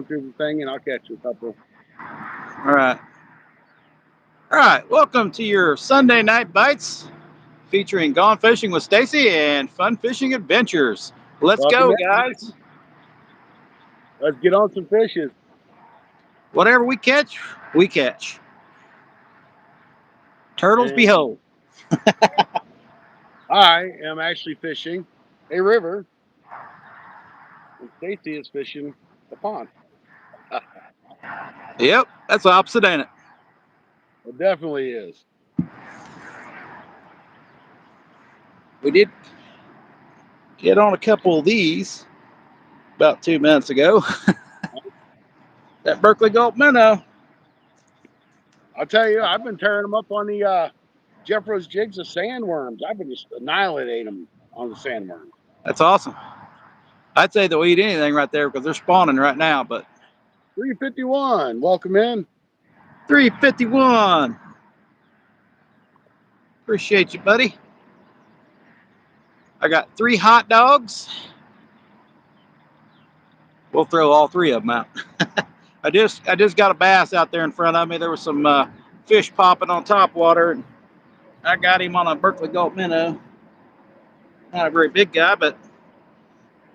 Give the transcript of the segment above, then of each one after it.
through the thing, and I'll catch you a couple. All right. All right. Welcome to your Sunday night bites featuring Gone Fishing with Stacy and Fun Fishing Adventures. Let's Welcome go, in. guys. Let's get on some fishes. Whatever we catch, we catch. Turtles And behold. I am actually fishing a river, and Stacy is fishing a pond. Yep, that's opposite, ain't it? It definitely is. We did get on a couple of these about 2 minutes ago. That Berkeley Gulp minnow. I'll tell you, I've been tearing them up on the Jeffro's jigs of sandworms. I've been just annihilating them on the sandworms. That's awesome. I'd say they'll eat anything right there because they're spawning right now, but 351. Welcome in. 351. Appreciate you, buddy. I got 3 hot dogs. We'll throw all 3 of them out. I just got a bass out there in front of me. There was some fish popping on top water, and I got him on a Berkeley Gulp minnow. Not a very big guy, but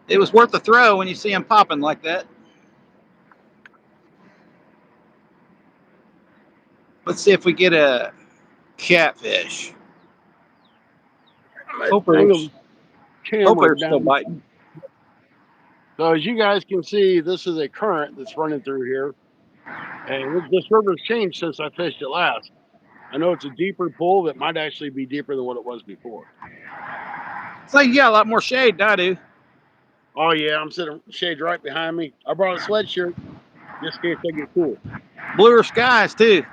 it was worth the throw when you see him popping like that. Let's see if we get a catfish. Hopefully, Angle the hopefully camera they're still down. biting. So as you guys can see, this is a current that's running through here. And this river's changed since I fished it last. I know it's a deeper pool that might actually be deeper than what it was before. It's like you got a lot more shade than I do. Oh yeah, I'm sitting shade right behind me. I brought a sweatshirt just in case I get cool. Bluer skies too.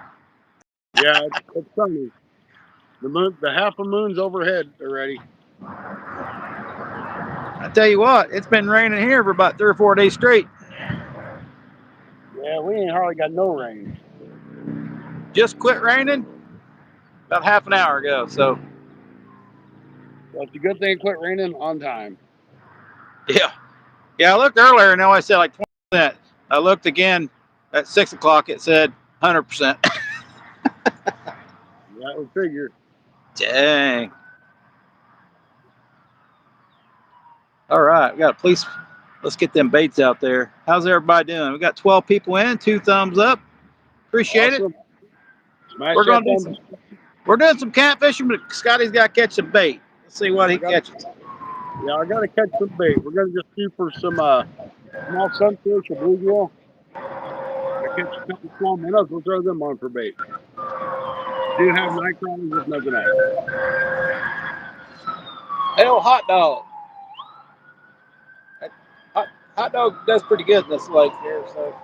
Yeah, it's sunny. The moon, the half a moon's overhead already. I tell you what, it's been raining here for about 3 or 4 days straight. Yeah, we ain't hardly got no rain. Just quit raining about half an hour ago. So Well, it's a good thing it quit raining on time. yeah. I looked earlier and I said like 20%. I looked again at 6 o'clock. It said 100%. That would figure. Dang. All right, we got a police. Let's get them baits out there. How's everybody doing? We got 12 people in. 2 thumbs up. Appreciate it. Awesome. Smash We're that gonna do thumb. some. We're doing some catfishing, but Scotty's got to catch some bait. Let's see what I he got. catches. Yeah, I got to catch some bait. We're gonna just shoot for some small sunfish or bluegill. I catch a couple small minnows. We'll throw them on for bait. Do have night crawlers with nothing else. Hell, hot dog. Hot dog does pretty good in this lake here. So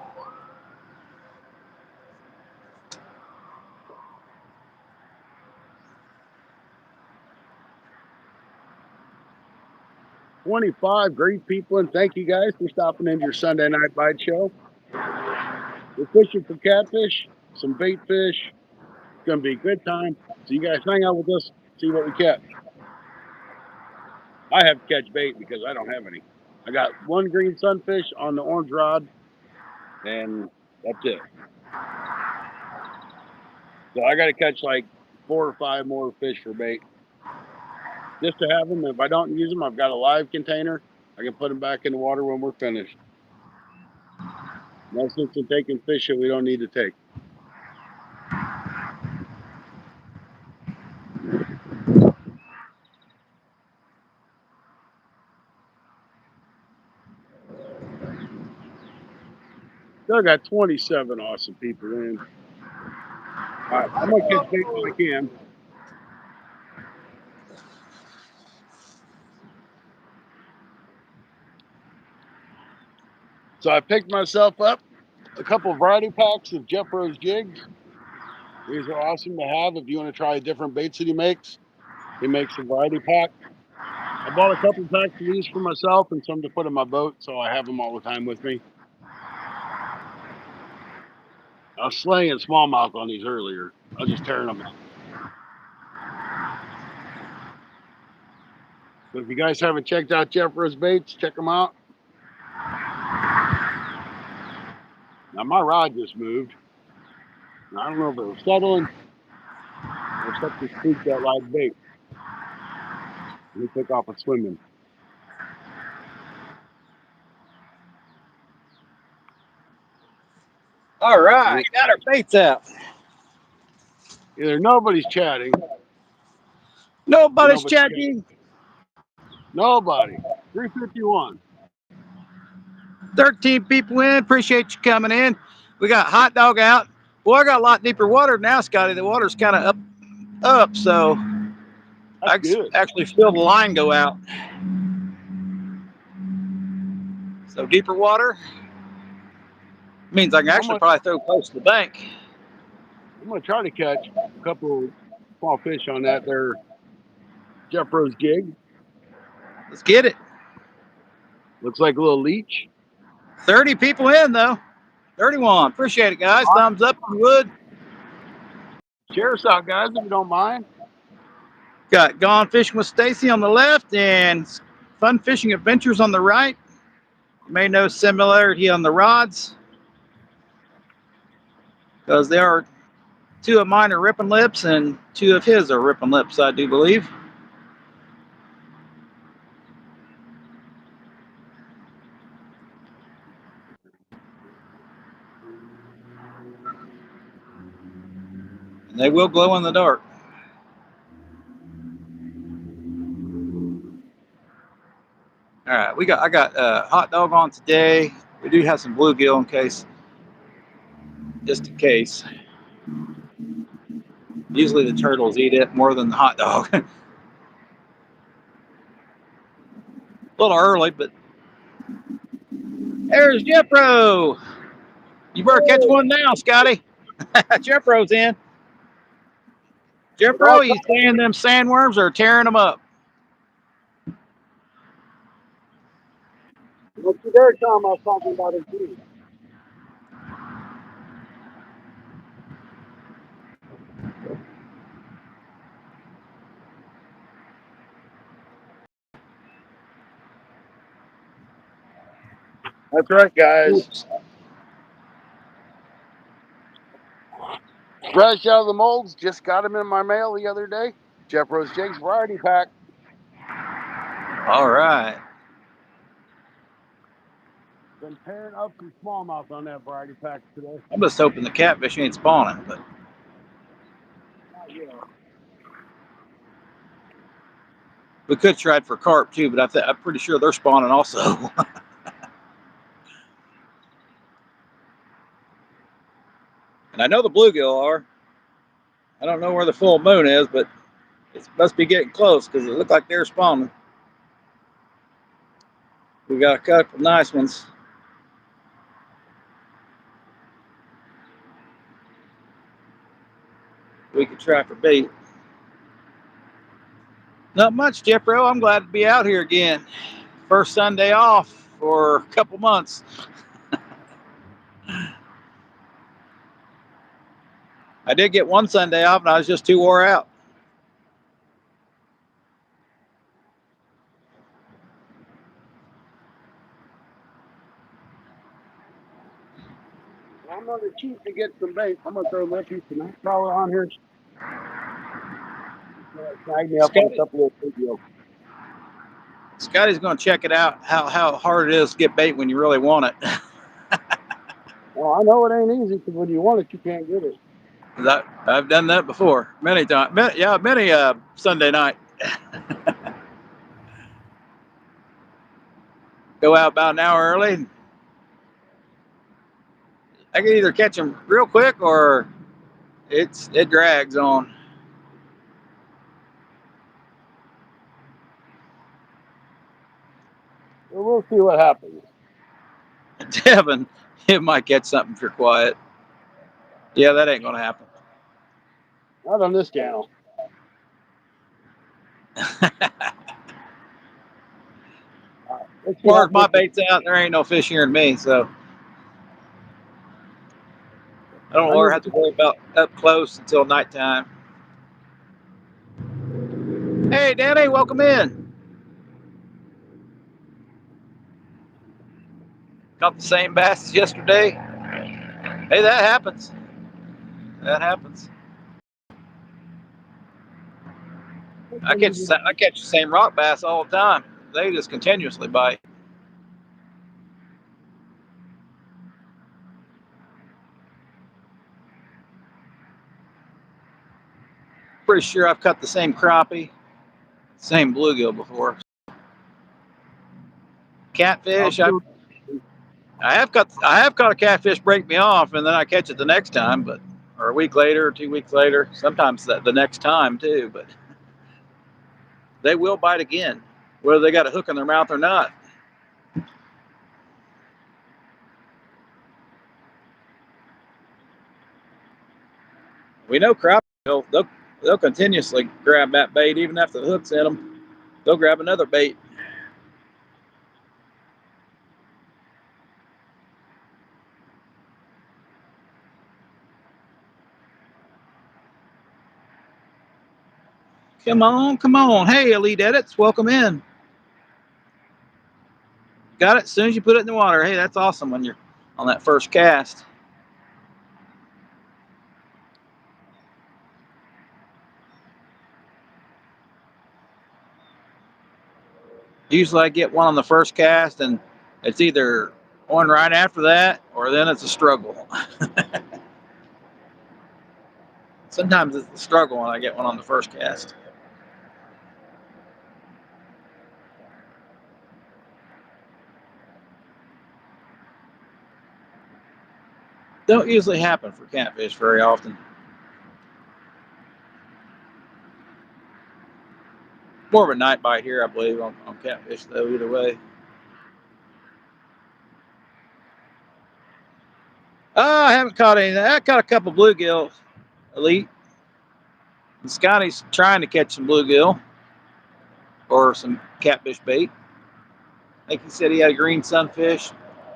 25 great people, and thank you guys for stopping into your Sunday night bite show. We're fishing for catfish, some bait fish. It's gonna be a good time. So you guys hang out with us, see what we catch. I have to catch bait because I don't have any. I got one green sunfish on the orange rod, and that's it. So I got to catch like 4 or 5 more fish for bait just to have them. If I don't use them, I've got a live container. I can put them back in the water when we're finished. No sense in taking fish that we don't need to take. Still got 27 awesome people in. All right, I'm gonna catch bait when I can. So I picked myself up a couple of variety packs of Jeffro's jigs. These are awesome to have if you want to try different baits that he makes. He makes a variety pack. I bought a couple of packs of these for myself and some to put in my boat, so I have them all the time with me. I was slaying smallmouth on these earlier. I was just tearing them up. So if you guys haven't checked out Jeffro's baits, check them out. Now my rod just moved. I don't know if it was settling or something spooked that live bait. He took off with swimming. All right, And got our baits out. either nobody's chatting or Nobody's nobody's chatting. chatting. Nobody. 351. 13 people in. Appreciate you coming in. We got hot dog out. Boy, I got a lot deeper water now, Scotty. The water's kind of up, so That's I good. actually feel the line go out. So deeper water means I can I'm actually gonna probably throw close to the bank. try to catch a couple small fish on that there Jeff Rose jig. Let's get it. Looks like a little leech. 30 people in, though. 31. Appreciate it, guys. Thumbs up if you would. Share us out, guys, if you don't mind. Got Gone Fishing with Stacy on the left and Fun Fishing Adventures on the right. You may know similarity on the rods because there are two of mine are ripping lips and two of his are ripping lips, I do believe. And they will glow in the dark. All right, I got hot dog on today. We do have some bluegill in case, just in case. Usually the turtles eat it more than the hot dog. A little early, but there's Jeffro. You better catch one now, Scotty. Jeffro's in. With all Jeffro, you saying them sandworms are tearing them up? don't you dare tell him I was talking about his dude. That's right, guys. Oops. Fresh out of the molds. Just got him in my mail the other day. Jeff Rose Jigs variety pack. All right. Been pairing up some smallmouth on that variety pack today. I'm just hoping the catfish ain't spawning, but Yeah. we could try it for carp too. But I'm pretty sure they're spawning also. And I know the bluegill are. I don't know where the full moon is, but it must be getting close because it looked like they're spawning. We got a couple nice ones. We could try for bait. Not much, Jeffro. I'm glad to be out here again. First Sunday off for a couple months. I did get one Sunday off, and I was just too wore out. Well, I'm gonna cheat to get some bait. I'm gonna throw my piece of night crawler on here. Snag me up on a couple of videos. Scotty's going to check it out, how hard it is to get bait when you really want it. Well, I know it ain't easy because when you want it, you can't get it. I've done that before many times. Many Sunday night. Go out about an hour early. I can either catch them real quick or it drags on. Well, we'll see what happens. Devin, it might catch something if you're quiet. Yeah, that ain't gonna happen. Not on this channel. Let's As see far how as my quick. bait's out, there ain't no fish here in me, so I don't I need have to worry about up close until nighttime. Hey, Danny, welcome in. Got the same bass as yesterday. Hey, that happens. That happens. I catch the same rock bass all the time. They just continuously bite. Pretty sure I've caught the same crappie, same bluegill before. Catfish, I have caught a catfish break me off, and then I catch it the next time, but or a week later, or 2 weeks later. Sometimes the next time too, but they will bite again, whether they got a hook in their mouth or not. We know crappie they'll continuously grab that bait even after the hook's in them. They'll grab another bait. Come on, come on. Hey, Elite Edits, welcome in. Got it as soon as you put it in the water. Hey, that's awesome when you're on that first cast. Usually I get one on the first cast, and it's either on right after that or then it's a struggle. Sometimes it's the struggle when I get one on the first cast. Don't usually happen for catfish very often. More of a night bite here, I believe, on catfish, though, either way. I haven't caught any. I caught a couple bluegill, Elite. And Scotty's trying to catch some bluegill or some catfish bait. I think he said he had a green sunfish.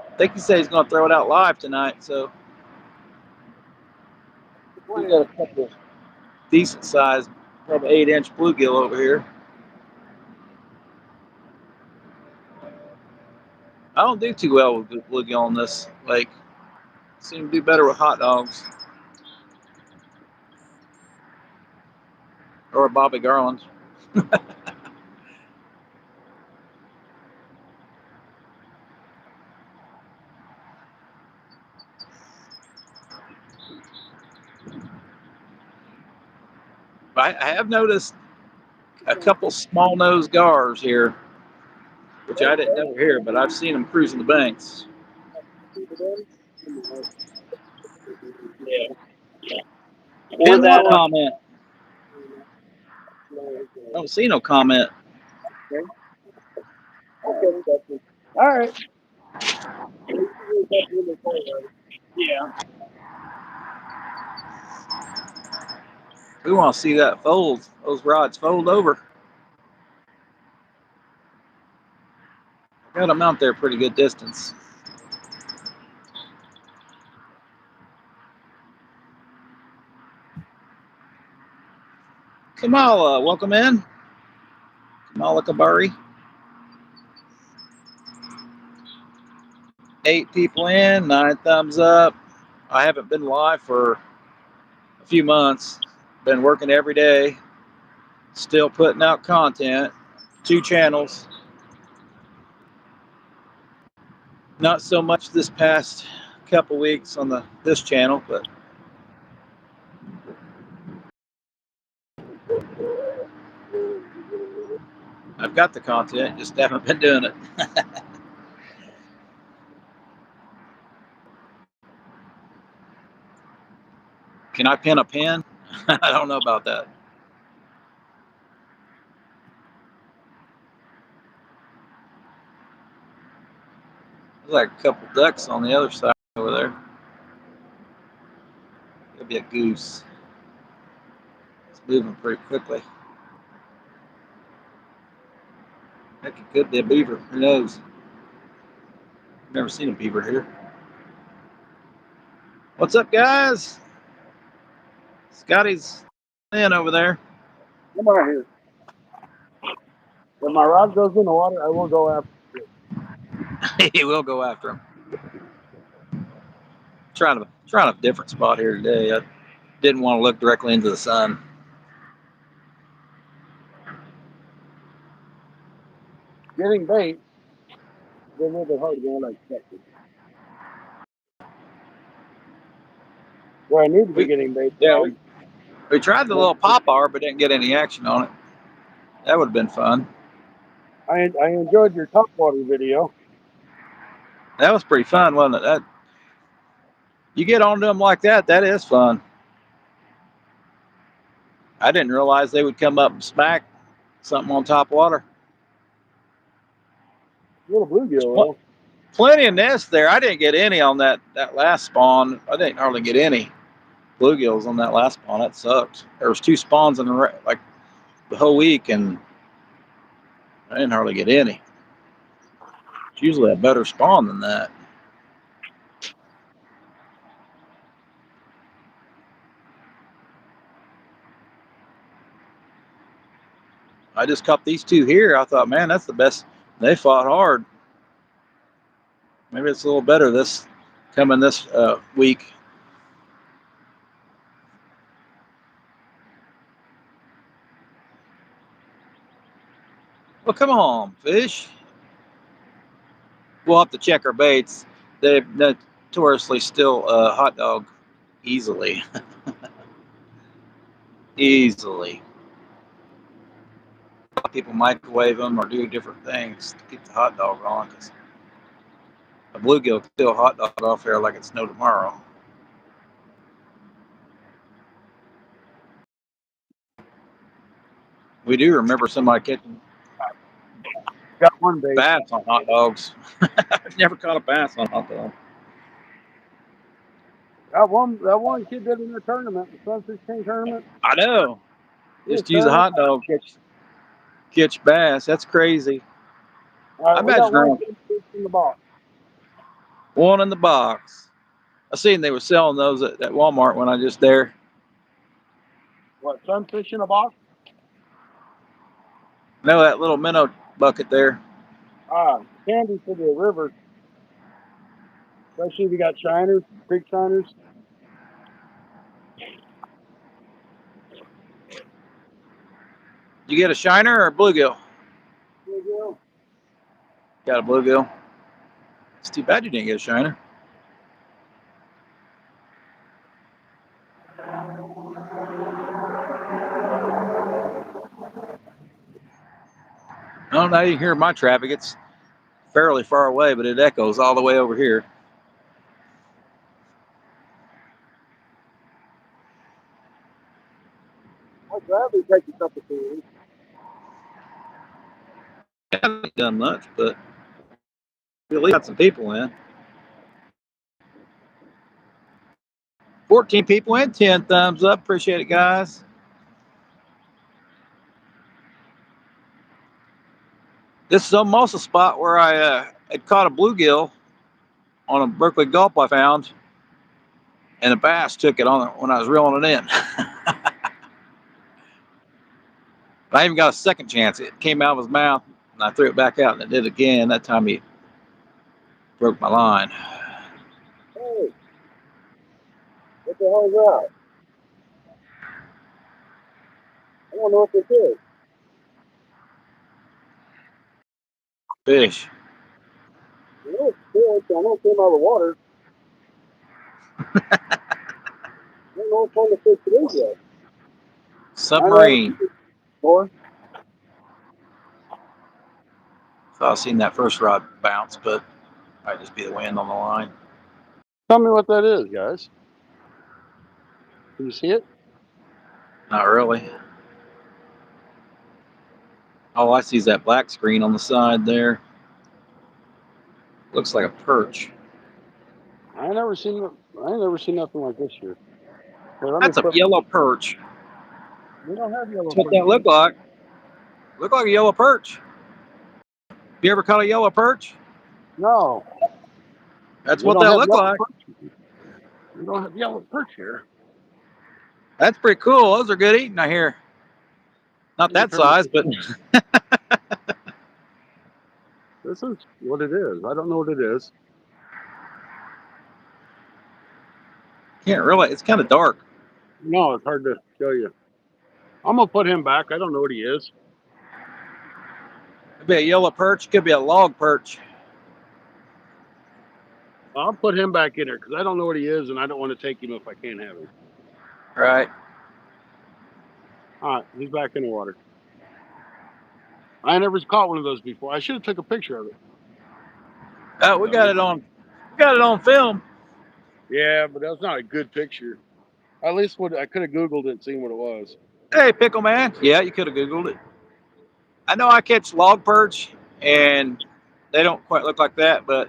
I think he said he's going to throw it out live tonight. So we got a couple decent sized, probably 8-inch bluegill over here. I don't do too well with bluegill on this lake. Seem to do better with hot dogs or Bobby Garland. I have noticed a couple small nosed gars here, which I didn't know were here, but I've seen them cruising the banks. Ben, what comment? I don't see no comment. All right. Yeah. We want to see that fold, those rods fold over. Got them out there pretty good distance. Kamala, welcome in. Kamala Kabari. 8 people in, 9 thumbs up. I haven't been live for a few months. Been working every day. Still putting out content. 2 channels. Not so much this past couple weeks on this channel, but I've got the content, just haven't been doing it. Can I pin a pin? I don't know about that. There's like a couple ducks on the other side over there. It'll be a goose. It's moving pretty quickly. Heck, it could be a beaver. Who knows? I've never seen a beaver here. What's up, guys? Scotty's in over there. Come on here. When my rod goes in the water, I will go after. He will go after him. Trying a different spot here today. I didn't want to look directly into the sun. Getting bait is a little bit harder than I expected. Where I need to be We getting bait yeah from. we tried the little pop R, but didn't get any action on it. That would have been fun. I enjoyed your top water video. That was pretty fun, wasn't it? That you get onto them like that, that is fun. I didn't realize they would come up and smack something on top water. Little There's bluegill though. plenty of nests there. I didn't get any on that last spawn. I didn't hardly get any bluegills on that last spawn. That sucked. There was 2 spawns in like the whole week, and I didn't hardly get any. It's usually a better spawn than that. I just caught these 2 here. I thought, man, that's the best. They fought hard. Maybe it's a little better this coming this week. Well, come on, fish. We'll have to check our baits. They notoriously still hot dog easily. Easily. A lot of people microwave them or do different things to keep the hot dog on, because a bluegill can still hot dog off there like it's no tomorrow. We do remember somebody catching Got one bait. bass on hot dogs. I've never caught a bass on hot dog. That one kid did in a tournament, the Sunfish King tournament. I know. He was Just use a tearing hot dog catch bass. That's crazy. All right, I we got imagine one around Sunfish in the box. one in the box. I seen they were selling those at Walmart when I was just there. What, Sunfish in a box? Know that little minnow bucket there. Candy for the river. Especially if you got shiners, creek shiners. You get a shiner or a bluegill? There you go. Got a bluegill. It's too bad you didn't get a shiner. Oh, now you can hear my traffic. It's fairly far away, but it echoes all the way over here. I'd gladly take a couple of these. I haven't done much, but we at least got some people in. 14 people in, 10 thumbs up. Appreciate it, guys. This is almost a spot where I had caught a bluegill on a Berkeley gulp I found, and a bass took it on when I was reeling it in. I even got a second chance. It came out of his mouth, and I threw it back out, and it did again. That time he broke my line. Hey, what the hell is that? I don't know what this is. Fish. I know it's fish. I know it came out of the water. I don't know what kind of fish it is yet. I never seen Submarine. it before. Thought I seen that first rod bounce, but might just be the wind on the line. Tell me what that is, guys. Can you see it? Not really. All I see is that black screen on the side there. Looks like a perch. I ain't never seen nothing like this here. Here, let me That's a put. yellow perch. We don't have yellow That's what perch that here. looked like. Looked like a yellow perch. You ever caught a yellow perch? No, That's we what don't that have looked yellow like. perch. We don't have yellow perch here. That's pretty cool. Those are good eating, I hear. Not Let me that turn size, but this is what it is. I don't know what it is. Can't really. It's kind of dark. No, it's hard to show you. I'm gonna put him back. I don't know what he is. Could be a yellow perch. Could be a log perch. I'll put him back in there because I don't know what he is, and I don't want to take him if I can't have him. Right. All right, he's back in the water. I never caught one of those before. I should have took a picture of it. Oh, we got it on. We got it on film. Yeah, but that's not a good picture. At least what I could have Googled it and seen what it was. Hey, pickle man. Yeah, you could have Googled it. I know I catch log perch, and they don't quite look like that, but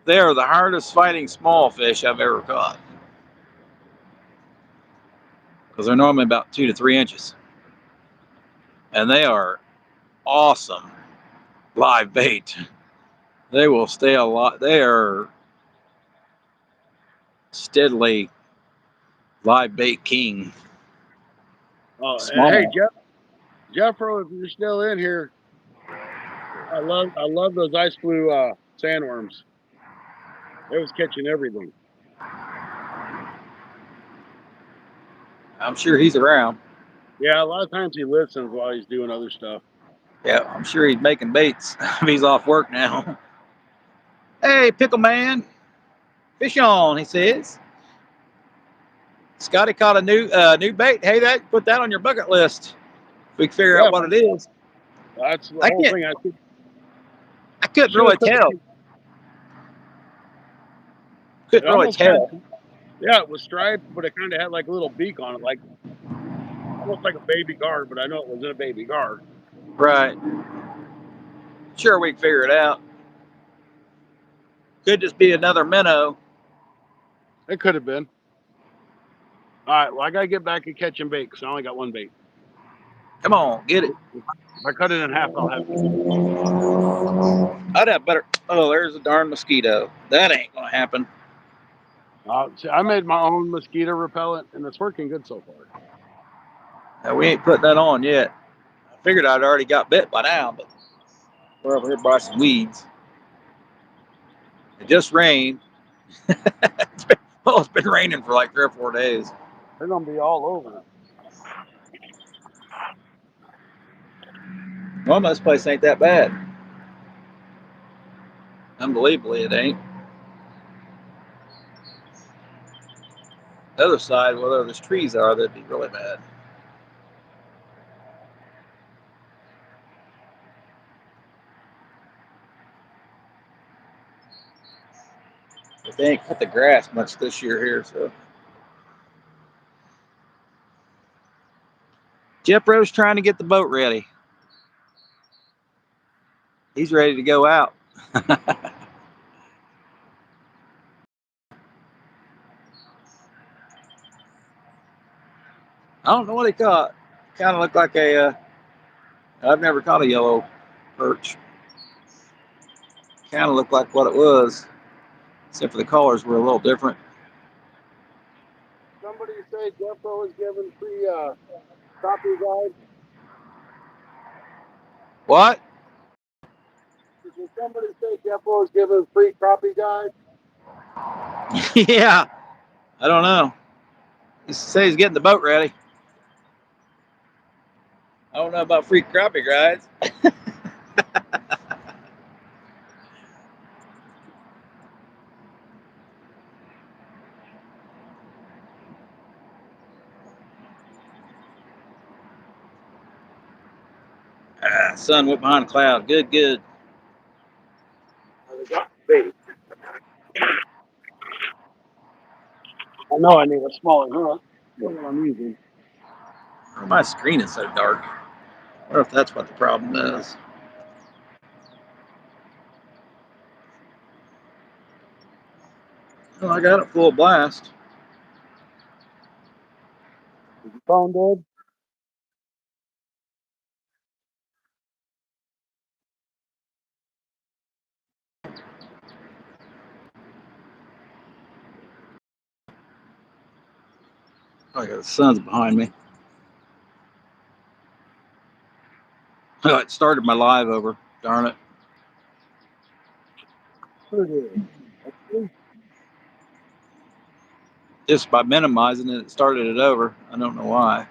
they are the hardest fighting small fish I've ever caught. Because they're normally about 2 to 3 inches. And they are awesome live bait. They will stay a lot. They are steadily live bait king. Oh, Small. hey Jeffro, if you're still in here, I love those ice blue sandworms. It was catching everything. I'm sure he's around. Yeah, a lot of times he listens while he's doing other stuff. Yeah, I'm sure he's making baits. He's off work now. Hey, pickle man. Fish on, he says. Scotty caught a new bait. Hey, put that on your bucket list. If we can figure out what it is. That's the I whole can't. thing. I couldn't should have really took tell. it Couldn't really almost had, tell. yeah, it was striped, but it kind of had like a little beak on it, like almost like a baby gar, but I know it wasn't a baby gar. Right. Sure, we can figure it out. Could just be another minnow. It could have been. All right, well, I got to get back and catching bait because I only got one bait. Come on, get it. If I cut it in half, I'll have two. I'd have better. Oh, there's a darn mosquito. That ain't gonna happen. See, I made my own mosquito repellent, and it's working good so far. Now, we ain't put that on yet. I figured I'd already got bit by now, but we're over here by some weeds. It just rained. It's been raining for like 3 or 4 days. They're gonna be all over. Well, this place ain't that bad. Unbelievably, it ain't. The other side, where those trees are, that'd be really bad. But they ain't cut the grass much this year here, so. Jeffro's trying to get the boat ready. He's ready to go out. I don't know what he caught. Kind of looked like a. I've never caught a yellow perch. Kind of looked like what it was, except for the colors were a little different. Somebody say Jeffro is giving free copy guide. What? Did somebody say Jeffro is giving free copy guide? Yeah, I don't know. He says he's getting the boat ready. I don't know about free crappie rides. Sun went behind a cloud. Good, good. They got bait. I know I need a smaller hook. That's what I'm using. My screen is so dark. I wonder if that's what the problem is. Well, I got it full blast. Is your phone dead? Oh, yeah, the sun's behind me. Oh, it started my live over. Darn it. Sure it is. Just by minimizing it, it started it over. I don't know why.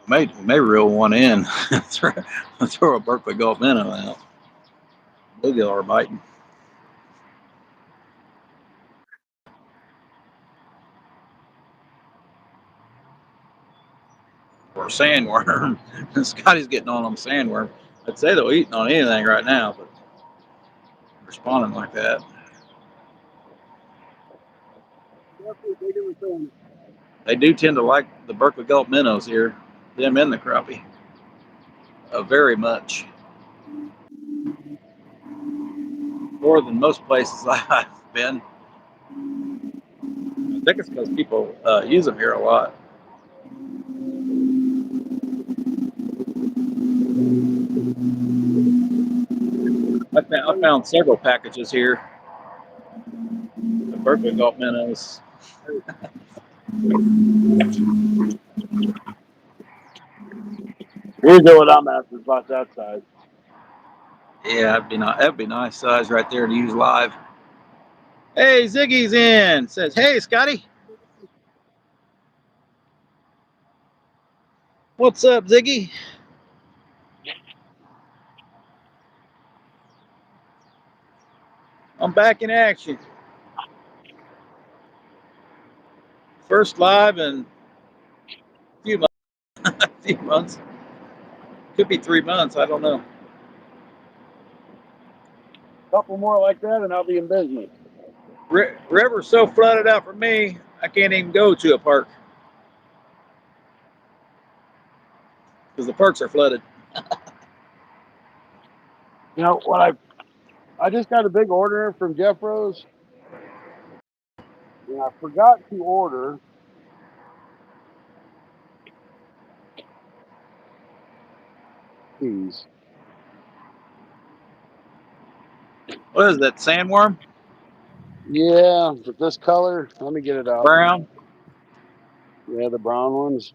May reel one in. Throw a Berkeley Gulf minnow out. Bluegill are biting. Or sandworm. Scotty's getting on them sandworm. I'd say they'll eat on anything right now, but responding like that. They do tend to like the Berkeley Gulf minnows here, them and the crappie, very much. More than most places I've been. I think it's because people use them here a lot. I found several packages here of Berkeley Gulf minnows. Usually what I'm after is about that size. Yeah, that'd be nice size right there to use live. Hey, Ziggy's in. Says, hey, Scotty. What's up, Ziggy? I'm back in action. First live in a few months. A few months. Could be 3 months. I don't know. Couple more like that, and I'll be in business. River's so flooded out for me, I can't even go to a park because the parks are flooded. You know what? I just got a big order from Jeff Rose, and I forgot to order these. What is that, sandworm? Yeah, but this color. Let me get it out. Brown? Yeah, the brown ones.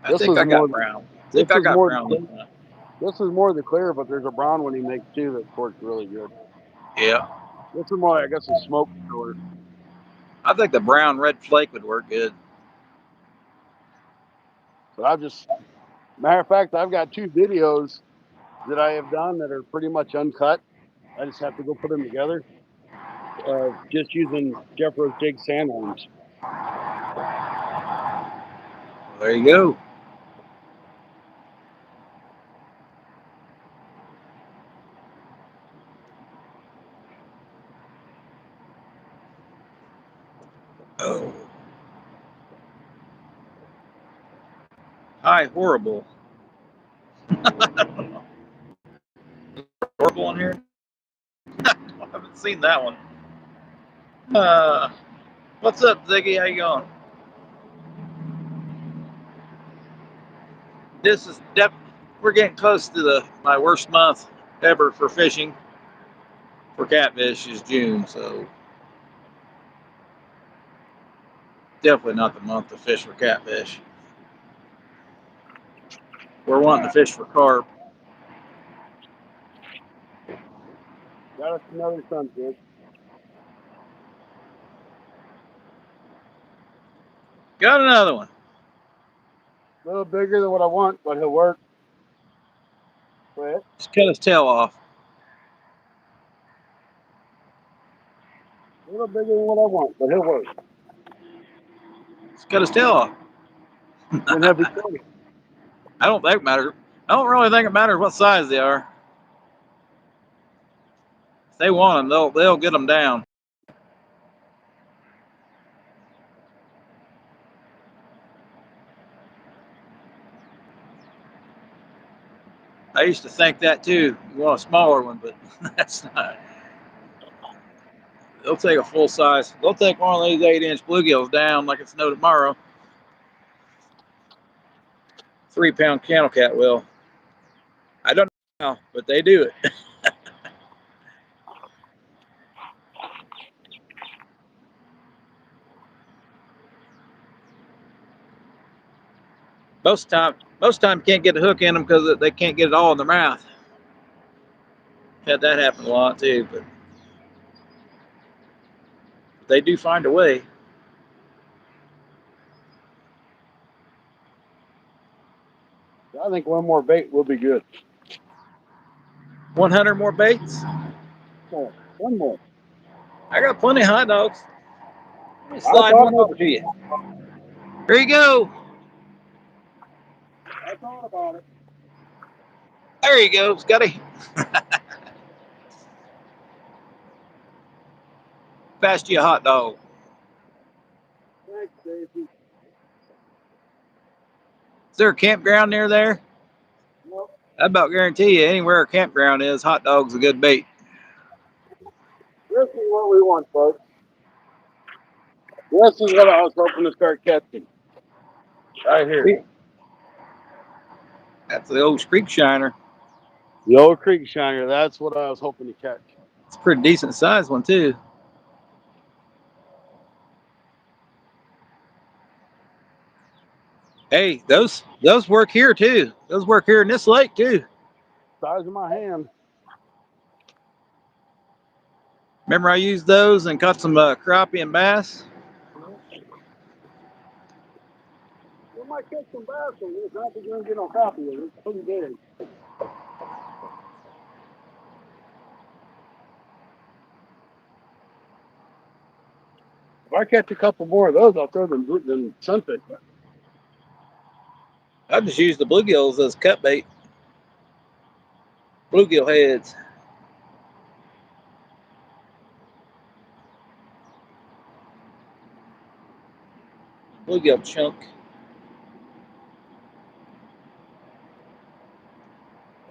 I This think was I more. got brown. I This think I is got more. brown this one. This is more the clear, but there's a brown one he makes too that works really good. Yeah. This is more, I guess, a smoke color. I think the brown red flake would work good. But matter of fact, I've got 2 videos that I have done that are pretty much uncut. I just have to go put them together. Just using Jeff Rose jig sandworms. Well, there you go. Oh. Hi, horrible. Horrible in here? I haven't seen that one. Uh, what's up, Ziggy? How you going? This is we're getting close to my worst month ever for fishing for catfish is June, so definitely not the month to fish for catfish. We're wanting to fish for carp. Got us another sunfish. Got another one. A little bigger than what I want, but he'll work. But Just cut his tail off. a little bigger than what I want, but he'll work. Just cut his tail off. Didn't have recorded. I don't think it matters. I don't really think it matters what size they are. If they want them, they'll get them down. I used to think that too. You want a smaller one, but that's not. They'll take a full size. They'll take one of these 8-inch bluegills down like it's no tomorrow. 3-pound cannel cat will. I don't know how, but they do it. Most time can't get a hook in them because they can't get it all in their mouth. Had that happen a lot too, but they do find a way. I think one more bait will be good. 100 more baits. One more. I got plenty of hot dogs. Let me I slide thought one about over to you. Here you go. I thought about it. There you go, Scotty. Fast you a hot dog. Thanks, Stacy. Is there a campground near there? Nope. I about guarantee you, anywhere a campground is, hot dog's a good bait. This is what we want, folks. This is what I was hoping to start catching. Right here. That's the old Creek Shiner. The old creek shiner. That's what I was hoping to catch. It's a pretty decent sized one too. Hey, those work here too. Those work here in this lake too. Size of my hand. Remember I used those and caught some crappie and bass? We might catch some bass on this. I don't think we're going to get no copy of it. It's pretty big. If I catch a couple more of those, I'll throw them in sunfish. I just used the bluegills as cut bait. Bluegill heads. Bluegill chunk.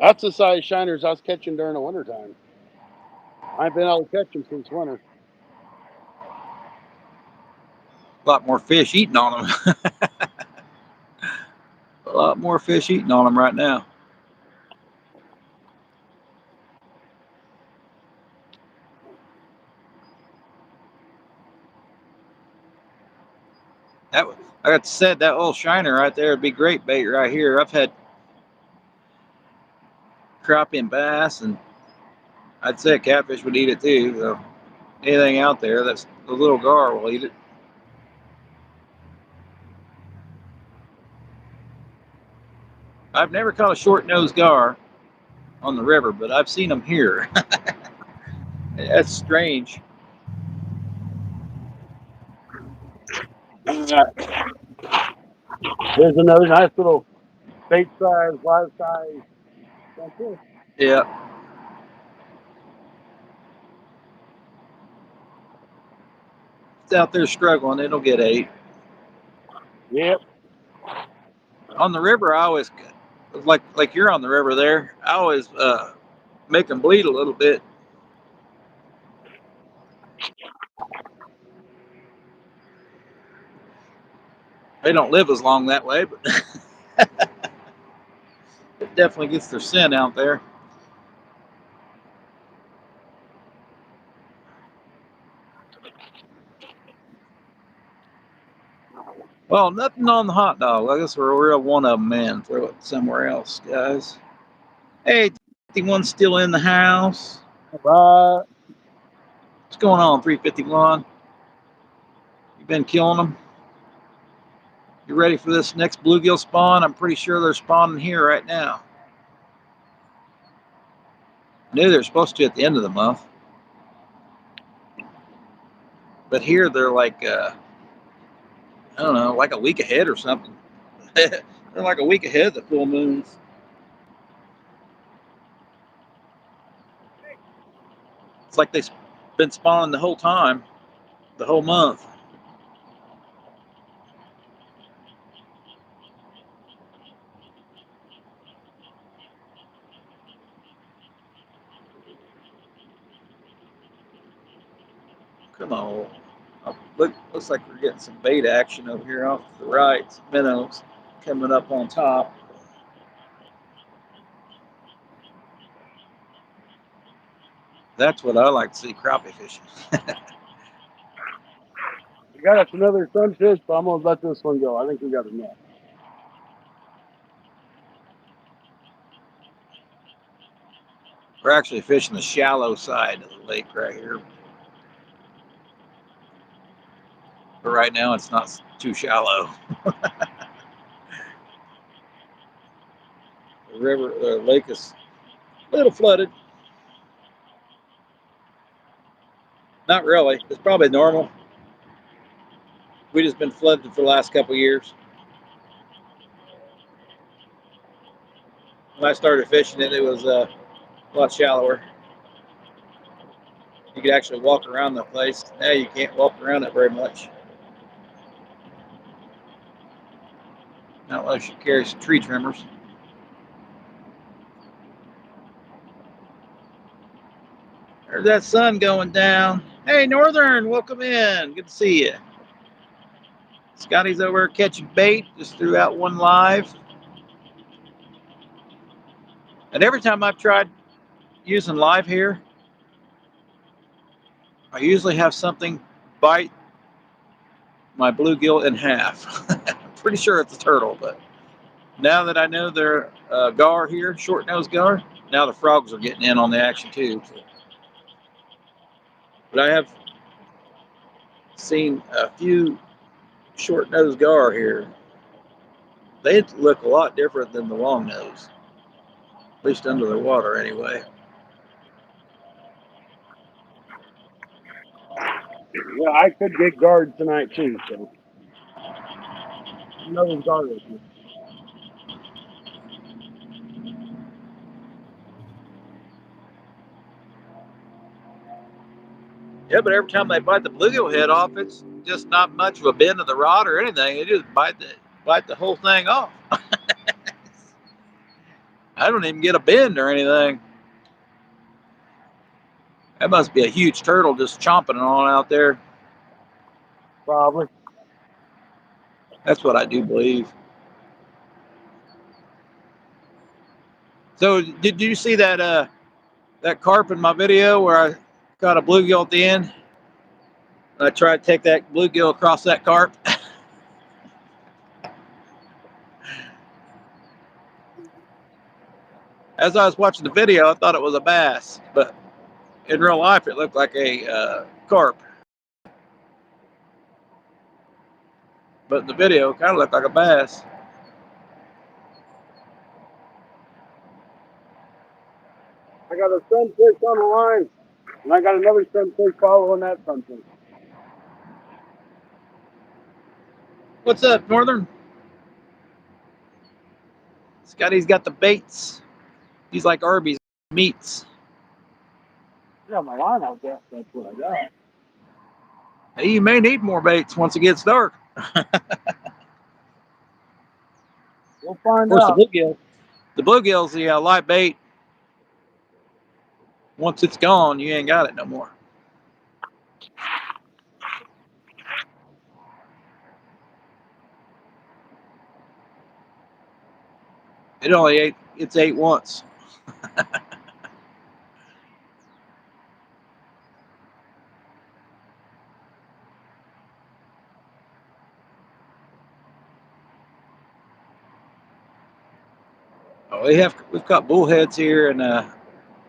That's the size shiners I was catching during the wintertime. I ain't been able to catch them since winter. A lot more fish eating on them. A lot more fish eating on them right now. That I got said that old shiner right there would be great bait right here. I've had crappie and bass, and I'd say a catfish would eat it too. So anything out there that's the little gar will eat it. I've never caught a short-nosed gar on the river, but I've seen them here. That's strange. There's another nice little bait size, live size sunfish. Yeah. It's out there struggling, it'll get ate. Yep. On the river, I always like you're on the river there. I always make them bleed a little bit. They don't live as long that way, but it definitely gets their scent out there. Well, nothing on the hot dog. I guess we'll reel one of them in, throw it somewhere else, guys. Hey, one's still in the house. Right. What's going on, 351? You been killing them? You ready for this next bluegill spawn? I'm pretty sure they're spawning here right now. I knew they're supposed to at the end of the month. But here they're like, I don't know, like a week ahead or something. They're like a week ahead of the full moons. It's like they've been spawning the whole time, the whole month. Come on. Oh, looks like we're getting some bait action over here off to the right. Some minnows coming up on top. That's what I like to see, crappie fishing. We got us another sunfish, but I'm going to let this one go. I think we got enough. We're actually fishing the shallow side of the lake right here. But right now it's not too shallow. The lake is a little flooded. Not really. It's probably normal. We just been flooded for the last couple of years. When I started fishing it, it was a lot shallower. You could actually walk around the place. Now you can't walk around it very much. Not unless you carry some tree trimmers. There's that sun going down. Hey, Northern, welcome in. Good to see you. Scotty's over catching bait. Just threw out one live. And every time I've tried using live here, I usually have something bite my bluegill in half. I'm pretty sure it's a turtle, but now that I know they're gar here, short-nosed gar, now the frogs are getting in on the action too. So. But I have seen a few short-nosed gar here. They look a lot different than the long-nose, at least under the water anyway. Yeah, I could get guard tonight too. So another guard with me. Yeah, but every time they bite the bluegill head off, it's just not much of a bend of the rod or anything. They just bite the whole thing off. I don't even get a bend or anything. That must be a huge turtle just chomping it on out there. Probably. That's what I do believe. So, did you see that carp in my video where I caught a bluegill at the end? I tried to take that bluegill across that carp. As I was watching the video, I thought it was a bass, but in real life, it looked like a carp. But in the video, it kind of looked like a bass. I got a sunfish on the line, and I got another sunfish following that sunfish. What's up, Northern? Scotty's got the baits. He's like Arby's meats. Yeah, my line out there. That's what I got. Hey, you may need more baits once it gets dark. We'll Of find course, out. the bluegill's the live bait. Once it's gone, you ain't got it no more. It's ate once. Oh, we've got bullheads here and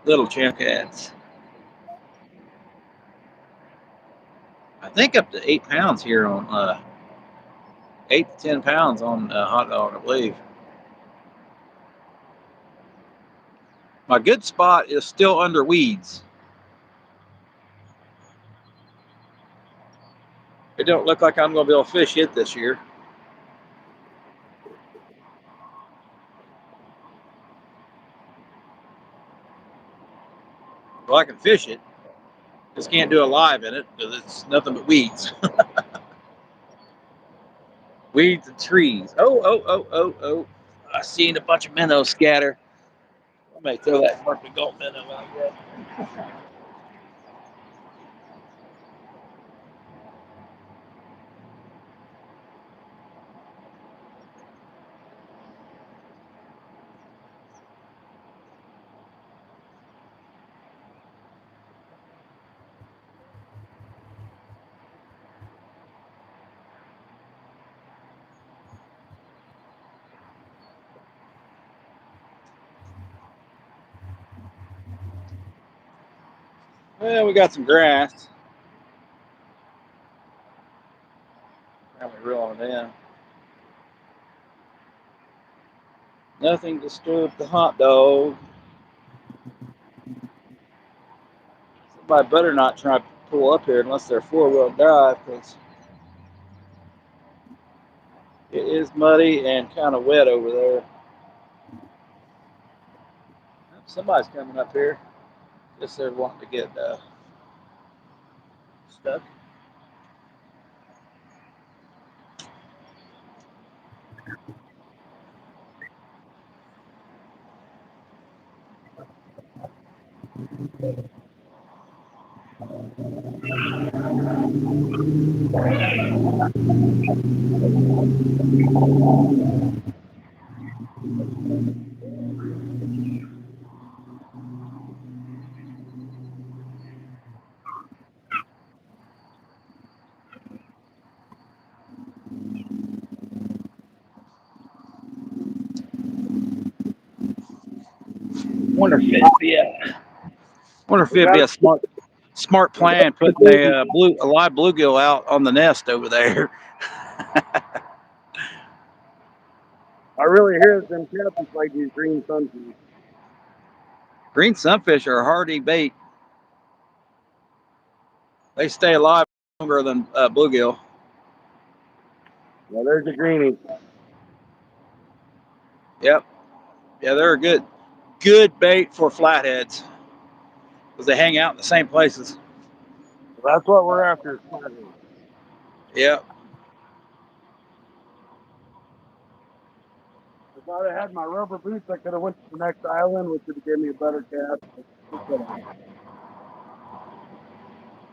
little chamcats. I think up to 8 pounds here on 8 to 10 pounds on hot dog, I believe. My good spot is still under weeds. It don't look like I'm going to be able to fish it this year. Well, I can fish it. Just can't do a live in it because it's nothing but weeds. Weeds and trees. Oh. I seen a bunch of minnows scatter. I may throw that Berkeley Gulf minnow out yet. Well, we got some grass. Probably reel on in. Nothing disturbed the hot dog. Somebody better not try to pull up here unless they're four-wheel drive, because it is muddy and kind of wet over there. Somebody's coming up here. Guess they're wanting to get stuck. Wonder if We it'd got be a smart we got plan putting some a live bluegill out on the nest over there. I really hear them catfish like these green sunfish. Green sunfish are a hardy bait. They stay alive longer than bluegill. Yeah, there's a greenie. Yep. Yeah, they're a good bait for flatheads because they hang out in the same places. That's what we're after. Flathead. Yep. If I'd have had my rubber boots, I could have went to the next island, which would have given me a better cast.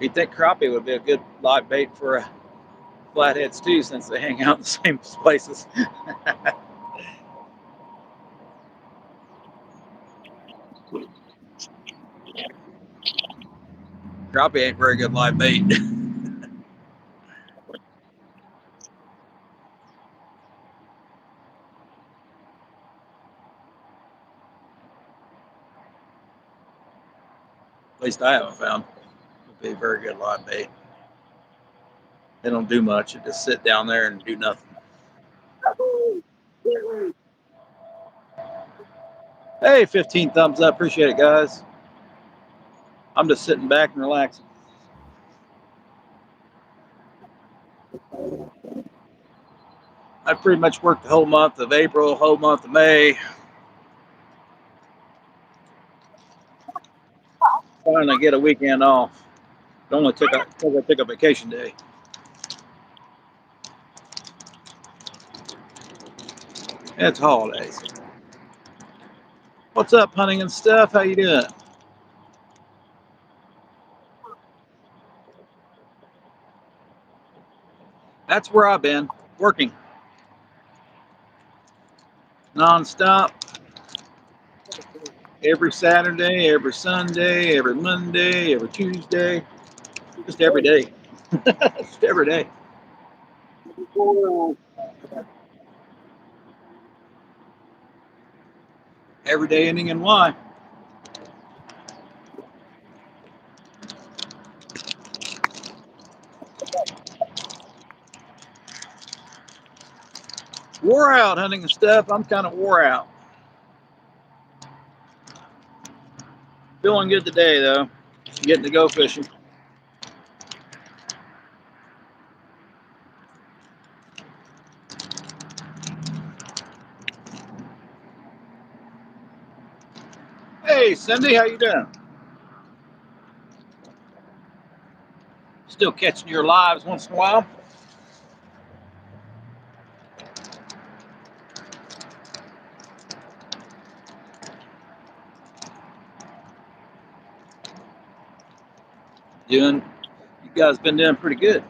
You'd think crappie would be a good live bait for flatheads too, since they hang out in the same places. Crappie ain't very good live bait. At least I haven't found. Would be a very good live bait. They don't do much. They just sit down there and do nothing. Hey, 15 thumbs up. Appreciate it, guys. I'm just sitting back and relaxing. I pretty much worked the whole month of April, whole month of May. Finally get a weekend off. It only took a vacation day. It's holidays. What's up, hunting and stuff? How you doing? That's where I've been working nonstop every Saturday, every Sunday, every Monday, every Tuesday, just every day, just every day, every day ending in Y. Wore out hunting and stuff. I'm kind of wore out. Feeling good today though. Getting to go fishing. Hey, Cindy, how you doing? Still catching your lives once in a while. You guys been doing pretty good.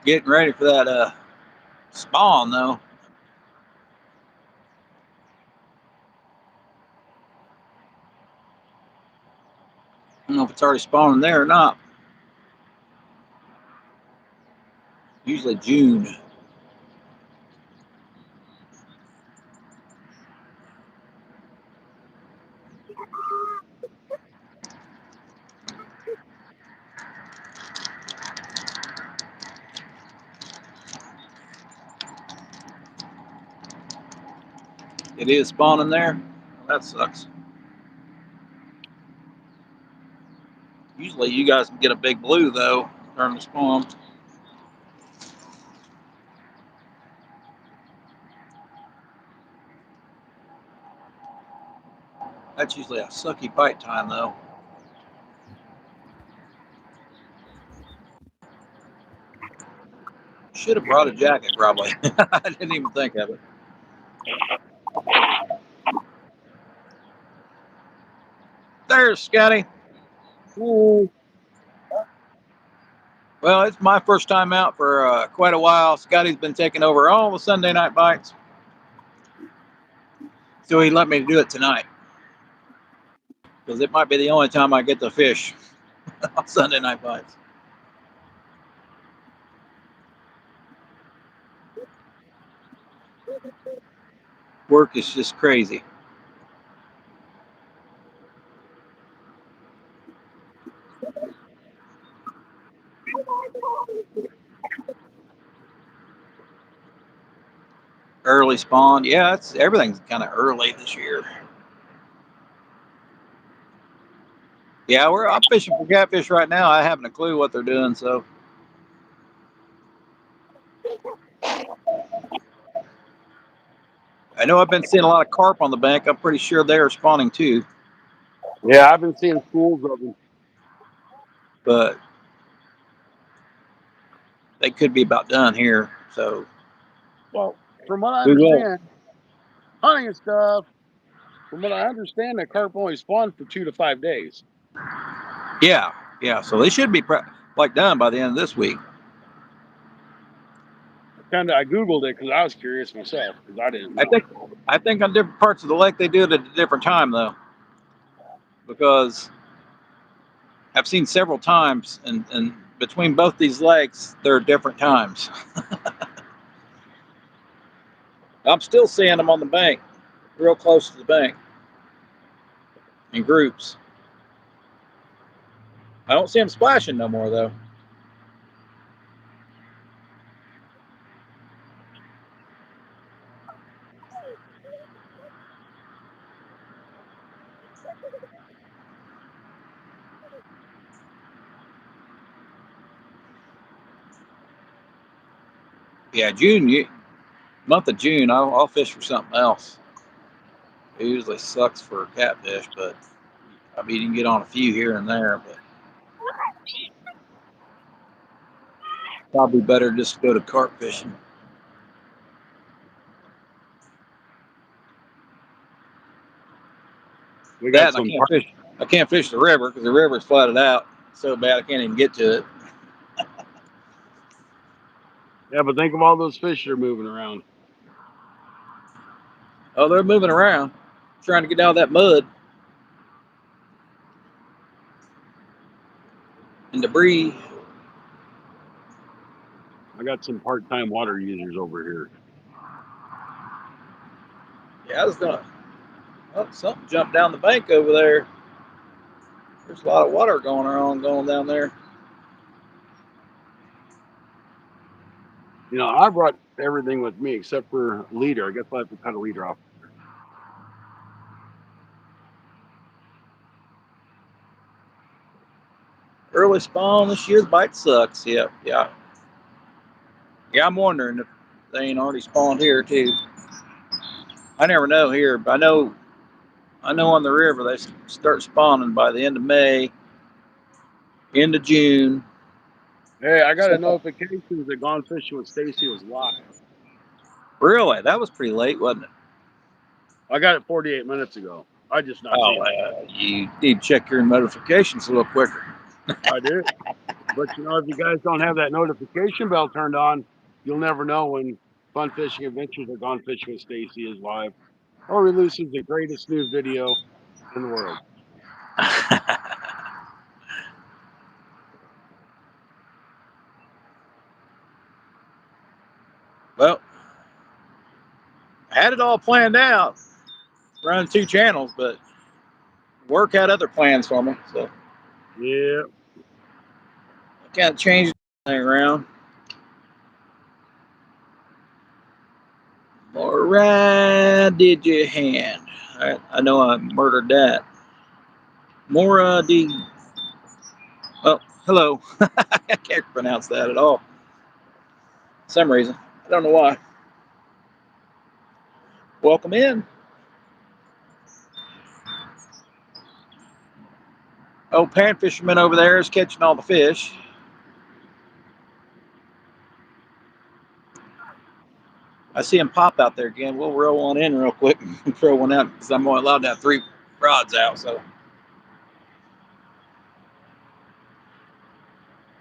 Getting ready for that spawn though. I don't know if it's already spawning there or not. Usually June. It is spawning there. Well, that sucks. Usually you guys can get a big blue though during the spawn. That's usually a sucky bite time though. Should have brought a jacket probably. I didn't even think of it. There's Scotty. Ooh. Well, it's my first time out for quite a while. Scotty's been taking over all the Sunday night bites, so he let me do it tonight because it might be the only time I get to fish on Sunday night bites. Work is just crazy. Early spawn, yeah, it's everything's kind of early this year. Yeah, I'm fishing for catfish right now. I haven't a clue what they're doing, so I know I've been seeing a lot of carp on the bank. I'm pretty sure they are spawning too, Yeah, I've been seeing schools of them. but they could be about done here. So Well, from what I we will. understand, hunting and stuff. From what I understand, that carp only spawns for 2 to 5 days. Yeah, yeah. So they should be like done by the end of this week. I googled it because I was curious myself because I didn't I know. think I think on different parts of the lake they do it at a different time though, because I've seen several times, and between both these lakes there are different times. I'm still seeing them on the bank, real close to the bank, in groups. I don't see them splashing no more though. Yeah, month of June, I'll fish for something else. It usually sucks for catfish, but I mean you can get on a few here and there. But probably better just to go to carp fishing. We got That and I some can't fish. I can't fish the river because the river's flooded out so bad I can't even get to it. yeah, but think of all those fish that are moving around. Oh, they're moving around, trying to get out of that mud and debris. I got some part-time water users over here. Yeah, I was gonna. Oh, something jumped down the bank over there. There's a lot of water going down there. You know, I brought everything with me except for a leader. I guess I have to cut a leader off. Early spawn this year, the bite sucks. Yep, yeah, yeah. I'm wondering if they ain't already spawned here too. I never know here, but I know on the river they start spawning by the end of May, end of June. Hey, I got a So, notification that Gone Fishing with Stacy was live. really, that was pretty late, wasn't it? I got it 48 minutes ago. I just not Oh, seen it. you need to check your notifications a little quicker. I did. But you know, if you guys don't have that notification bell turned on, you'll never know when Fun Fishing Adventures or Gone Fishing with Stacy is live or releases the greatest new video in the world. Well, I had it all planned out, running 2 channels, but work had other plans for me, so Yeah. I kind of changed thing around. More did you hand? I know I murdered that. More did. Oh, hello. I can't pronounce that at all. For some reason. I don't know why. Welcome in. Oh, pan fisherman over there is catching all the fish. I see him pop out there again. We'll roll one in real quick and throw one out because I'm only allowed to have 3 rods out. So,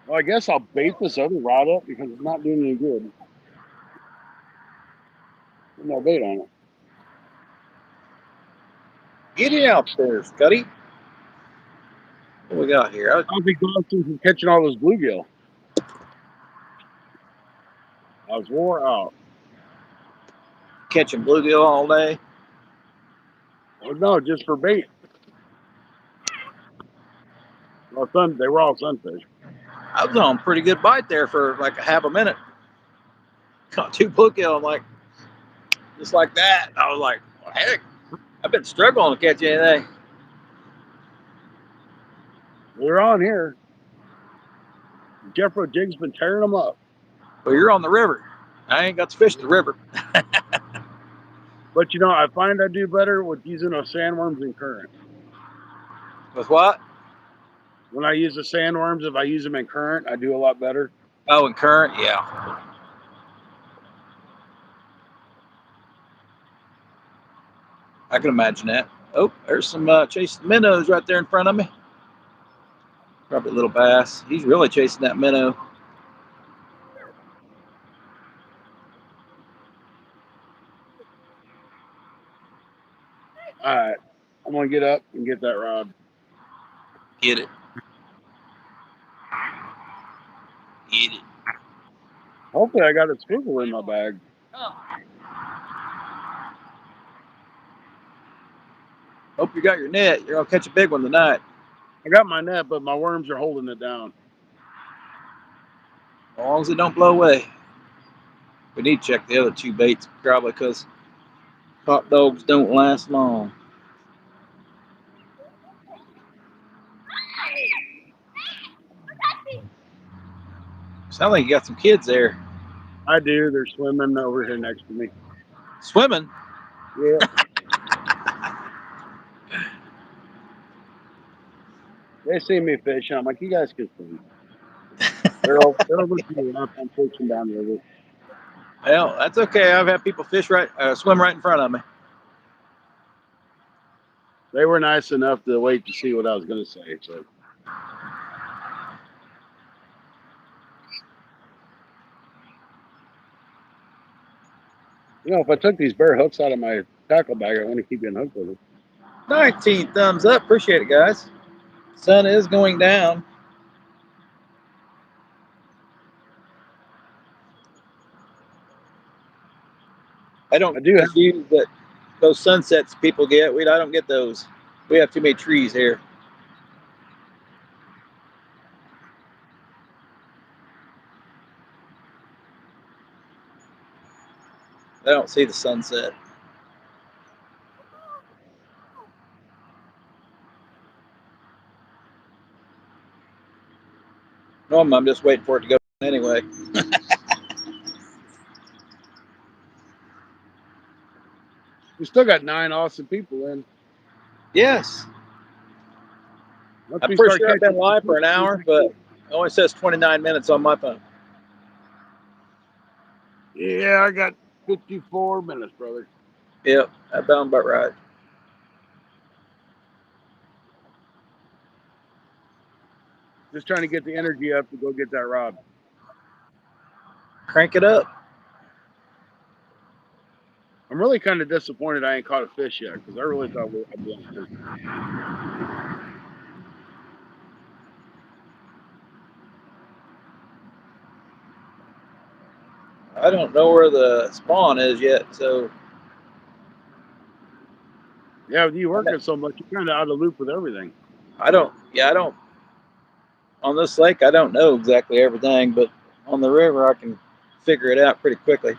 Well, I guess I'll bait this other rod up because it's not doing any good. There's no bait on it. get it out there, Scotty. What we got here? I don't think Dawson's from catching all those bluegill. I was wore out. Catching bluegill all day. Well, no, just for bait. Well, they were all sunfish. I was on a pretty good bite there for like a half a minute. Caught 2 bluegill. I'm like, just like that. I was like, well, heck, I've been struggling to catch anything. They're on here. Jeffro Jig's been tearing them up. Well, you're on the river. I ain't got to fish the river. But I find I do better with using those sandworms in current. With what? When I use the sandworms, if I use them in current, I do a lot better. Oh, in current? Yeah. I can imagine that. Oh, there's some chasing minnows right there in front of me. Probably a little bass. He's really chasing that minnow. All right. I'm going to get up and get that rod. Get it. Get it. Hopefully I got a squiggle in my bag. Hope you got your net. You're going to catch a big one tonight. I got my net, but my worms are holding it down. As long as it don't blow away. We need to check the other 2 baits, probably, because hot dogs don't last long. Sound like you got some kids there. I do. They're swimming over here next to me. Swimming? Yeah. They see me fishing. I'm like, you guys can swim. They're over to the left. I'm fishing down the river. Well, that's okay. I've had people swim right in front of me. They were nice enough to wait to see what I was going to say. So, if I took these bare hooks out of my tackle bag, I want to keep getting hooked with them. 19 thumbs up. Appreciate it, guys. Sun is going down. I don't use those sunsets people get. I don't get those. We have too many trees here. I don't see the sunset. Normally, I'm just waiting for it to go anyway. We still got 9 awesome people in. Yes. Once I'm we pretty start sure I've been catching live for an hour, but it only says 29 minutes on my phone. Yeah, I got 54 minutes, brother. Yep, that sounds about right. Just trying to get the energy up to go get that rod. Crank it up. I'm really kind of disappointed I ain't caught a fish yet because I really thought I'd be on here. I don't know where the spawn is yet, so. Yeah, with you working so much, you're kind of out of the loop with everything. I don't. On this lake, I don't know exactly everything, but on the river, I can figure it out pretty quickly.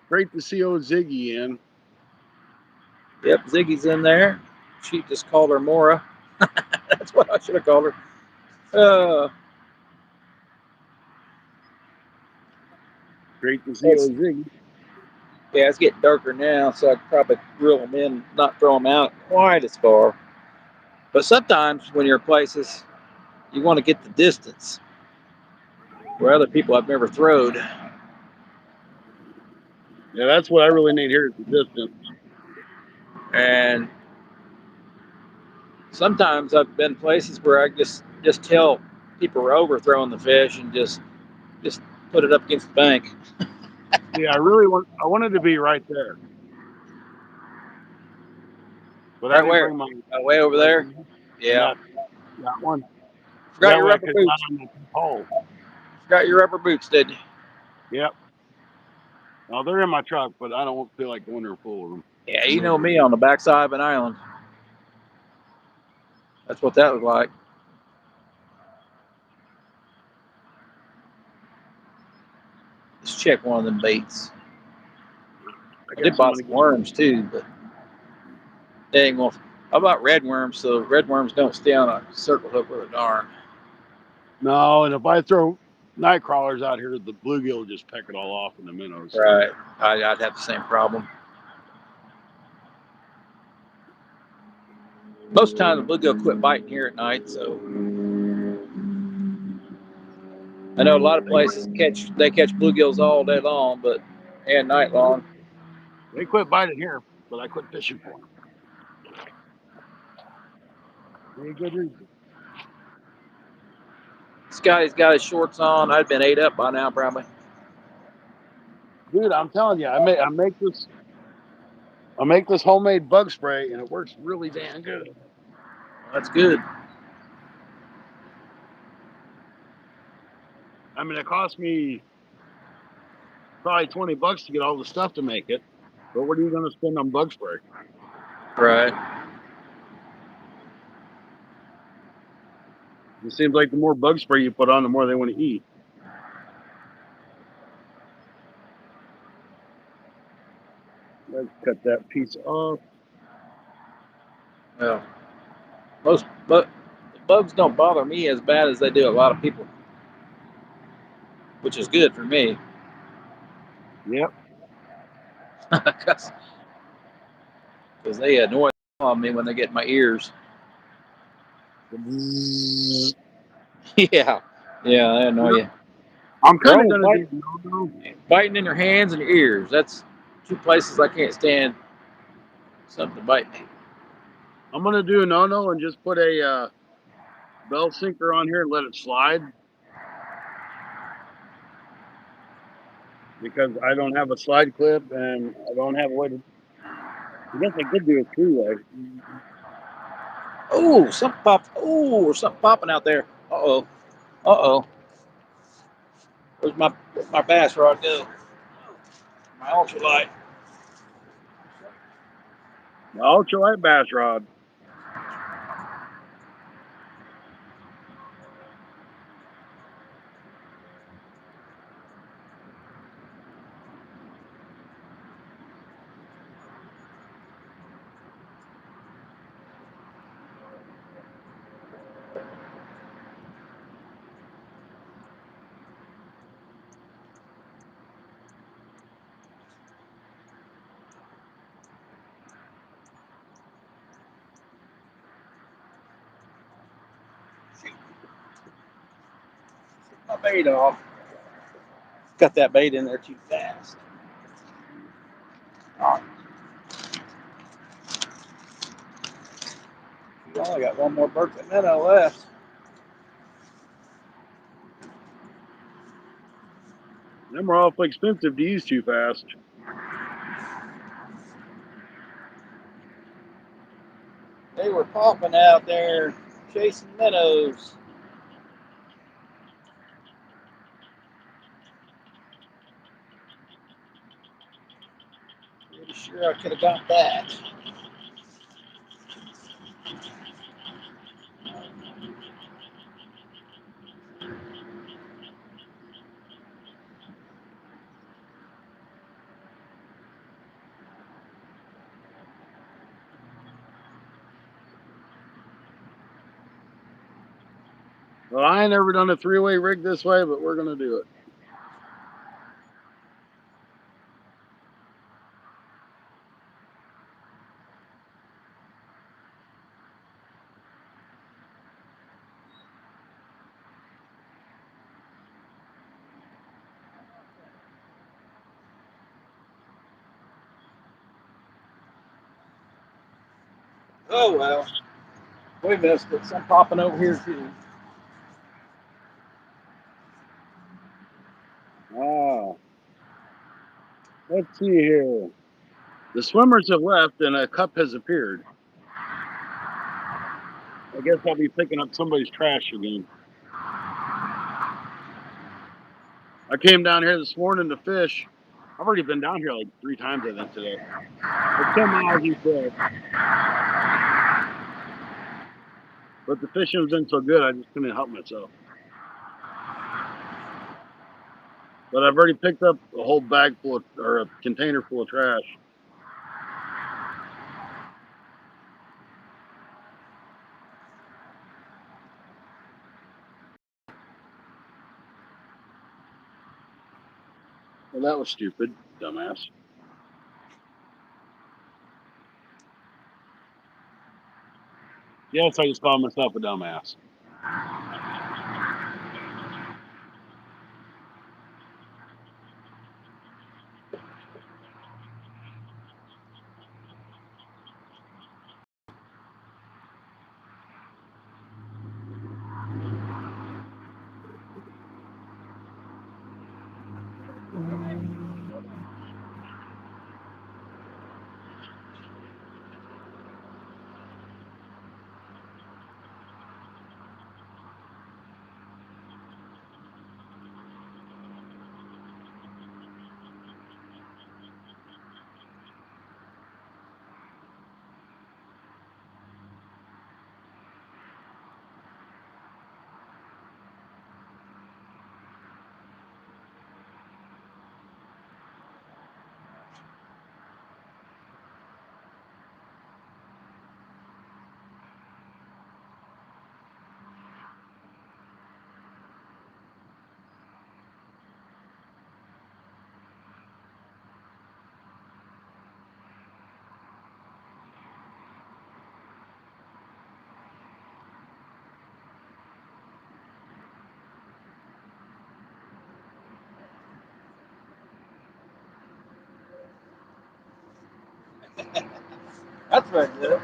Great to see old Ziggy in. Yep, Ziggy's in there. She just called her Mora. That's what I should have called her. Great to see old Ziggy. Yeah, it's getting darker now, so I could probably reel them in, not throw them out quite as far. But sometimes when you're places, you want to get the distance where other people have never throwed. Yeah, that's what I really need here at the distance. And sometimes I've been places where I just tell people are overthrowing the fish and just put it up against the bank. Yeah, I wanted to be right there, but I Right didn't where? bring my Way over right there? there. And Yeah. that one. Forgot That your way I rubber could not boots. on the hole. Forgot your rubber boots, didn't you? Yep. No, they're in my truck, but I don't feel like going there full of them. Yeah, you know me on the backside of an island. That's what that was like. Let's check one of them baits. I did buy some worms too, but they ain't gonna. How about red worms? So red worms don't stay on a circle hook with a darn. No, and if I throw night crawlers out here, the bluegill will just peck it all off in the minnows. Right. I'd have the same problem. Most of the time, the bluegill quit biting here at night, so I know a lot of places catch bluegills all day long, but and night long. They quit biting here, but I quit fishing for them. Any good reason. Scotty's got his shorts on. I'd been ate up by now, probably. Dude, I'm telling you, I make this homemade bug spray, and it works really damn good. That's good. I mean, it cost me probably $20 to get all the stuff to make it. But what are you going to spend on bug spray? Right. It seems like the more bug spray you put on, the more they want to eat. Let's cut that piece off. Well, but bugs don't bother me as bad as they do a lot of people, which is good for me. Yep. Because they annoy on me when they get in my ears. Yeah, yeah, they annoy you. I'm They're kind of only going to do no. biting in your hands and your ears. That's two places I can't stand something to bite me. I'm going to do a no and just put a bell sinker on here and let it slide because I don't have a slide clip and I don't have a way to. I guess I could do a three-way. Oh, something popped. Oh, or something popping out there. Uh oh. Uh oh. Where's my bass rod go? My ultralight. The ultralight bass rod. Shoot. My bait off. Got that bait in there too fast. Oh, you only got one more Berkeley minnow left. Them are awfully expensive to use too fast. They were popping out there chasing minnows. Pretty sure I could have got that. Well, I ain't never done a three-way rig this way, but we're gonna do it. Oh well, we missed it. Some popping over here too. Ah, let's see here. The swimmers have left and a cup has appeared. I guess I'll be picking up somebody's trash again. I came down here this morning to fish. I've already been down here like 3 times, I think, today. Like 10 miles each way. But the fishing has been so good, I just couldn't help myself. But I've already picked up a whole bag full of, or a container full of trash. Well, that was stupid, dumbass. Yes, I just called myself a dumbass. That's right good.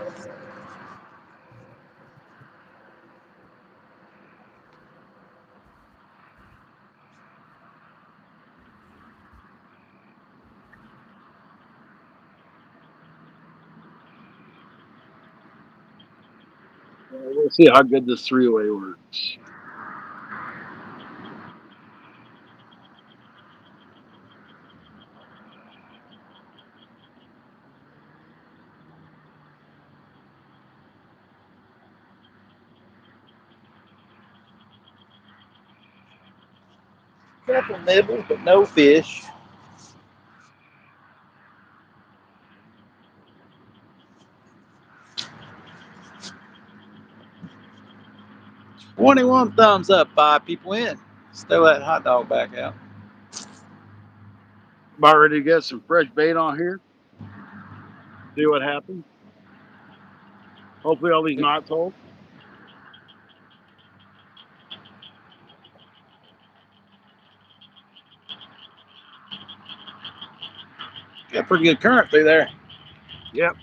We'll see how good this three-way works. Couple nibbles, but no fish. 21 thumbs up, 5 people in. Let's throw that hot dog back out. About ready to get some fresh bait on here. See what happens. Hopefully all these knots hold. Got a pretty good current through there. Yep,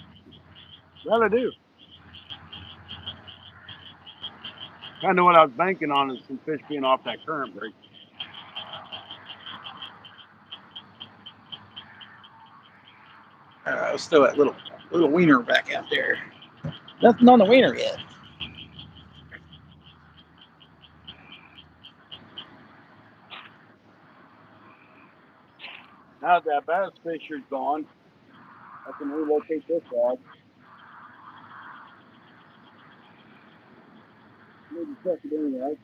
that I do. Kind of what I was banking on is some fish being off that current break. Let's throw that little wiener back out there. Nothing on the wiener yet. Now that bass fisher's gone, I can relocate this rod. Maybe check it anyway.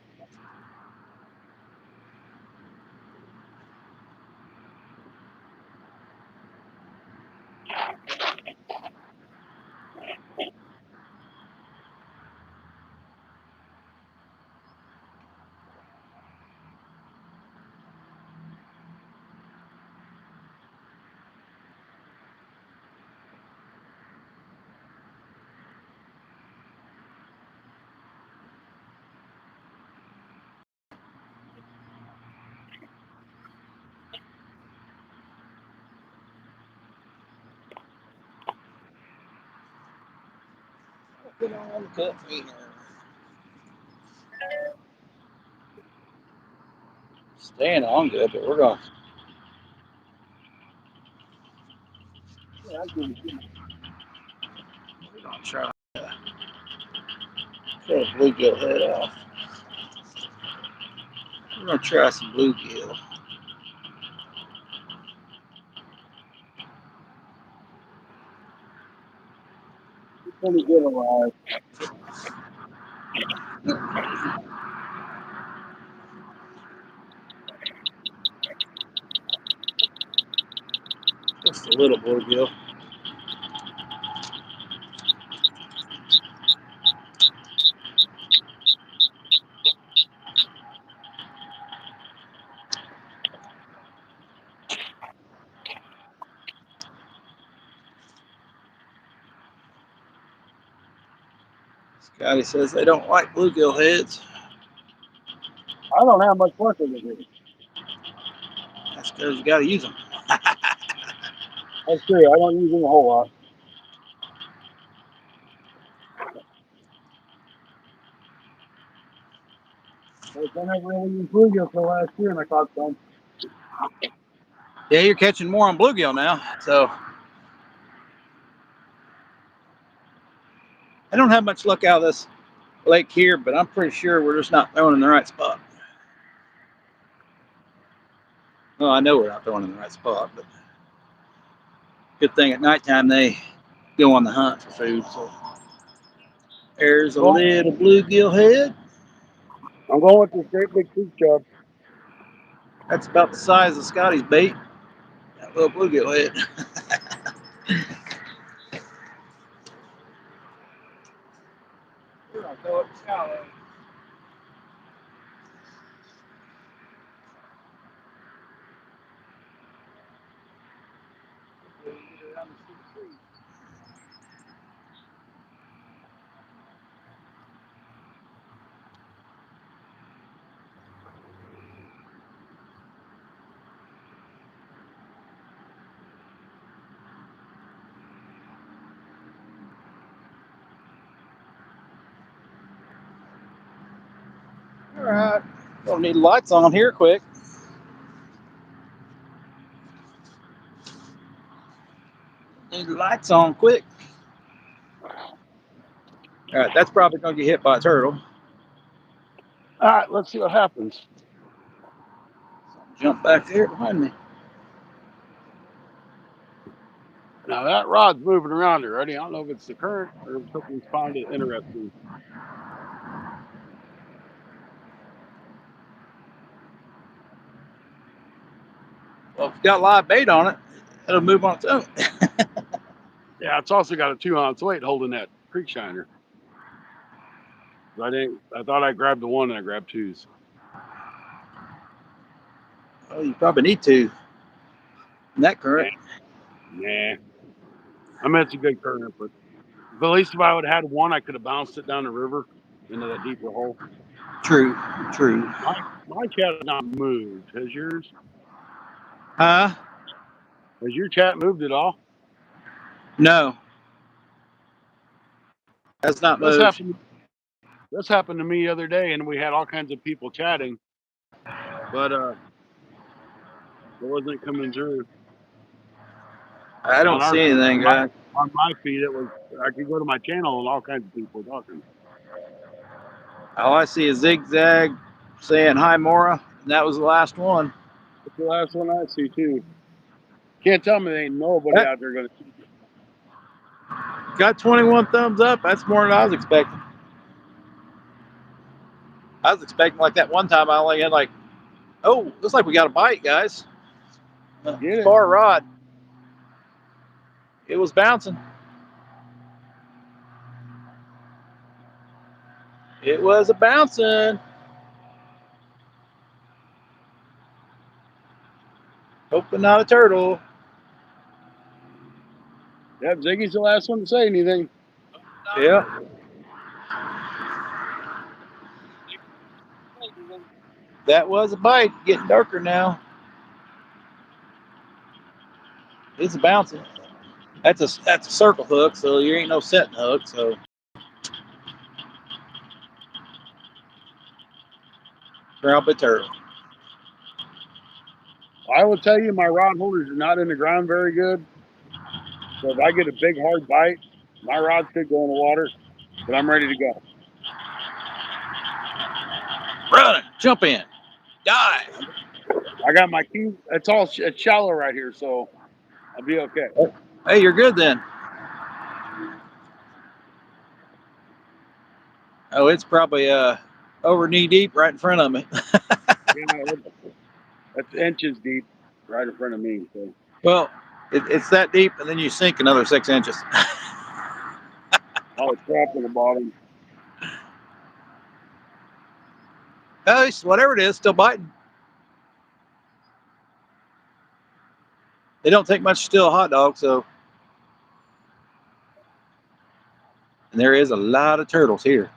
Get on the cut feeder. Staying on good, but we're going to try to cut a bluegill head off. We're going to try some bluegill. Pretty good alive. Just a little bluegill. Scotty says they don't like bluegill heads. I don't have much luck with it. That's because you got to use them. That's true. I don't use them a whole lot. But I never really used bluegill for last year, and I caught some. Yeah, you're catching more on bluegill now. So I don't have much luck out of this lake here, but I'm pretty sure we're just not throwing in the right spot. Well, I know we're not throwing in the right spot, but good thing at nighttime they go on the hunt for food. So there's a Well, little bluegill head. I'm going with this great big creek chub. That's about the size of Scotty's bait. That little bluegill head. We're gonna throw it shallow. All right. Don't need lights on here quick. Need lights on quick. All right, that's probably gonna get hit by a turtle. All right, let's see what happens. Jump back there behind me. Now that rod's moving around already. I don't know if it's the current or if something's found it interesting. Well, if it's got live bait on it, it'll move on its own. Yeah, it's also got a 2-ounce weight holding that creek shiner. I thought I grabbed the one and I grabbed twos. Well, you probably need to in that current. Nah. I mean, it's a good current, but at least if I would have had one, I could have bounced it down the river into that deeper hole. True, true. My chat has not moved. Has yours? Huh? Has your chat moved at all? No, that's not This moved. happened. This happened to me the other day, and we had all kinds of people chatting, but it wasn't coming through I don't on our see anything, guys. on my feed. It was I could go to my channel and all kinds of people were talking. All I see is Zigzag saying hi, Mora, and that was the last one. That's the last one I see too. Can't tell me there ain't nobody That out there going to. got 21 thumbs up. That's more than I was expecting. I was expecting like that one time I only had like, oh, looks like we got a bite, guys. Get it? Spar rod. It was bouncing. It was a bouncing. Hoping not a turtle. Yep, Ziggy's the last one to say anything. Yeah. That was a bite. Getting darker now. It's a bouncing. That's a circle hook, so you ain't no setting hook. So Rabbit turtle. I will tell you, my rod holders are not in the ground very good. So if I get a big hard bite, my rods could go in the water, but I'm ready to go. Run, jump in, dive. I got my key. It's shallow right here, so I'll be okay. Hey, you're good then. Oh, it's probably over knee deep right in front of me. That's inches deep right in front of me. So. Well, it's that deep, and then you sink another 6 inches. Oh, it's trapped in the bottom. Oh, whatever it is, still biting. They don't take much to steal a hot dog, so. And there is a lot of turtles here.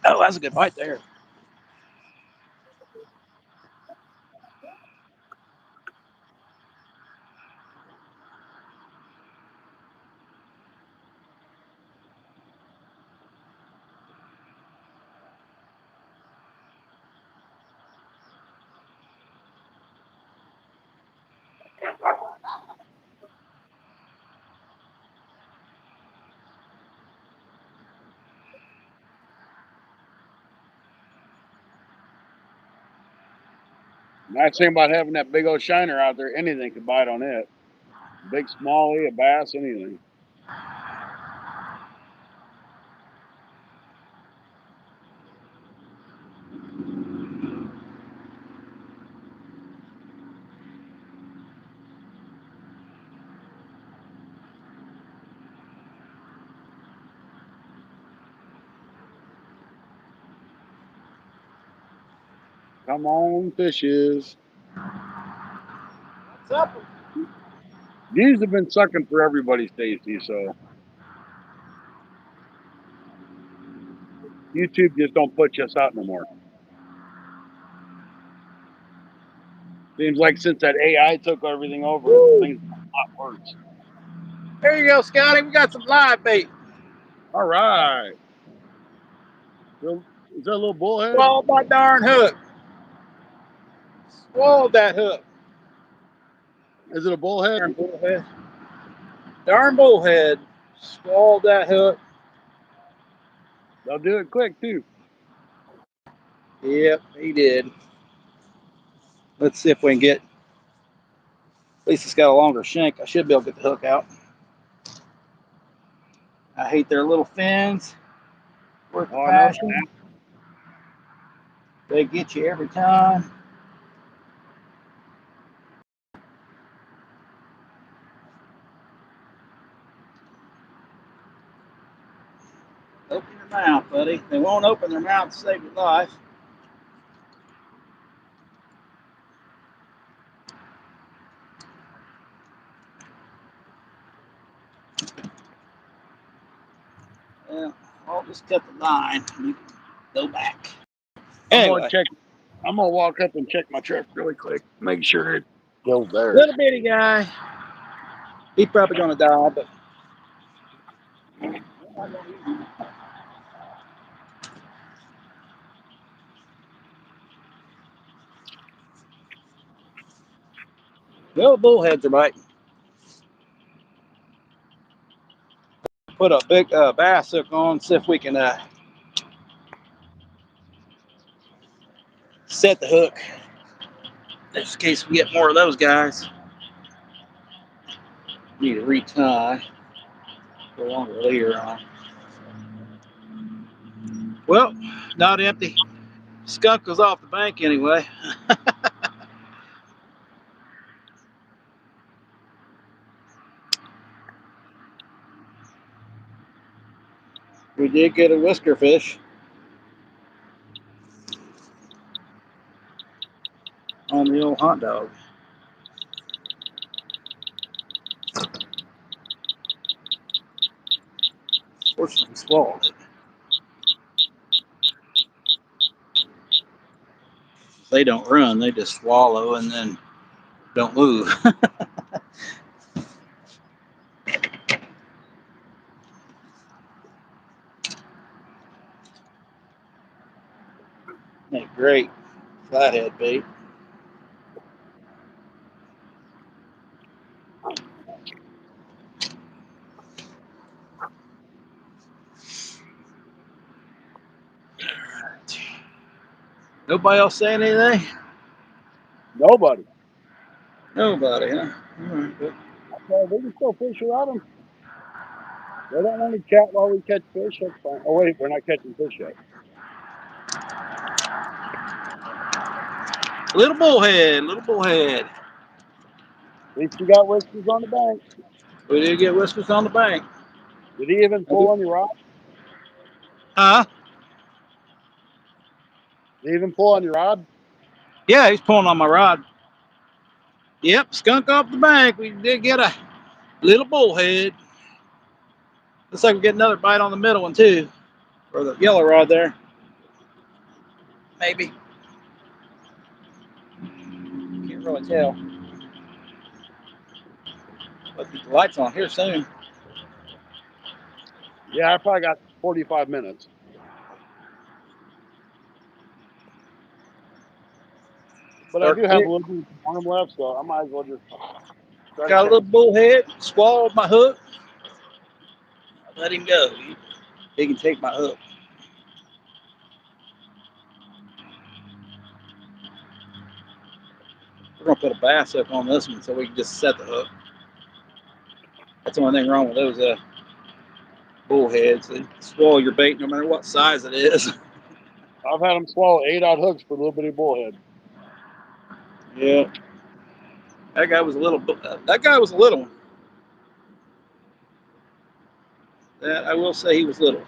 Oh, that's a good bite there. Nice thing about having that big old shiner out there, anything can bite on it. Big smallie, a bass, anything. Come on, fishes. What's up? These have been sucking for everybody, Stacy. So YouTube just don't put us out no more. Seems like since that AI took everything over, things are a lot worse. There you go, Scotty. We got some live bait. All right. Is that a little bullhead? Swallowed my darn hook. Swallowed that hook. Is it a bullhead? Darn bullhead. Darn bullhead. Swallowed that hook. They'll do it quick too. Yep, he did. Let's see if we can get. At least it's got a longer shank. I should be able to get the hook out. I hate their little fins. Worth the Oh, I know. passion. They get you every time. Open your mouth, buddy. They won't open their mouth to save your life. Well, I'll just cut the line and you can go back. Anyway, I'm gonna walk up and check my truck really quick. Make sure it's still there. little bitty guy. He's probably gonna die, but no bullheads are biting. Put a big bass hook on, see if we can set the hook. Just in case we get more of those guys. Need to retie. Put a longer leader on. Well, not empty. Skunk was off the bank anyway. We did get a whisker fish on the old hot dog. Fortunately, we swallowed it. They don't run, they just swallow and then don't move. Ain't great flathead bait. Alright. Nobody else saying anything? Nobody. Nobody, huh? Alright, good. Well, they can still fish without them. They don't want to chat while we catch fish. That's fine. Oh wait, we're not catching fish yet. Little bullhead, little bullhead. At least you got whiskers on the bank. We did get whiskers on the bank. Did he even pull on your rod? Huh? Did he even pull on your rod? Yeah, he's pulling on my rod. Yep, skunk off the bank. We did get a little bullhead. Looks like we get another bite on the middle one too. Or the yellow rod there. Maybe. Can't really tell. Let's keep the lights on here soon. Yeah, I probably got 45 minutes. But I Dark do have clear. a little bit of time left, so I might as well just try to Got a catch. little bullhead. Swallowed my hook. I let him go. He can take my hook. We're gonna put a bass hook on this one so we can just set the hook. That's the only thing wrong with those bullheads. They swallow your bait no matter what size it is. I've had them swallow 8-odd hooks for a little bitty bullhead. Yeah. That guy was a little. That guy was a little one. That I will say he was little.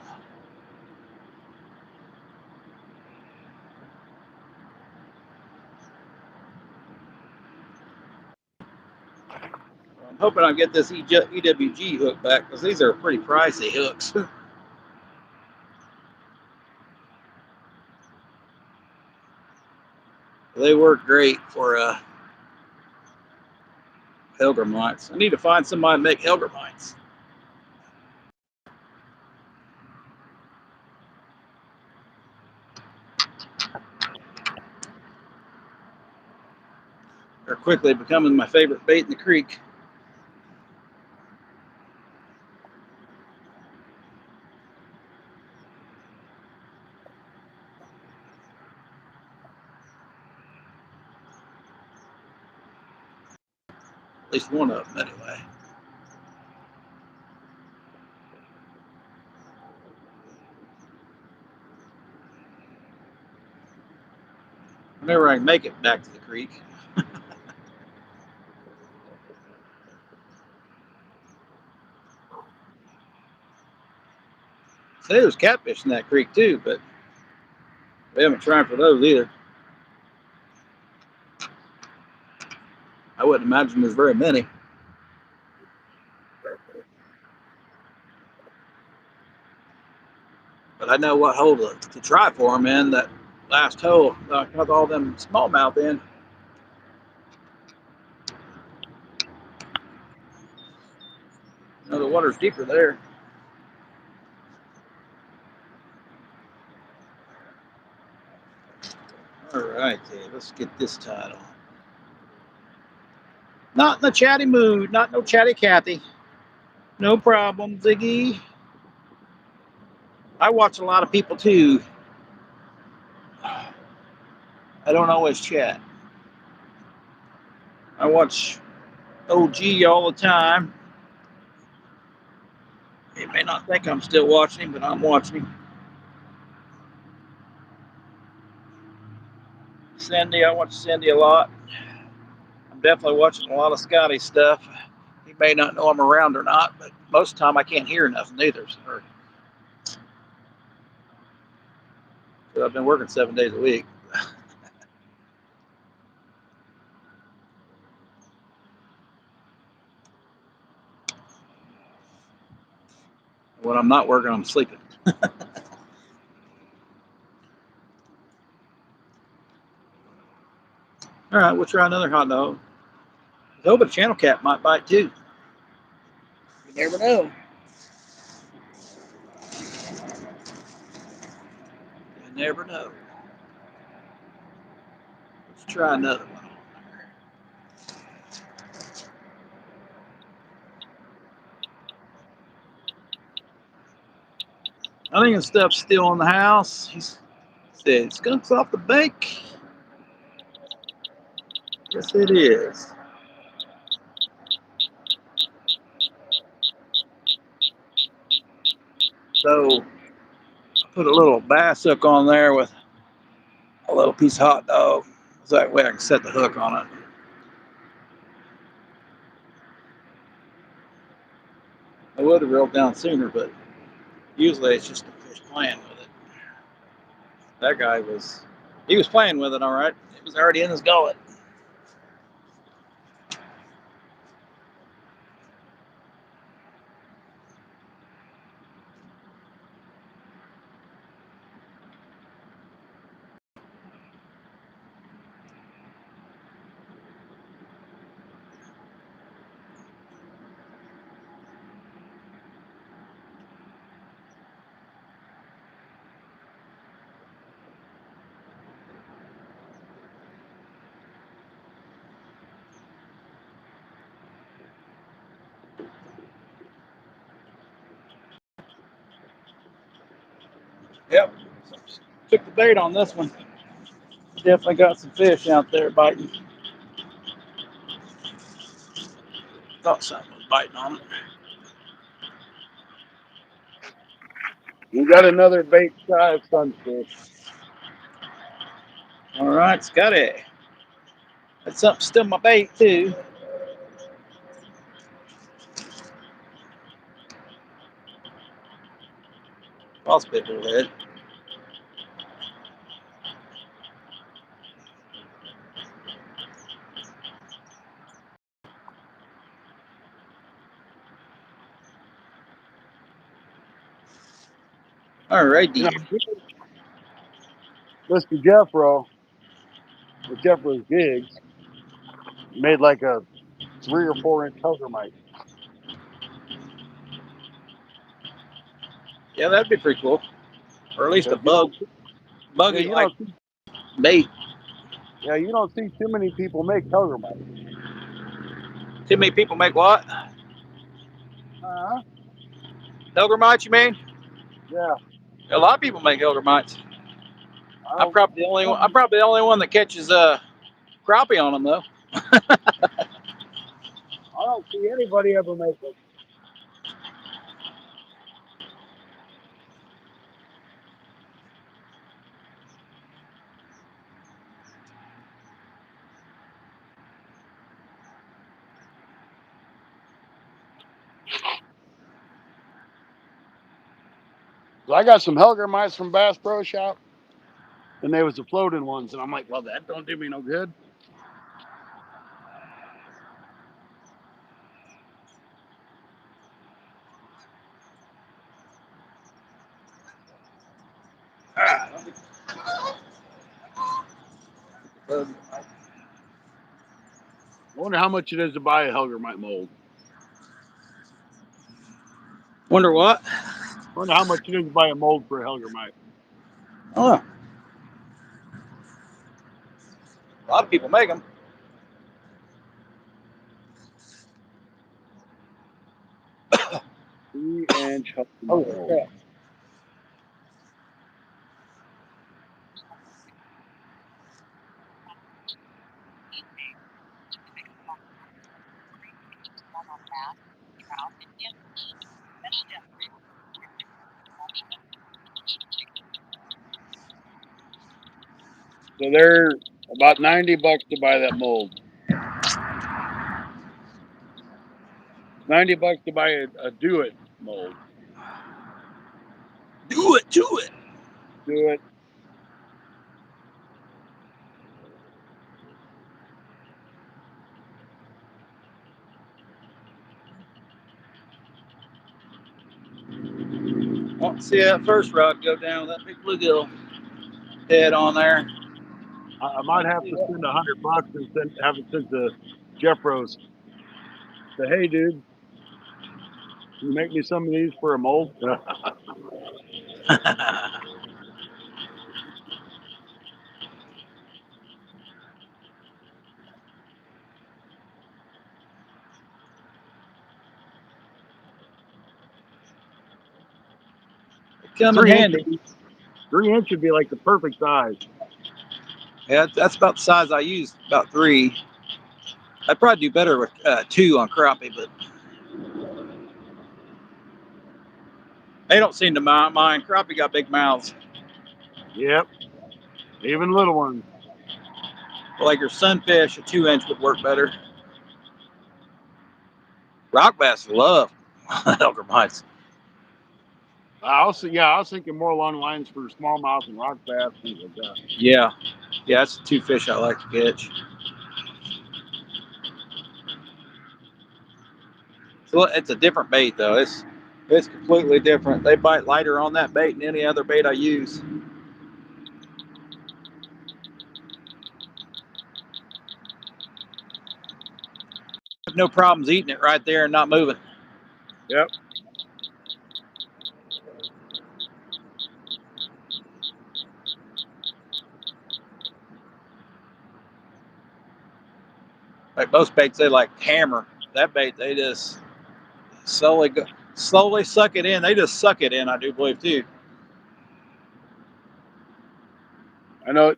I'm hoping I get this EWG hook back because these are pretty pricey hooks. They work great for pilgrim lights. I need to find somebody to make pilgrim lights. They're quickly becoming my favorite bait in the creek. At least one of them, anyway. Whenever I can make it back to the creek. Say there's catfish in that creek too, but we haven't tried for those either. I wouldn't imagine there's very many. But I know what hole to try for them in. That last hole, I got all them smallmouth in. You know, the water's deeper there. All right, let's get this tied on. Not in the chatty mood, not no chatty Cathy. No problem, Ziggy. I watch a lot of people too. I don't always chat. I watch OG all the time. He may not think I'm still watching him, but I'm watching him. Cindy, I watch Cindy a lot. I'm definitely watching a lot of Scotty stuff. He may not know I'm around or not, but most of the time I can't hear nothing either. So I've been working 7 days a week. When I'm not working, I'm sleeping. All right, we'll try another hot dog. I hope a channel cat might bite too. You never know. You never know. try another one. I think the stuff's still in the house. He said, "Skunks off the bank." Yes, it is. So I put a little bass hook on there with a little piece of hot dog. So that way I can set the hook on it. I would have reeled down sooner, but usually it's just the fish playing with it. That guy he was playing with it all right. It was already in his gullet. Yep. Took the bait on this one. Definitely got some fish out there biting. Thought something was biting on it. We got another bait size sunfish. All right, Scotty. That's something still my bait too. Possibly bullhead. All right, You know, dear. Mr. Jeffro with Jeffro's Jigs made like a 3 or 4 inch huggermite. Yeah, that'd be pretty cool. Or at least a Because you don't, yeah, buggy you like don't see, bait. yeah, you don't see too many people make huggermite. Too many people make what? Huh? Hilgermites, you mean? Yeah, A lot of people make Hilgermites. I I'm don't, probably the only one. I'm probably the only one that catches crappie on them though. I don't see anybody ever make it. So I got some huggermites from Bass Pro Shop, and they was the floating ones, and I'm like, well, that don't do me no good. I wonder how much it is to buy a huggermite mold. Wonder what? I wonder how much it is to buy a mold for a huggermite. Oh, a lot of people make them. 3 inch huggermite Holy mold. crap! So they're about $90 to buy that mold. $90 to buy a do it mold. Do it, do it. Do it. Want to see that first rod go down with that big bluegill head on there. I might have to spend $100 and have it sent to Jeffro's. Say, hey, dude, can you make me some of these for a mold? come in 3 inch handy. 3 inch would be like the perfect size. Yeah, that's about the size I use, about 3. I'd probably do better with 2 on crappie, but they don't seem to mind. Crappie got big mouths. Yep, even little ones. Like your sunfish, a 2-inch would work better. Rock bass love elder mites. I was thinking more along the lines for smallmouth and rock bass, things like that. Yeah, that's the 2 fish I like to catch. So it's a different bait though. It's completely different. They bite lighter on that bait than any other bait I use. I have no problems eating it right there and not moving. Yep. Like most baits, they like hammer. That bait, they just slowly suck it in. They just suck it in, I do believe too. I know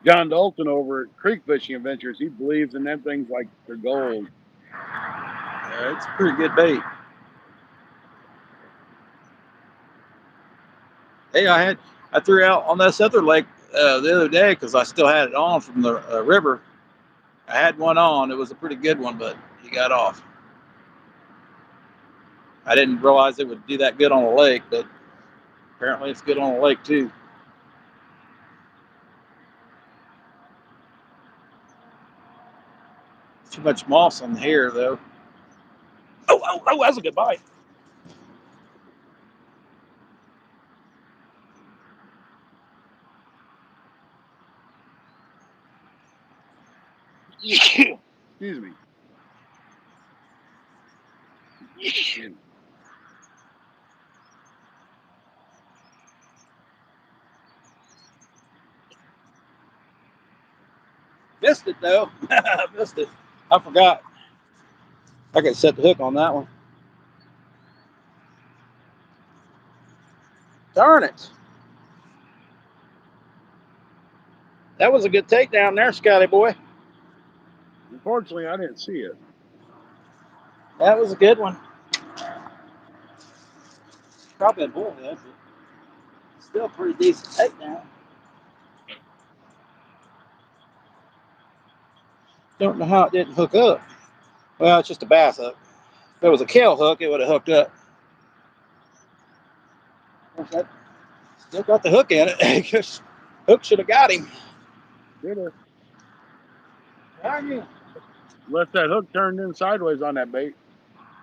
John Dalton over at Creek Fishing Adventures, he believes in them things like they're gold. It's a pretty good bait. Hey, I threw out on this other lake the other day because I still had it on from the river. I had one on. It was a pretty good one, but he got off. I didn't realize it would do that good on a lake, but apparently it's good on a lake too. Too much moss on the hair though. Oh, that's a good bite. Excuse me. Missed it though. Missed it. I forgot. I could set the hook on that one. Darn it. That was a good takedown there, Scotty boy. Unfortunately, I didn't see it. That was a good one. Probably a bullhead, but still a pretty decent takedown. Don't know how it didn't hook up. Well, it's just a bass hook. If it was a kale hook, it would have hooked up. Still got the hook in it. Hook should have got him. Did it? Darn you. Unless that hook turned in sideways on that bait.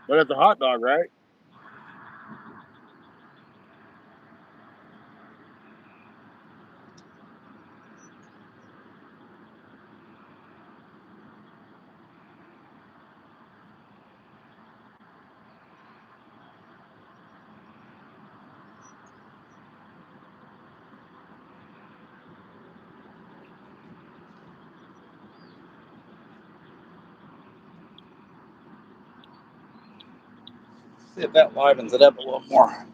But it's a hot dog, right? See if that livens it up a little more.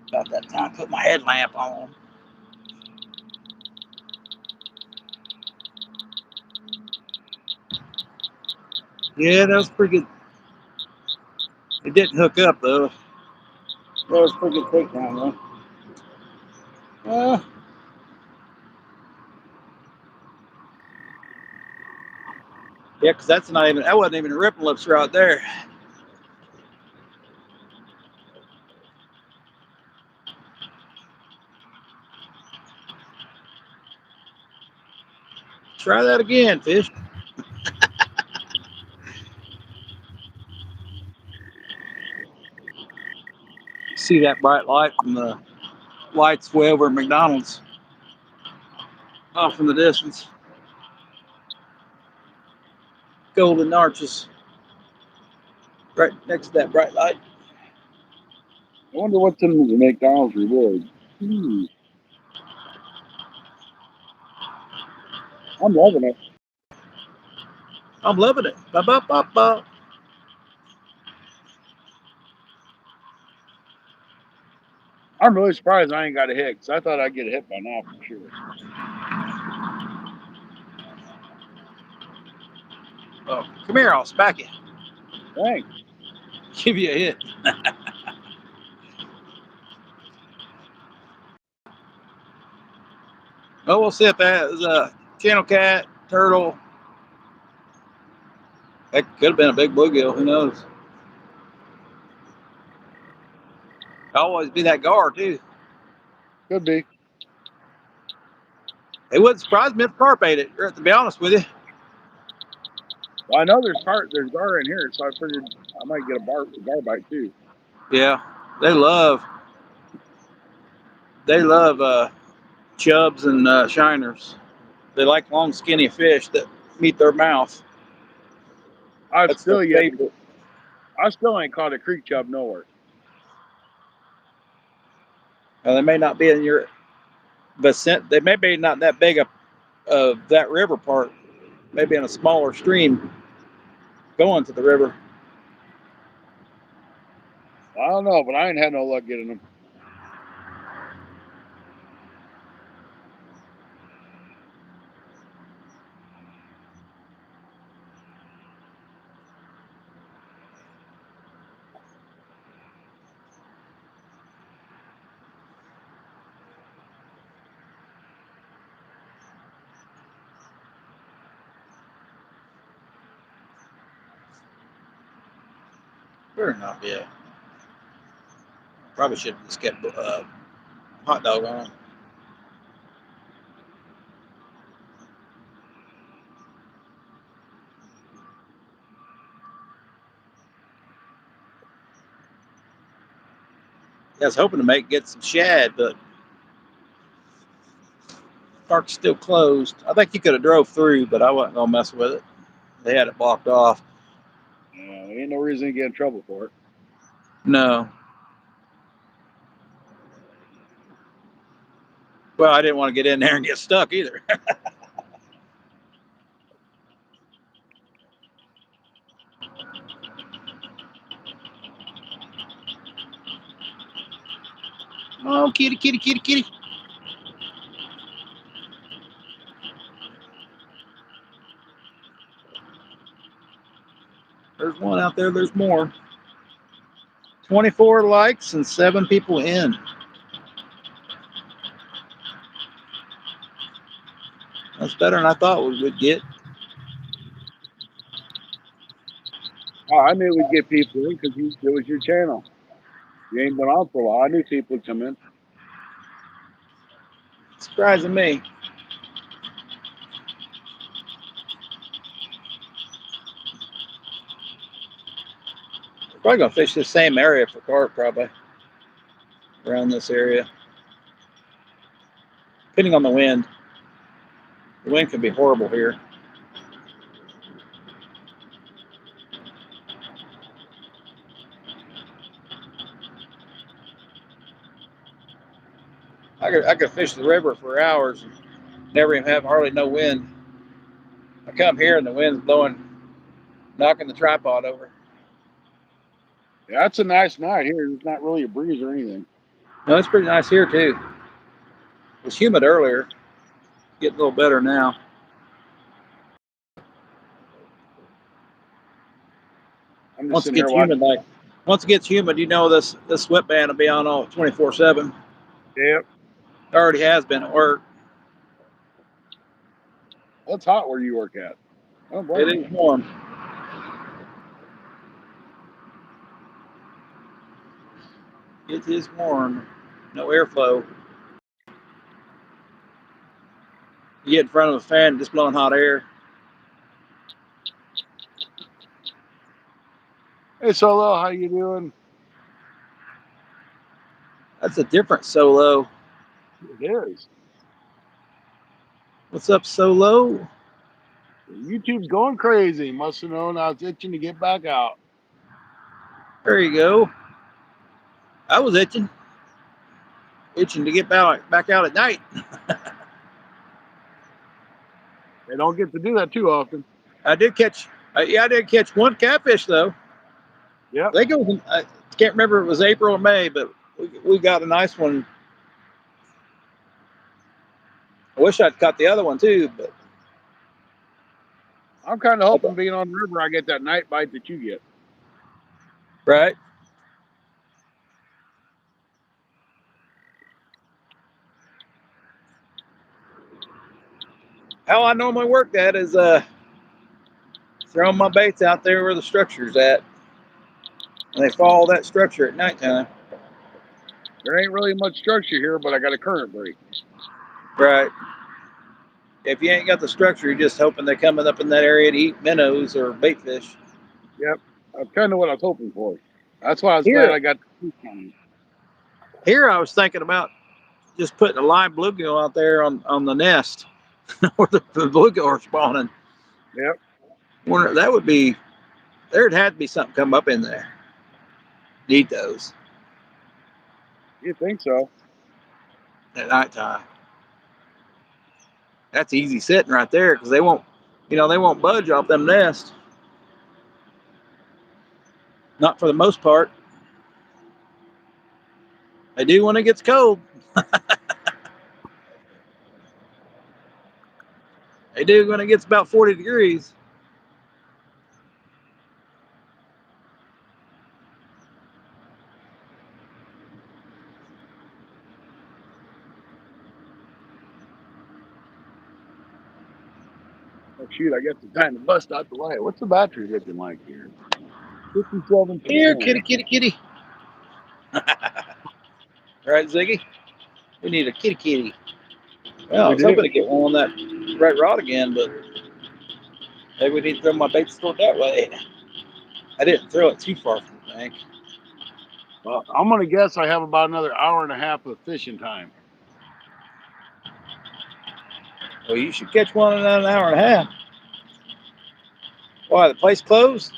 About that time, put my headlamp on. Yeah, that was pretty good. It didn't hook up though. That was a pretty good takedown though. Yeah, because that wasn't even a ripple lips right there. Try that again, fish. See that bright light from the lights way over at McDonald's off in the distance. Golden arches right next to that bright light. I wonder what's in the McDonald's reward. I'm loving it. I'm loving it. Ba, ba, ba, ba. I'm really surprised I ain't got a hit because I thought I'd get a hit by now for sure. Oh, come here, I'll smack you. Thanks. Give you a hit. Oh, we'll see if that is a channel cat, turtle. That could have been a big bluegill. Who knows? Always be that gar too. Could be. It wouldn't surprise me if carp ate it. To be honest with you. Well, I know there's gar in here, so I figured I might get a gar bite too. Yeah, they love chubs and shiners. They like long, skinny fish that meet their mouth. I That's their still yet. favorite. I still ain't caught a creek chub nowhere. Now, they may not be in your vicinity. They may be not that big of that river part. Maybe in a smaller stream going to the river. I don't know, but I ain't had no luck getting them. Better not be. Probably should have just kept hot dog on. Yeah, I was hoping to get some shad, but park's still closed. I think you could have drove through, but I wasn't gonna mess with it. They had it blocked off. Yeah, there ain't no reason to get in trouble for it. No. Well, I didn't want to get in there and get stuck either. Oh, kitty, kitty, kitty, kitty. There's one out there. There's more. 24 likes and 7 people in. That's better than I thought we would get. Oh, I knew we'd get people in because it was your channel. You ain't been on for a while. I knew people would come in. Surprising me. Probably gonna fish the same area for carp, probably around this area, depending on the wind. The wind can be horrible here. I could fish the river for hours and never even have hardly no wind. I come here and the wind's blowing, knocking the tripod over. Yeah, it's a nice night here. It's not really a breeze or anything. No, it's pretty nice here too. It was humid earlier. Getting a little better now. I'm just Once it sitting here gets humid, watching. once it gets humid, you know this sweatband will be on all 24/7. Yep. It already has been at work. Well, it's hot where you work at. I don't It blame you. is warm. It is warm. No airflow. You get in front of a fan, just blowing hot air. Hey, Solo, how you doing? That's a different Solo. It is. What's up, Solo? YouTube's going crazy. Must have known I was itching to get back out. There you go. I was itching to get back out at night. They don't get to do that too often. I did catch. I did catch one catfish though. Yep. I think it was. I can't remember if it was April or May, but We got a nice one. I wish I'd caught the other one too, but I'm kind of hoping being on the river, I get that night bite that you get. right. How I normally work that is throwing my baits out there where the structure's at, and they follow that structure at nighttime. There ain't really much structure here, but I got a current break. Right. If you ain't got the structure, you're just hoping they're coming up in that area to eat minnows or bait fish. Yep, that's kind of what I was hoping for. That's why I was glad Here, I got the fish on. here I was thinking about just putting a live bluegill out there on the nest where the bluegill are spawning. Yep, Wonder, that would be, there'd have to be something come up in there. Need those you think so? at nighttime. That's easy sitting right there because they won't, they won't budge off them nests. Not for the most part. They do when it gets cold. They do when it gets about 40 degrees. Oh shoot, I guess it's time to bust out the light. What's the battery looking like here? 57%. Here, kitty, kitty, kitty. Right, Ziggy? We need a kitty, kitty. Well, I We was do. hoping to get one on that right rod again, but maybe we need to throw my baits toward that way. I didn't throw it too far from the bank. Well, I'm gonna guess I have about another hour and a half of fishing time. Well, you should catch one in an hour and a half. Why, the place closed?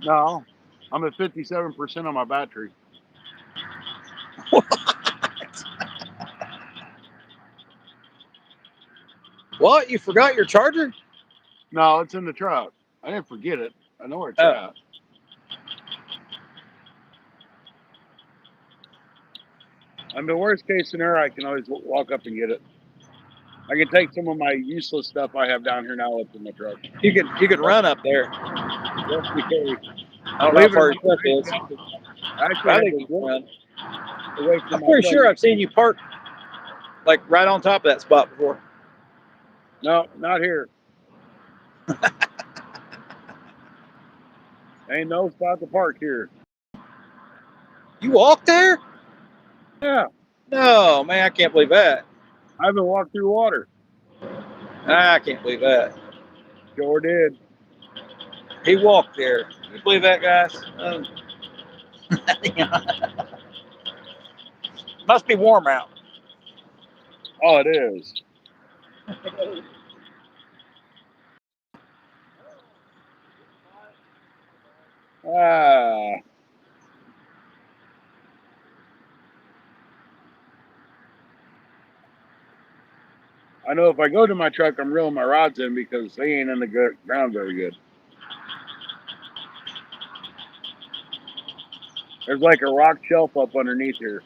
No, I'm at 57% on my battery. What? You forgot your charger? No, it's in the truck. I didn't forget it. I know where it's Oh, at. I mean, worst case scenario, I can always walk up and get it. I can take some of my useless stuff I have down here now up in my truck. you could run up there. Just because, I don't know how believe it or far your not, truck is. I actually I had think to you can walk run. away from I'm my pretty truck. sure I've seen you park like right on top of that spot before. No, not here. Ain't no spot to park here. You walked there? Yeah, No, man, I can't believe that. I haven't walked through water. I can't believe that. Sure did. He walked there. You believe that, guys? Must be warm out. Oh, it is. Ah, I know if I go to my truck, I'm reeling my rods in because they ain't in the ground very good. There's like a rock shelf up underneath here,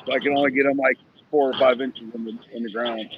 so I can only get them like 4 or 5 inches in the ground.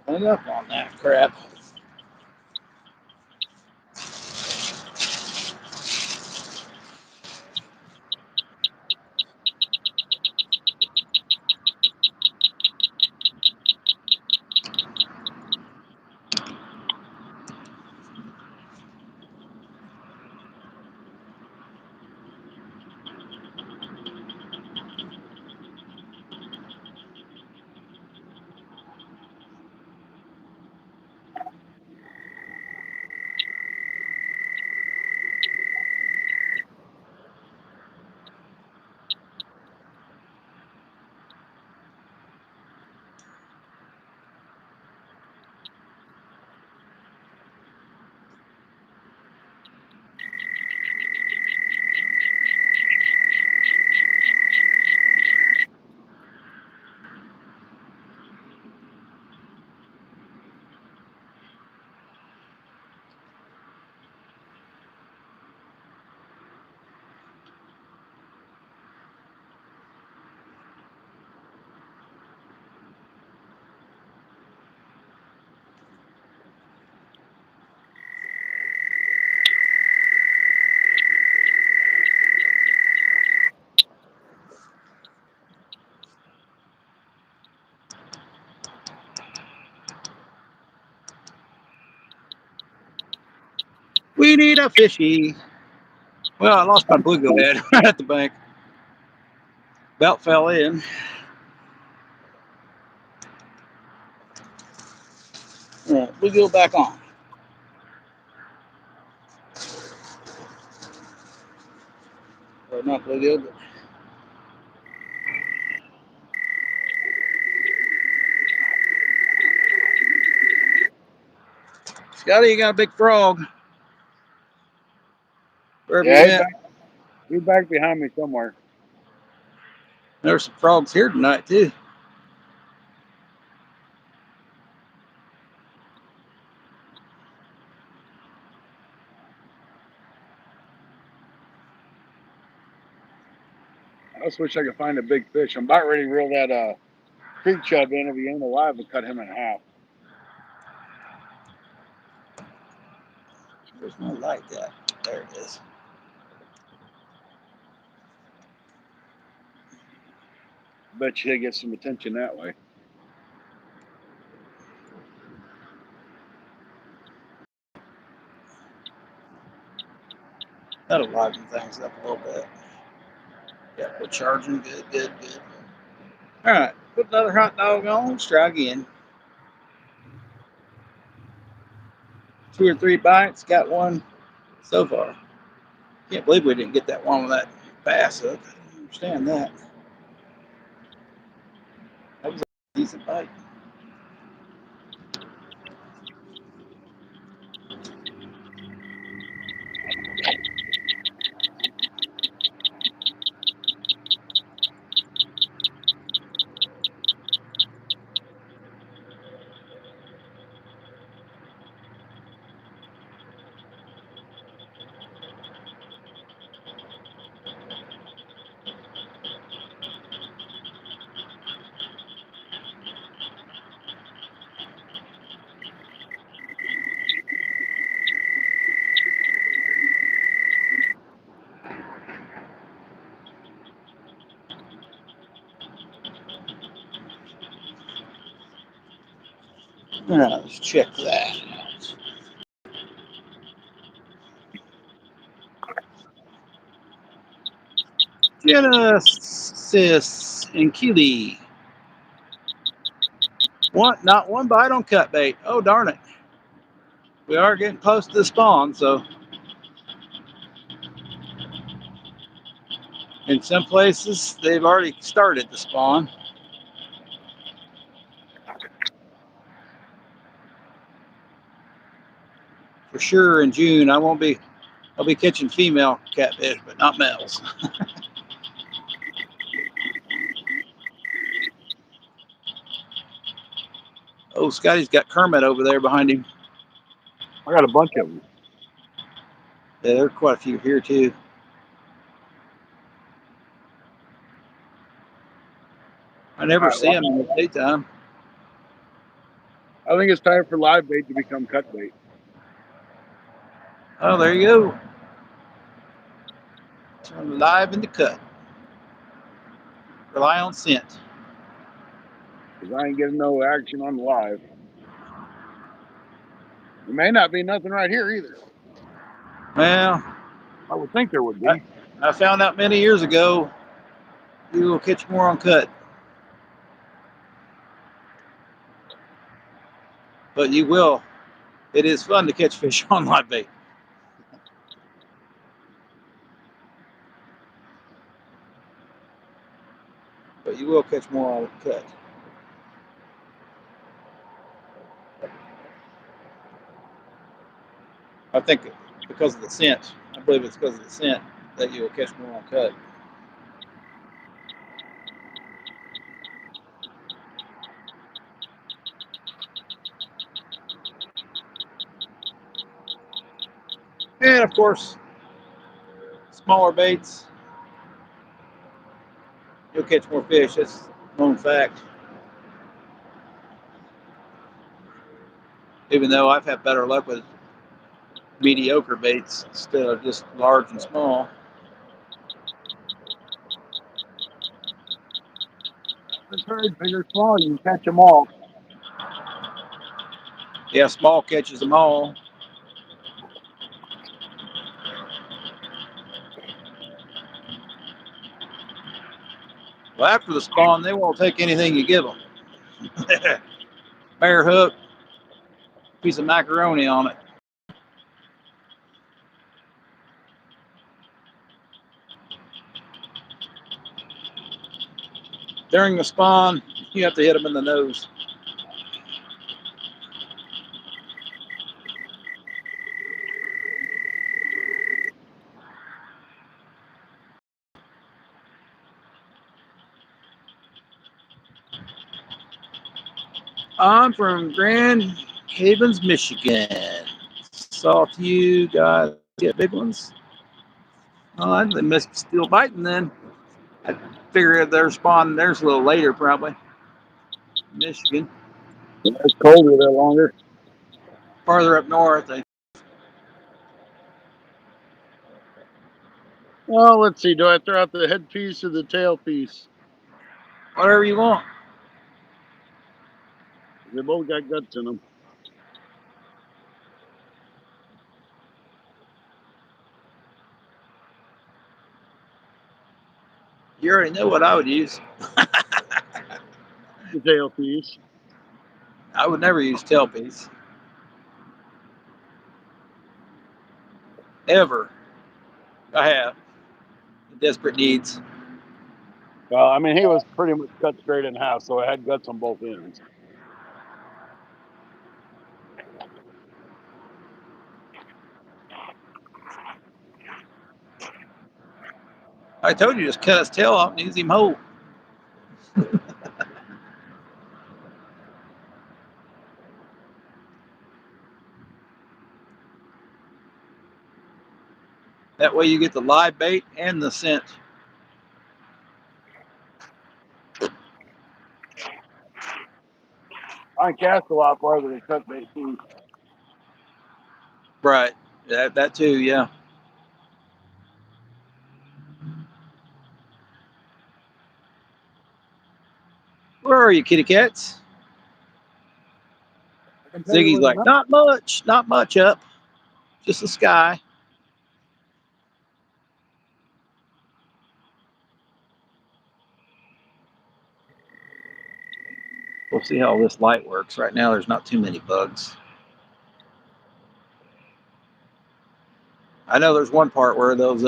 Hung up on that crap. We need a fishy. Well, I lost my bluegill head right at the bank. Belt fell in. All right, bluegill back on. Or not bluegill, but Scotty, you got a big frog. Wherever Yeah, you went. he's back behind me somewhere. There's some frogs here tonight too. I just wish I could find a big fish. I'm about ready to reel that creek chub in. If he ain't alive, and cut him in half. There's no light that. There it is. Bet you he'll get some attention that way. That'll liven things up a little bit. Yeah, we're charging. Good, good, good. All right, put another hot dog on. Let's try again. 2 or 3 bites. Got one so far. Can't believe we didn't get that one with that bass hook. I don't understand that. That was a decent bite. All right, let's check that out. Genesis and Keely. Not one bite on cut bait. Oh, darn it. We are getting close to the spawn, so in some places they've already started the spawn. For sure in June I'll be catching female catfish, but not males. Oh, Scotty's got Kermit over there behind him. I got a bunch of them. Yeah, there are quite a few here too. I All never right, see them in the daytime. I think it's time for live bait to become cut bait. Oh, there you go. Turn live into cut. Rely on scent. Because I ain't getting no action on the live. There may not be nothing right here either. Well, I would think there would I, be. I found out many years ago you will catch more on cut. But you will. It is fun to catch fish on live bait. But you will catch more on cut. I think because of the scent. I believe it's because of the scent that you will catch more on cut. And of course, smaller baits, you'll catch more fish. That's a known fact. Even though I've had better luck with mediocre baits instead of just large and small. That's right, big or small, you can catch them all. Yeah, small catches them all. Well, after the spawn, they won't take anything you give them. Bear hook, piece of macaroni on it. During the spawn, you have to hit them in the nose. I'm from Grand Havens, Michigan. Saw a few guys get big ones. Oh, they must be still biting then. I figure they're spawning theirs a little later, probably. Michigan. It's colder there longer. Farther up north, Well, let's see. Do I throw out the head piece or the tail piece? whatever you want. They both got guts in them. You already know what I would use. The tail piece. I would never use tail piece. Ever. I have. Desperate needs. Well, I mean, he was pretty much cut straight in half, so it had guts on both ends. I told you just cut his tail off and use him whole. That way you get the live bait and the scent. I cast a lot farther than cut bait too. Right. That too, yeah. Where are you, kitty cats? I can tell you Ziggy's where the like, not much up. Just the sky. We'll see how this light works. Right now, there's not too many bugs. I know there's one part where those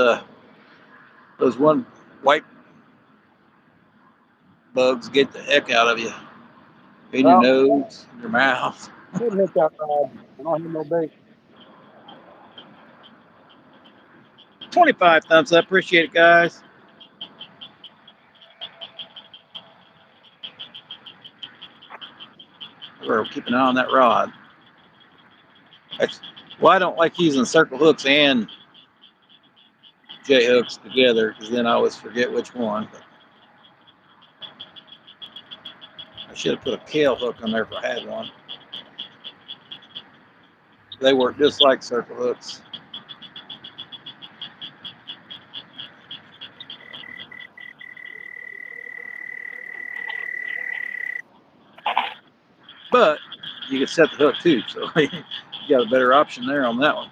one white bugs get the heck out of you in your well, nose, your mouth. did hit that rod. I don't have no bait. 25 thumbs up. Appreciate it, guys. We're keeping an eye on that rod. Well, I don't like using circle hooks and J hooks together because then I always forget which one. But I should have put a kale hook on there if I had one. They work just like circle hooks. But you can set the hook too, so you got a better option there on that one.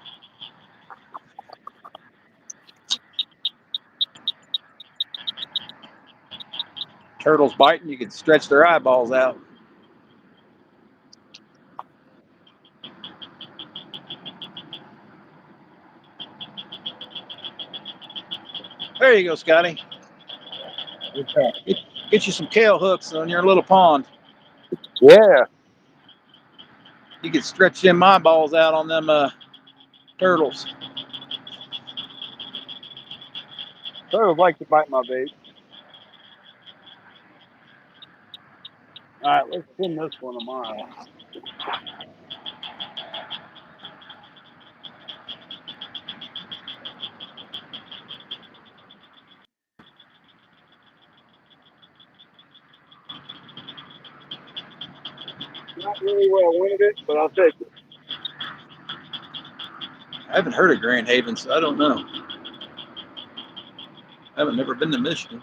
Turtles biting, you can stretch their eyeballs out. There you go, Scotty. Get you some kale hooks on your little pond. Yeah. You can stretch them eyeballs out on them turtles. Turtles like to bite my bait. All right, let's spin this one tomorrow. Not really where I wanted it, but I'll take it. I haven't heard of Grand Haven, so I don't know. I haven't never been to Michigan.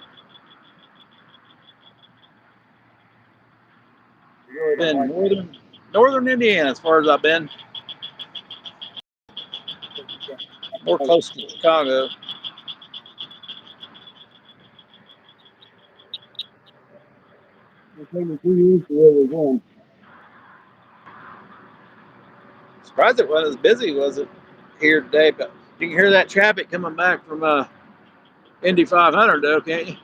Really Been like northern Indiana as far as I've been. More close to Chicago. It's taking 2 years to where we're going. Surprised it wasn't as busy, was it, here today? But you can hear that traffic coming back from Indy 500, though, can't you?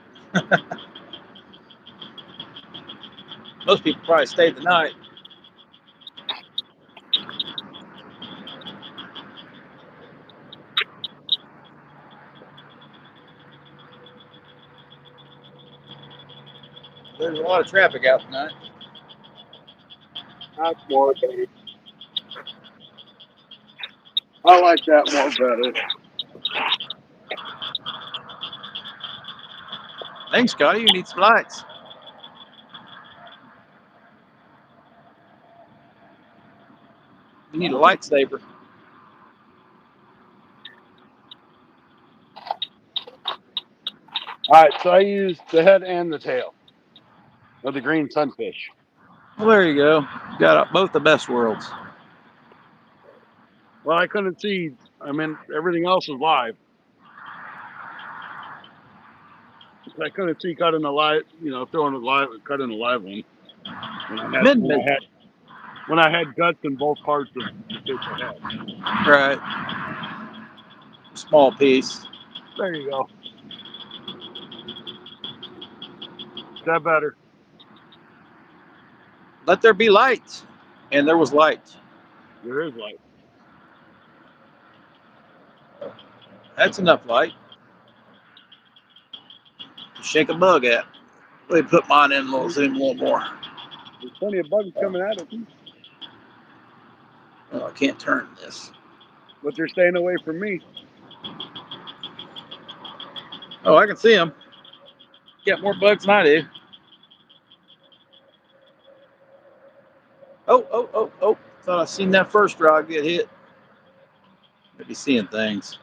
Most people probably stayed the night. There's a lot of traffic out tonight. That's more better. I like that more better. Thanks, Scotty. You need some lights. You need a lightsaber. All right, so I used the head and the tail of the green sunfish. Well, there you go. You got both the best worlds. Well, I couldn't see. I mean, everything else was live. I couldn't see cutting a live, throwing a live, cutting a live one. When I had guts in both parts of the fish I had. Right. Small piece. There you go. Is that better? Let there be light. And there was light. There is light. That's enough light. Shake a bug at. Let me put mine in a little, zoom a little more. There's plenty of bugs coming at us, Oh, I can't turn this. but they're staying away from me. Oh, I can see them. Got more bugs than I do. Oh. Thought I seen that first rod get hit. Maybe seeing things.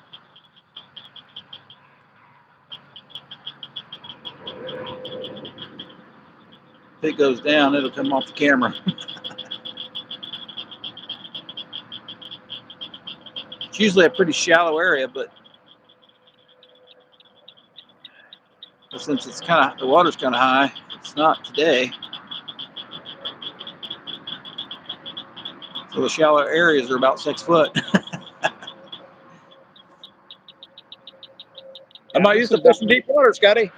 If it goes down, it'll come off the camera. It's usually a pretty shallow area, but since it's the water's kind of high, it's not today. So the shallow areas are about 6 foot. I'm not used to fishing deep water, Scotty.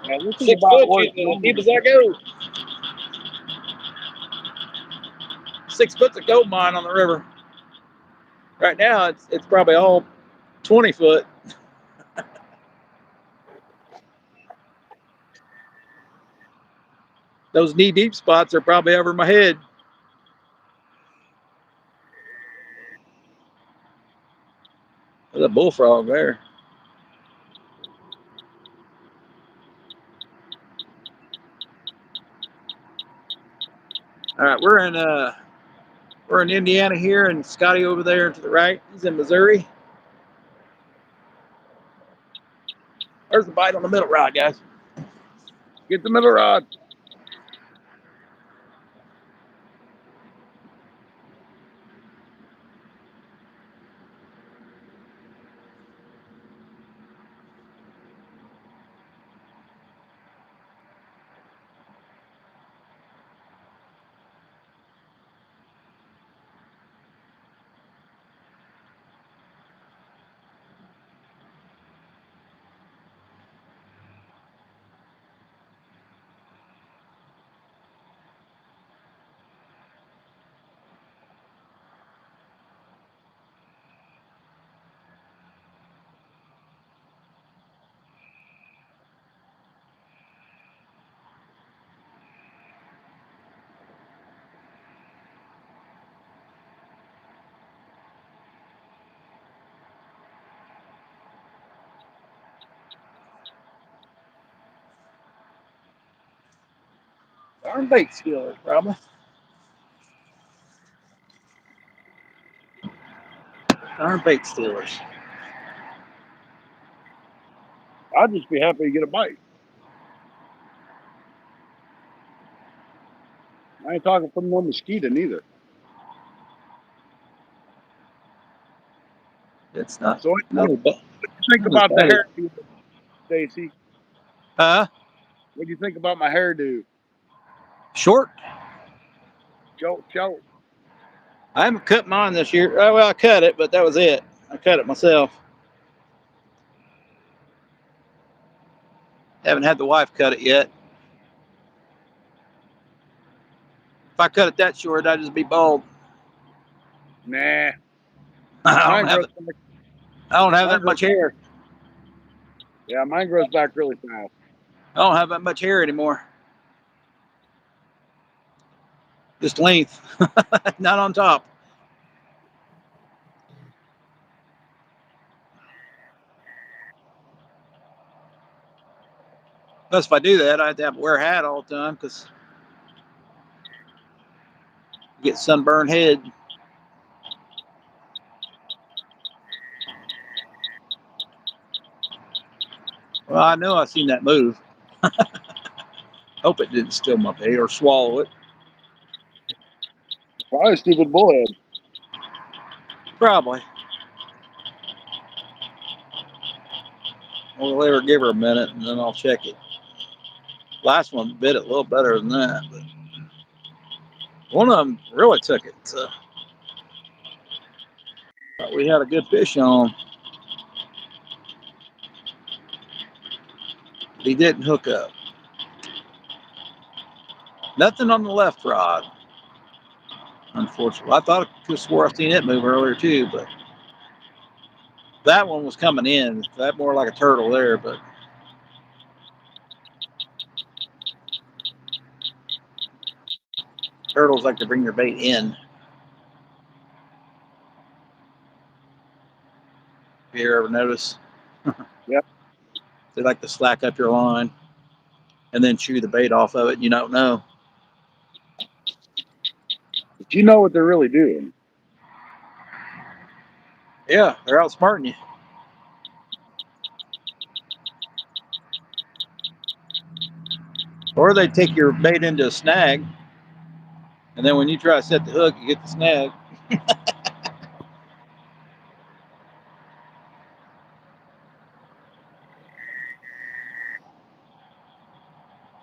Yeah, this is 6 about foot, where as it's normal. deep as I go. 6 foot's a gold mine on the river. Right now, it's probably all 20 foot. Those knee deep spots are probably over my head. There's a bullfrog there. All right, we're in We're in Indiana here, and Scotty over there to the right, he's in Missouri. There's the bite on the middle rod, guys. Get the middle rod. Darn bait stealer, probably. Darn bait stealers. I'd just be happy to get a bite. I ain't talking from no mosquito neither. It's not So what another do you think about the hairdo, Stacy? Huh? What do you think about my hairdo? Short? Joe. I haven't cut mine this year. Oh, well, I cut it, but that was it. I cut it myself. Haven't had the wife cut it yet. If I cut it that short, I'd just be bald. Nah. I Mine don't have grows it. back. I don't have Mine that grows, much hair. yeah, mine grows back really fast. I don't have that much hair anymore. Just length, not on top. Plus, if I do that, I have to have to wear a hat all the time because you get sunburned head. Well, I know I seen that move. Hope it didn't steal my bait or swallow it. Probably a stupid bullhead. Probably. We'll let her give her a minute and then I'll check it. Last one bit it a little better than that, but one of them really took it. So we had a good fish on. He didn't hook up. Nothing on the left rod, unfortunately. I thought I could have swore I seen it move earlier too, but that one was coming in. That more like a turtle there, but turtles like to bring their bait in. If you ever notice, Yep. they like to slack up your line and then chew the bait off of it. And you don't know. But you know what they're really doing. Yeah, they're outsmarting you. Or they take your bait into a snag, and then when you try to set the hook, you get the snag.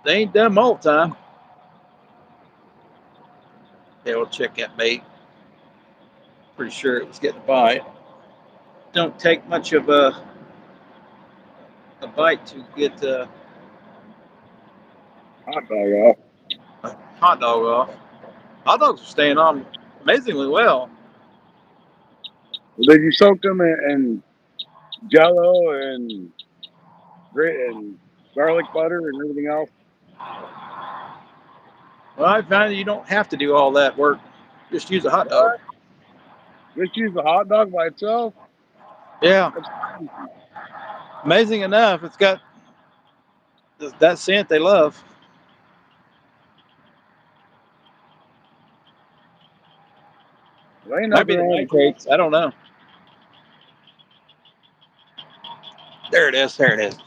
They ain't done them all the time. Yeah, we'll check that bait. Pretty sure it was getting a bite. Don't take much of a bite to get Hot dog off. a hot dog off. Hot dogs are staying on amazingly well. Did you soak them in Jello and garlic butter and everything else? Well, I find that you don't have to do all that work. Just use a hot dog. What? Just use the hot dog by itself? Yeah, That's crazy. amazing enough, it's got that scent they love. There ain't Might be nothing the wrong with that. nitrates. I don't know. There it is. There it is.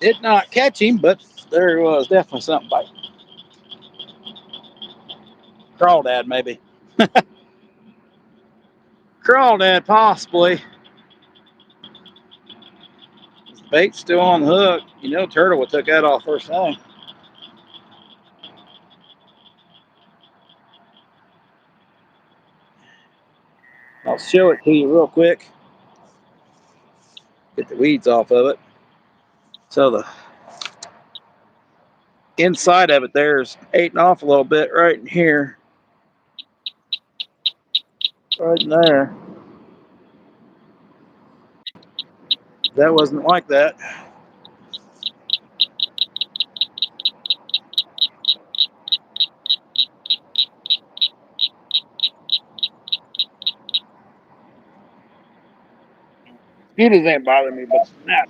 Did not catch him, but there was definitely something biting. Crawdad, maybe. Crawdad, possibly. The bait's still on the hook. You know, turtle would took that off first thing. I'll show it to you real quick. Get the weeds off of it. So the inside of it there is eating off a little bit right in here. Right in there. That wasn't like that. Mosquitoes ain't bothering me, but snap.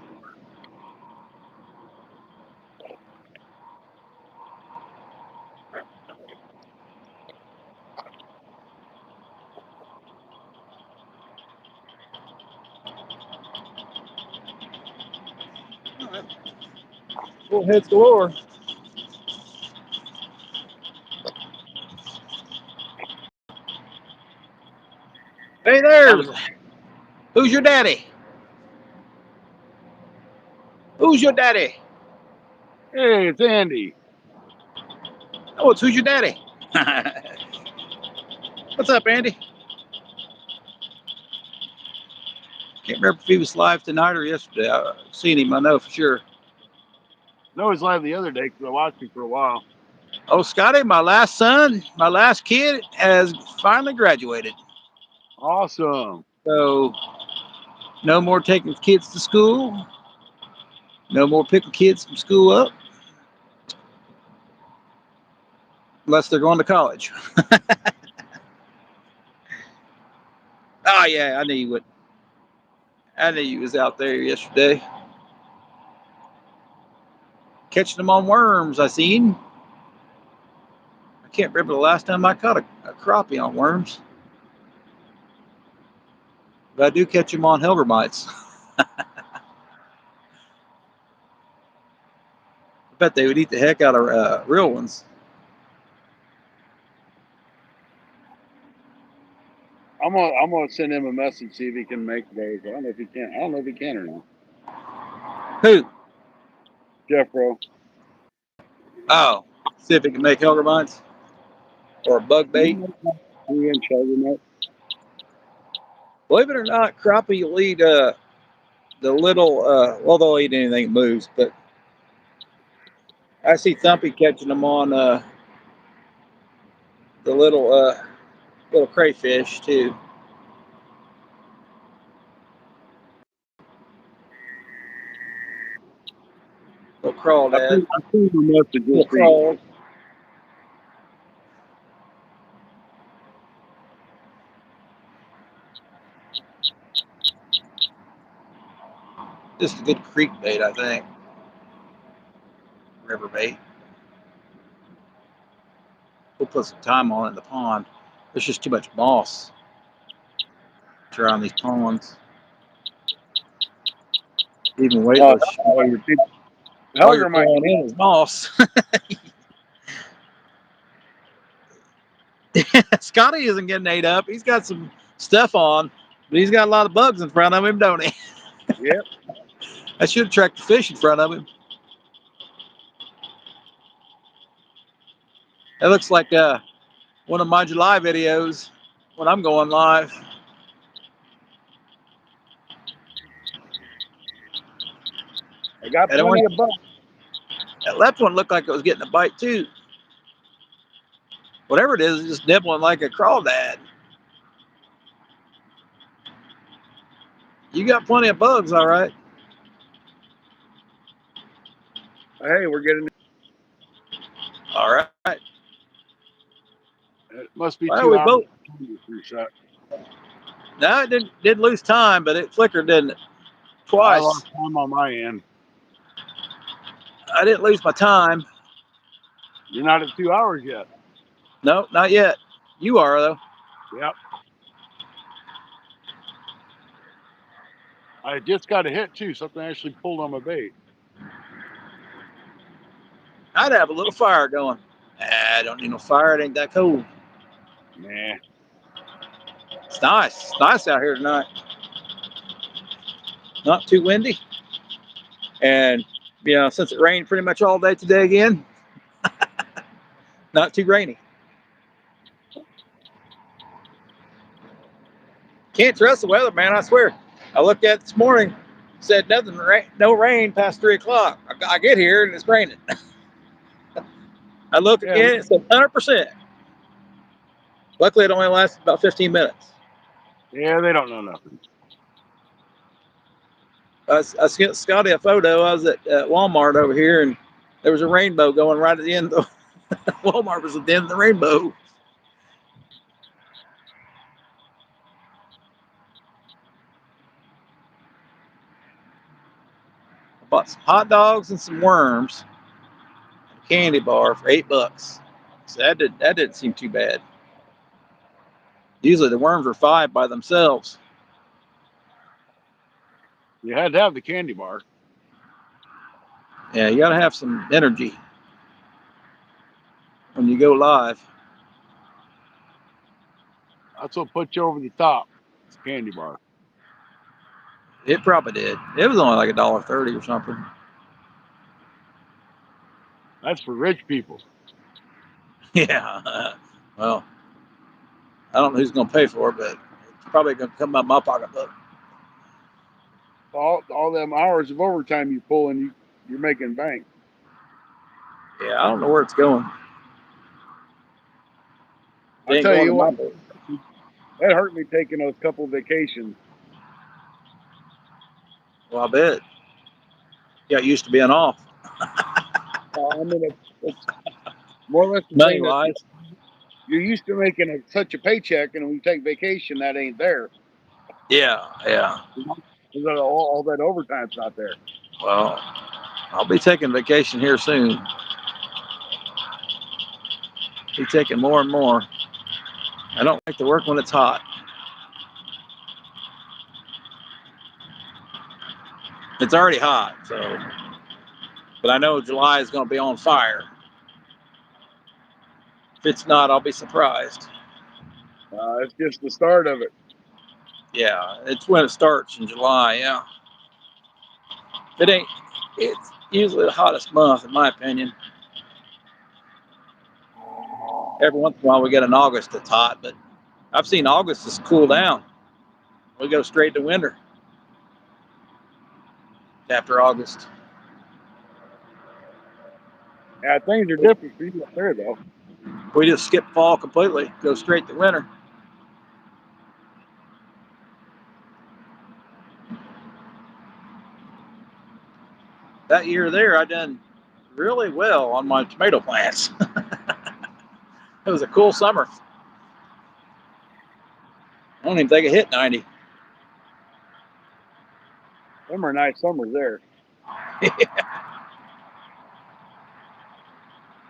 Bullheads galore. Hey there. Who's your daddy? Who's your daddy? Hey, it's Andy. Oh, it's who's your daddy? What's up, Andy? Can't remember if he was live tonight or yesterday. I've seen him, I know for sure. No, he's live the other day because I watched him for a while. Oh, Scotty, my last son, my last kid has finally graduated. Awesome. So no more taking kids to school. No more picking kids from school up. Unless they're going to college. Oh, yeah, I knew you would. I knew you was out there yesterday. Catching them on worms, I seen. I can't remember the last time I caught a crappie on worms. But I do catch them on Helgermites. I bet they would eat the heck out of real ones. I'm gonna send him a message, see if he can make those. I don't know if he can. I don't know if he can or not. Who? Jeffro. Oh, see if he can make Helgermites or a bug He bait. ain't charging it. Believe it or not, crappie will eat the little, well, they'll eat anything that moves, but I see Thumpy catching them on the little crayfish too. Little crawdad. I seen the message. We'll Little see. crawl. Just a good creek bait, I think. River bait. We'll put some time on it in the pond. There's just too much moss around these ponds. Even No, weightless, all you're Helger might. pulling in is moss. Scotty isn't getting ate up. He's got some stuff on, but he's got a lot of bugs in front of him, don't he? Yep. I should have tracked the fish in front of him. It looks like one of my July videos when I'm going live. I got And plenty of bugs. that left one looked like it was getting a bite too. Whatever it is, it's just nibbling like a crawdad. You got plenty of bugs, all right. Hey, we're getting. All right. It must be Well, 2 we hours. both. Reset. No, it did lose time, but it flickered, didn't it? I Twice. lost time on my end. I didn't lose my time. You're not at 2 hours yet. No, not yet. You are though. Yep. I just got a hit too. Something actually pulled on my bait. I'd have a little fire going. I don't need no fire. It ain't that cold. Nah. It's nice. It's nice out here tonight. Not too windy. And, since it rained pretty much all day today again, not too rainy. Can't trust the weather, man. I swear. I looked at it this morning, said nothing, no rain past 3 o'clock. I get here and it's raining. I looked Yeah. again, it said 100%. Luckily, it only lasted about 15 minutes. Yeah, they don't know nothing. I sent Scotty a photo. I was at Walmart over here, and there was a rainbow going right at the end of the Walmart was at the end of the rainbow. I bought some hot dogs and some worms, a candy bar for $8. So that didn't seem too bad. Usually the worms are 5 by themselves. You had to have the candy bar. Yeah, you got to have some energy when you go live. That's what put you over the top. It's a candy bar. It probably did. It was only like $1.30 or something. That's for rich people. Yeah. Well, I don't know who's going to pay for it, but it's probably going to come out of my pocketbook. All them hours of overtime you pull and you're making bank. Yeah, I don't know where it's going. It I'll ain't tell going to you what, my boat. that hurt me taking those couple vacations. Well, I bet. Got used to being off. I mean, it's more or less the Money same as wise. you're used to making such a paycheck, and when you take vacation, that ain't there. Yeah, yeah. All that overtime's not there. Well, I'll be taking vacation here soon. Be taking more and more. I don't like to work when it's hot. It's already hot, so. But I know July is going to be on fire. If it's not, I'll be surprised. It's just the start of it. Yeah, it's when it starts in July. Yeah. If it ain't. It's usually the hottest month, in my opinion. Every once in a while, we get an August that's hot, but I've seen August just cool down. We go straight to winter after August. Yeah, things are different for you up there, though. We just skip fall completely, go straight to winter. That year there, I done really well on my tomato plants. It was a cool summer. I don't even think it hit 90. Them are nice summers there.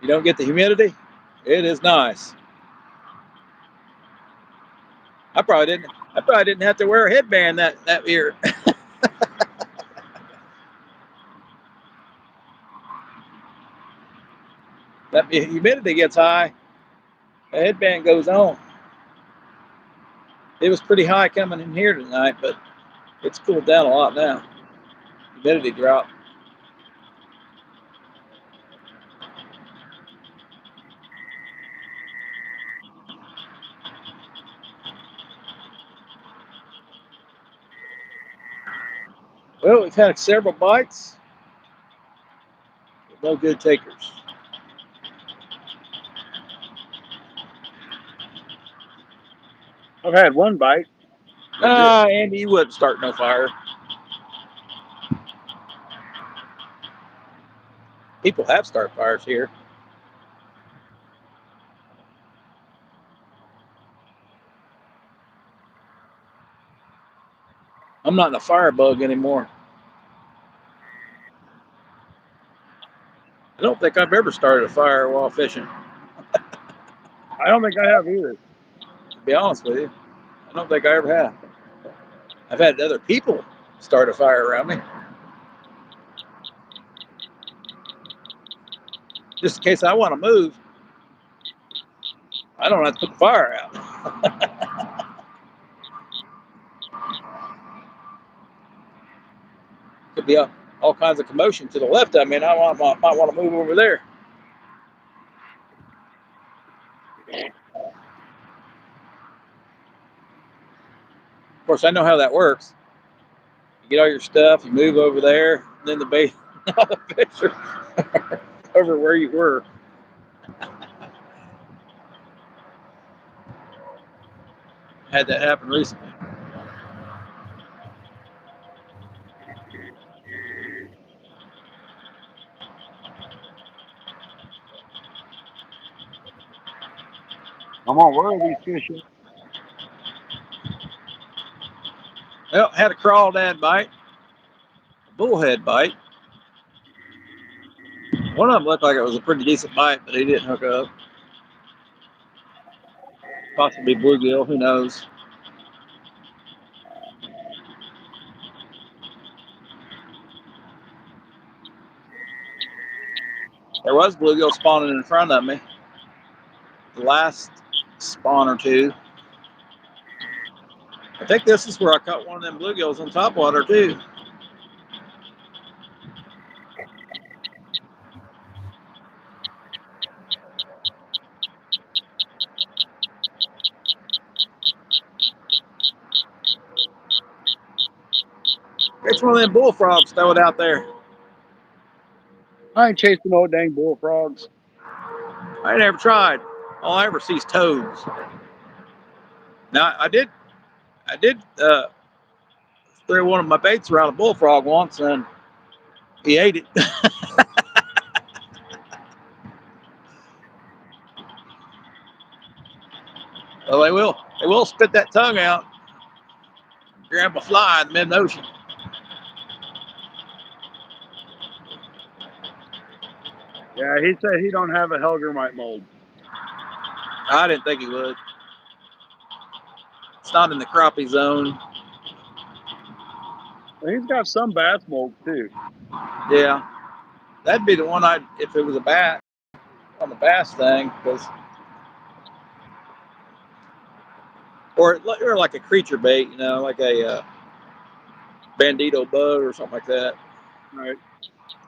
You don't get the humidity. It is nice. I probably didn't have to wear a headband that year. That humidity gets high, the headband goes on. It was pretty high coming in here tonight, but it's cooled down a lot now. Humidity dropped. Well, we've had several bites, but no good takers. I've had one bite. That's it. Andy, you wouldn't start no fire. People have start fires here. I'm not in a firebug anymore. I don't think I've ever started a fire while fishing. I don't think I have either. To be honest with you, I don't think I ever have. I've had other people start a fire around me, just in case I want to move. I don't have to put the fire out. Could be all kinds of commotion to the left of me, and might want to move over there. Of course, I know how that works. You get all your stuff, you move over there, and then the bait, all the fish are over where you were. Had that happen recently. Come on, where are these fish at? Well, had a crawdad bite, a bullhead bite. One of them looked like it was a pretty decent bite, but he didn't hook up. Possibly bluegill, who knows? There was bluegill spawning in front of me. The last spawn or two. I think this is where I caught one of them bluegills on top water too. It's one of them bullfrogs. Throw it out there. I ain't chasing no dang bullfrogs. I never tried. All I ever see is toads. Now I did throw one of my baits around a bullfrog once, and he ate it. Well, they will spit that tongue out, grab a fly in mid ocean. Yeah, he said he don't have a Helgermite mold. I didn't think he would. It's not in the crappie zone. And he's got some bass mold too. Yeah, that'd be the one if it was a bat on the bass thing, because or like a creature bait, like a bandito bug or something like that. Right.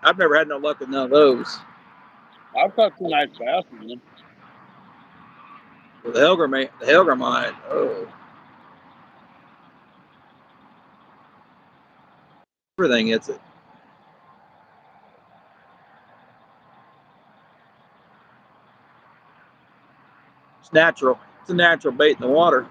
I've never had no luck with none of those. I've caught some nice bass in them. With the Helgermite, oh, everything hits it. It's natural. It's a natural bait in the water.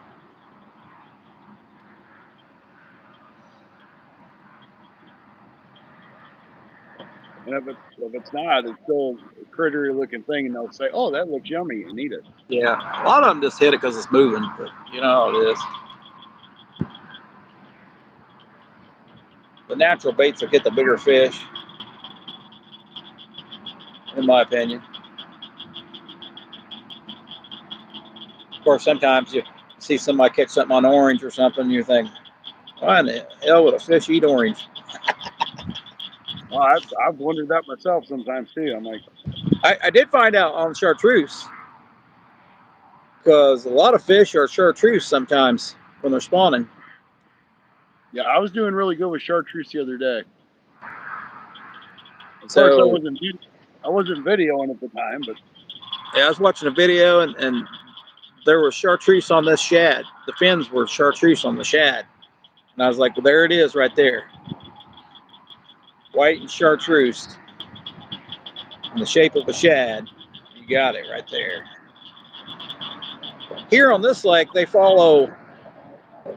And if it's not, it's still a crittery looking thing, and they'll say, "Oh, that looks yummy," and eat it. Yeah, a lot of them just hit it because it's moving, but you know how it is. The natural baits will get the bigger fish, in my opinion. Of course, sometimes you see somebody catch something on orange or something, and you think, why in the hell would a fish eat orange? Well, I've wondered that myself sometimes too. I'm like, I did find out on chartreuse, because a lot of fish are chartreuse sometimes when they're spawning. yeah, I was doing really good with chartreuse the other day. Of course, So I wasn't videoing at the time, but yeah, I was watching a video, and there was chartreuse on this shad. The fins were chartreuse on the shad. And I was like, well, there it is right there. White and chartreuse in the shape of a shad. You got it right there. Here on this lake, they follow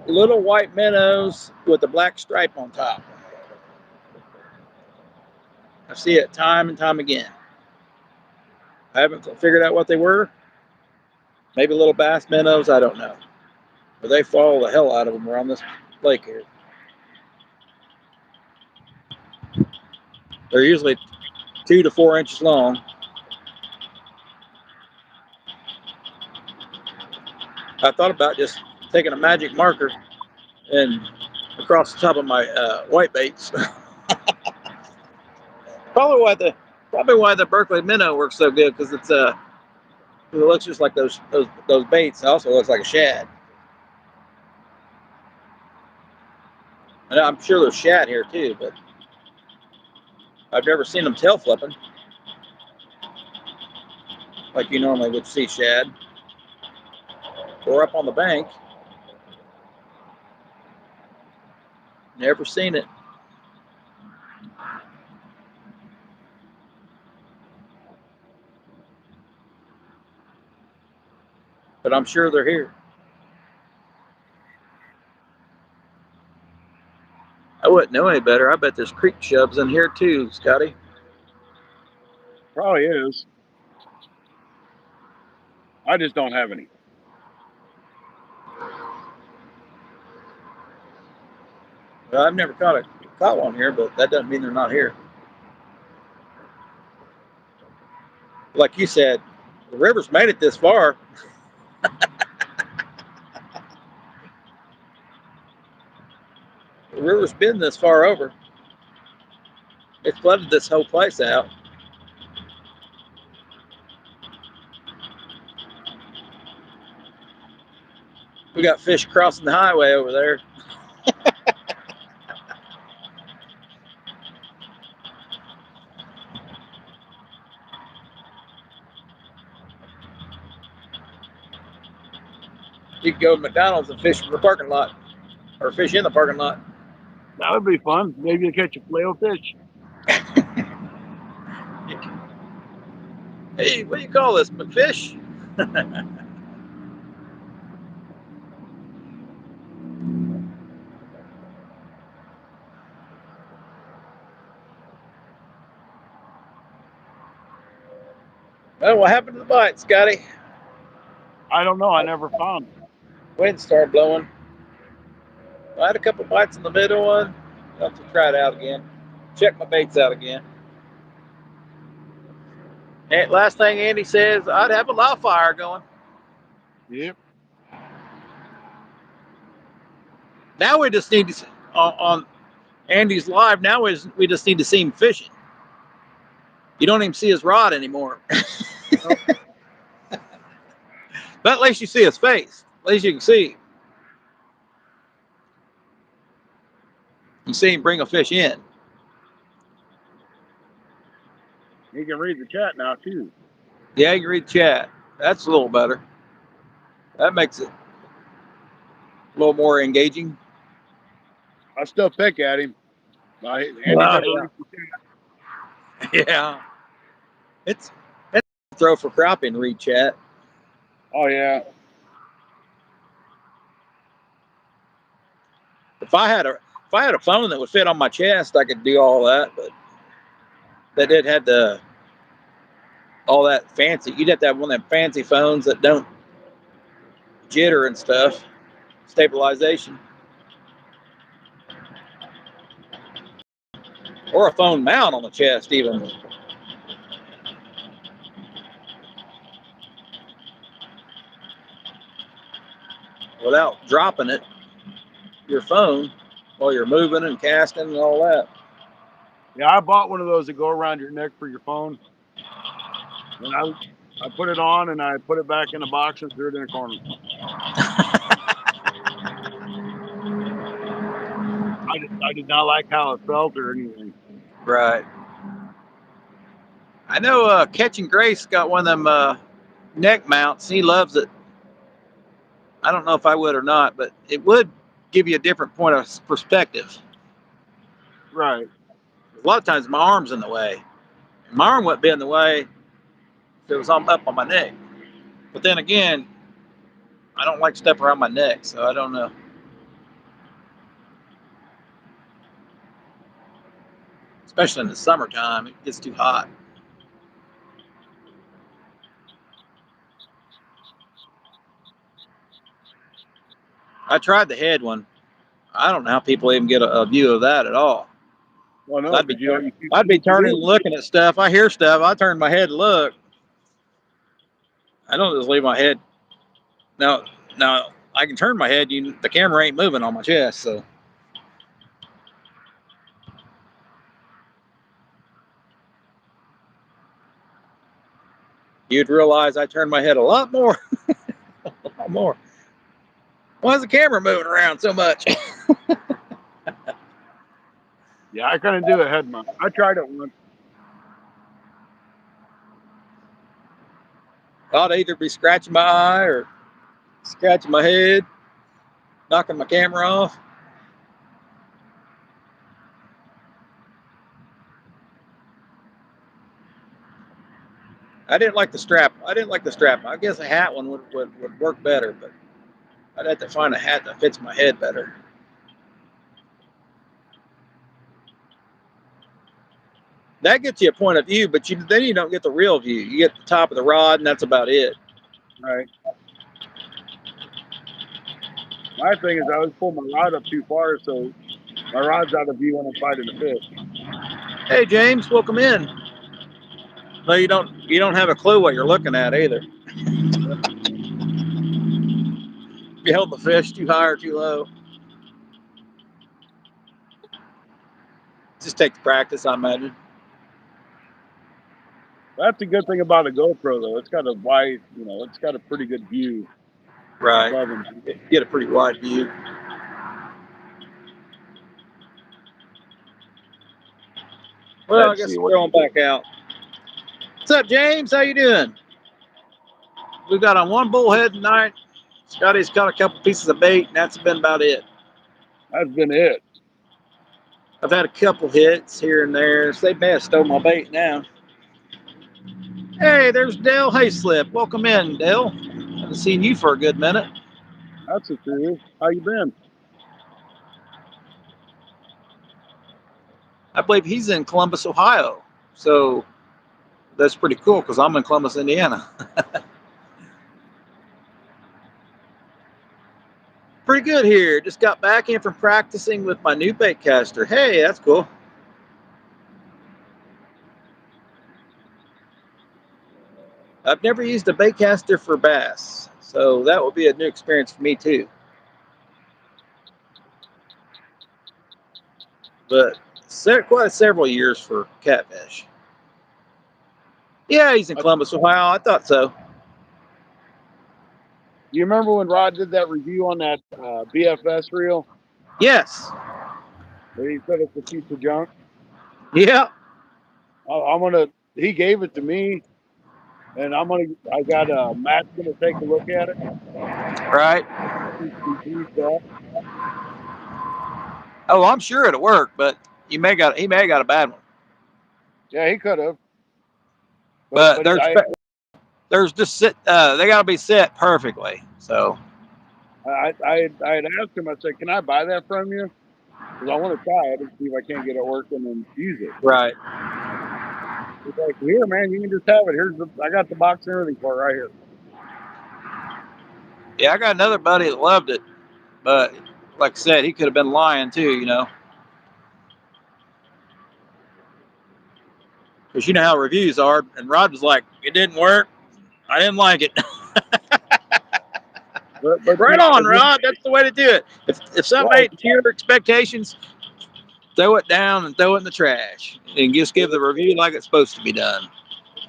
Little white minnows with a black stripe on top. I see it time and time again. I haven't figured out what they were. Maybe little bass minnows, I don't know. But they follow the hell out of them around this lake here. They're usually 2 to 4 inches long. I thought about just taking a magic marker and across the top of my white baits. Probably why the Berkeley minnow works so good, because it looks just like those baits. It also looks like a shad. And I'm sure there's shad here too, but I've never seen them tail flipping like you normally would see shad. Or up on the bank. Never seen it. But I'm sure they're here. I wouldn't know any better. I bet there's creek chubs in here too, Scotty. Probably is. I just don't have any. Well, I've never caught one here, but that doesn't mean they're not here. Like you said, the river's made it this far. The river's been this far over. It flooded this whole place out. We got fish crossing the highway over there. You could go to McDonald's and fish from the parking lot, or fish in the parking lot. That would be fun. Maybe you catch a flail fish. Hey, what do you call this, McFish? Well, what happened to the bite, Scotty? I don't know. I never found it. Wind started blowing. I had a couple bites in the middle one. I'll have to try it out again. Check my baits out again. And last thing Andy says, I'd have a live fire going. Yep. Now we just need to, on Andy's live, now we just need to see him fishing. You don't even see his rod anymore. Nope. But at least you see his face. At least you can see him. You see him bring a fish in. You can read the chat now too. Yeah, you can read the chat. That's a little better. That makes it a little more engaging. I still pick at him. Andy Wow, never reads the chat. Yeah. It's a throw for crappie, read chat. Oh yeah. If I had a phone that would fit on my chest, I could do all that, but that did have all that fancy. You'd have to have one of them fancy phones that don't jitter and stuff. Stabilization. Or a phone mount on the chest even. Without dropping it, your phone, while you're moving and casting and all that. Yeah, I bought one of those that go around your neck for your phone. And I put it on and I put it back in the box and threw it in a corner. I did not like how it felt or anything. Right. I know Catching Grace got one of them neck mounts. He loves it. I don't know if I would or not, but it would give you a different point of perspective. Right. A lot of times my arm's in the way. My arm wouldn't be in the way if it was up on my neck. But then again, I don't like stuff around my neck, so I don't know. especially in the summertime. It gets too hot. I tried the head one. I don't know how people even get a view of that at all. Well, no, I'd because be you don't. You see I'd be what you turning and do. looking at stuff. I hear stuff. I turn my head to look. I don't just leave my head. Now I can turn my head. The camera ain't moving on my chest, so. You'd realize I turn my head a lot more. A lot more. Why is the camera moving around so much? Yeah, I couldn't do a head mount. I tried it once. I'd either be scratching my eye or scratching my head, knocking my camera off. I didn't like the strap. I guess a hat one would work better, but I'd have to find a hat that fits my head better. That gets you a point of view, but then you don't get the real view. You get the top of the rod, and that's about it. Right. My thing is, I always pull my rod up too far, so my rod's out of view when I'm fighting the fish. Hey, James, welcome in. No, you don't. You don't have a clue what you're looking at either. You held the fish too high or too low. Just take the practice, I imagine. That's a good thing about a GoPro, though. It's got a wide, it's got a pretty good view Right. above and Get a pretty wide view. Well, I let's guess see we're what. going back out. What's up, James? How you doing? We've got on one bullhead tonight. Scotty's caught a couple pieces of bait, and that's been about it. That's been it. I've had a couple hits here and there. So they may have stole my bait now. Hey, there's Dale Hayslip. Welcome in, Dale. Haven't seen you for a good minute. That's the truth. How you been? I believe he's in Columbus, Ohio. So that's pretty cool because I'm in Columbus, Indiana. Pretty good here. Just got back in from practicing with my new bait caster. Hey, that's cool. I've never used a bait caster for bass, so that will be a new experience for me too. But quite several years for catfish. Yeah, he's in Columbus, Ohio. I thought so. You remember when Rod did that review on that BFS reel? Yes. Where he said it's a piece of junk. Yeah. I'm gonna. He gave it to me, and I got Matt's gonna take a look at it. Right. Oh, I'm sure it'll work, but he may have got a bad one. Yeah, he could have. But But there's just they got to be set perfectly. So I had asked him. I said, "Can I buy that from you? Because I want to try it and see if I can't get it working and use it." right. He's like, "Here, man, you can just have it. I got the box and everything for it right here." Yeah, I got another buddy that loved it, but like I said, he could have been lying too, because you know how reviews are. And Rod was like, "It didn't work. I didn't like it." But Right on, Rod. That's the way to do it. If something right, ain't to your expectations, throw it down and throw it in the trash, and just give the review like it's supposed to be done.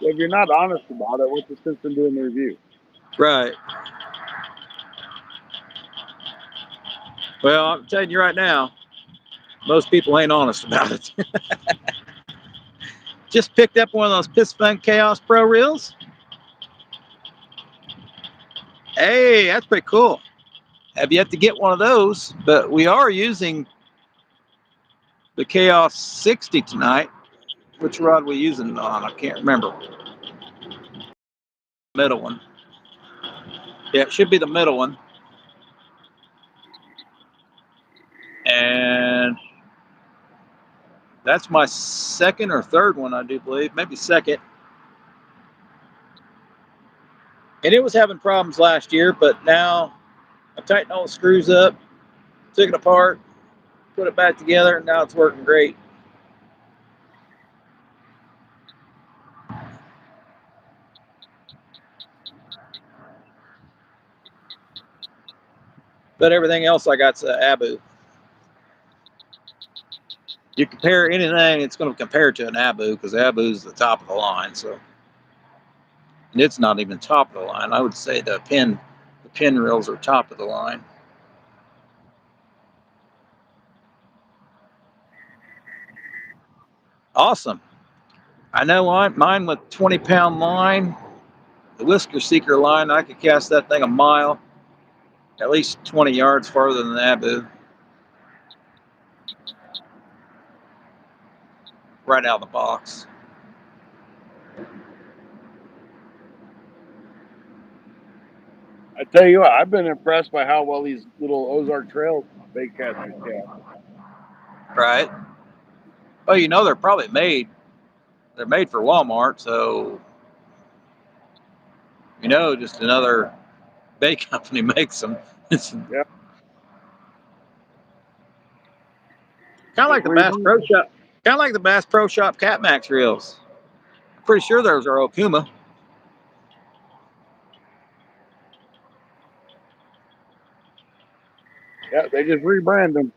if you're not honest about it, what's the sense in doing the review? Right. Well, I'm telling you right now, most people ain't honest about it. Just picked up one of those Piss Fun Chaos Pro reels. Hey, that's pretty cool. Have yet to get one of those, but we are using the Chaos 60 tonight. Which rod we using it on? I can't remember. Middle one. Yeah, it should be the middle one. And That's my second or third one, I do believe, maybe second. And it was having problems last year, but now I tightened all the screws up, took it apart, put it back together, and now it's working great. But everything else I got's Abu. You compare anything, it's going to compare to an Abu because Abu's the top of the line. So, and it's not even top of the line. I would say the pin reels are top of the line. Awesome. I know mine with 20-pound line, the Whisker Seeker line. I could cast that thing a mile, at least 20 yards farther than the Abu, right out of the box. I tell you what, I've been impressed by how well these little Ozark Trail bait casters cast. Right. Well, you know they're probably made. They're made for Walmart, so you know just another bait company makes them. It's Yeah, kind of just like the Bass Pro rebrand. Shop. Kind of like the Bass Pro Shop Cat Max reels. I'm pretty sure those are Okuma. Yeah, they just rebrand them.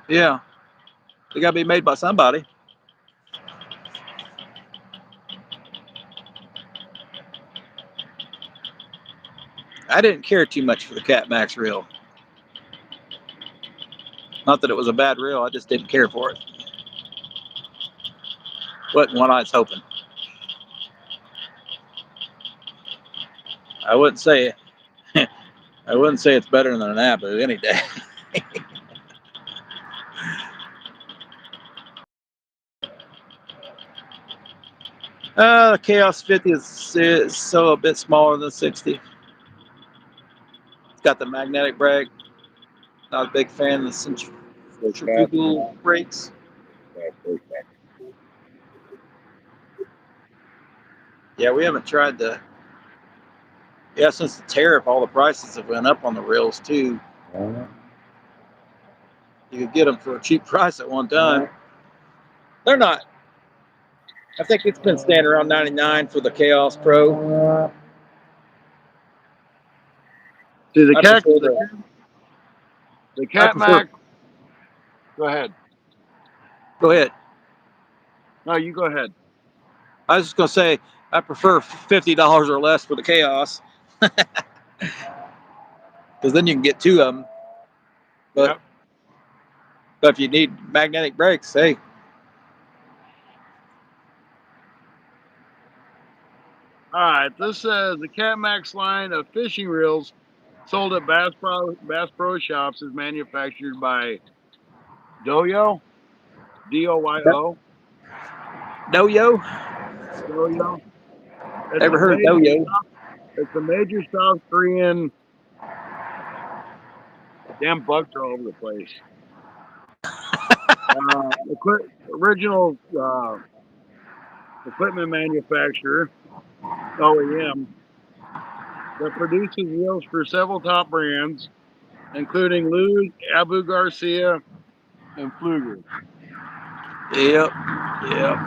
Yeah, they got to be made by somebody. I didn't care too much for the Cat Max reel. Not that it was a bad reel, I just didn't care for it. Wasn't what I was hoping. I wouldn't say I wouldn't say it's better than an Abu any day. The Chaos 50 is so a bit smaller than 60. It's got the magnetic brake. Not a big fan of the So fast. centrifugal brakes. Yeah, we haven't tried the. Yeah, since the tariff, all the prices have went up on the reels too. You could get them for a cheap price at one time. They're not. I think it's been staying around 99 for the Chaos Pro. See the I cat, prefer the. the I Cat prefer. Mac. Go ahead. Go ahead. No, you go ahead. I was just gonna say I prefer $50 or less for the Chaos, because then you can get two of them. But Yep. if you need magnetic brakes, hey, All right. This says the Cat Max line of fishing reels sold at Bass Pro Shops is manufactured by Doyo, Doyo, no yo. Doyo. It's Ever a heard of no major. yo? It's a major South Korean. Damn bugs are all over the place. Original equipment manufacturer, OEM, that produces reels for several top brands, including Lewis, Abu Garcia, and Pfluger. Yep, yep.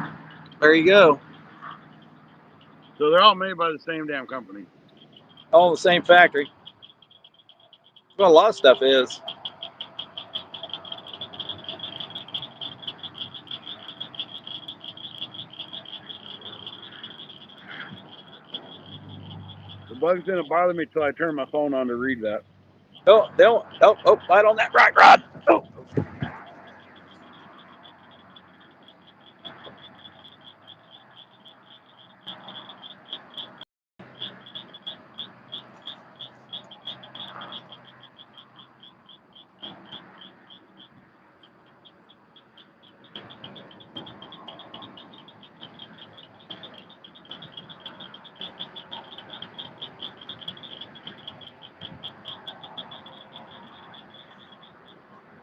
There you go. So they're all made by the same damn company. All in the same factory. Well, a lot of stuff is. The bugs didn't bother me till I turned my phone on to read that. Oh, they'll. Oh, right on that right rod. Oh,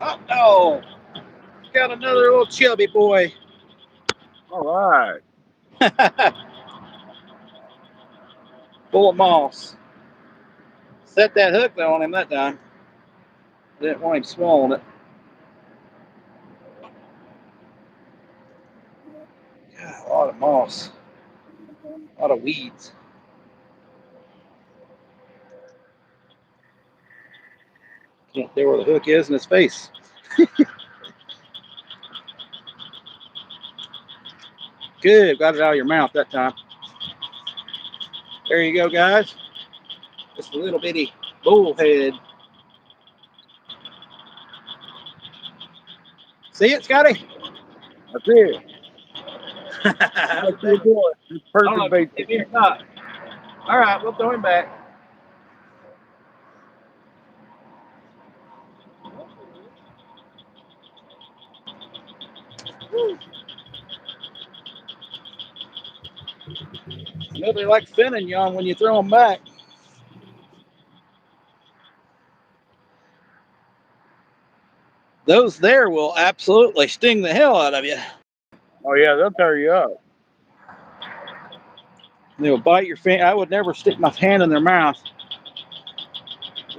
oh no. got another little chubby boy. All right. Full of moss. Set that hook though on him that time. Didn't want him swallowing it. God, a lot of moss. A lot of weeds. Can't tell where the hook is in his face. Good, got it out of your mouth that time. There you go, guys. Just a little bitty bullhead. See it, Scotty? That's it. I That's your boy. It's don't know perfect if you bait. see me or not. All right, we'll throw him back. You know they like finning you on when you throw them back. Those there will absolutely sting the hell out of you. Oh yeah, they'll tear you up. They will bite your fin. I would never stick my hand in their mouth.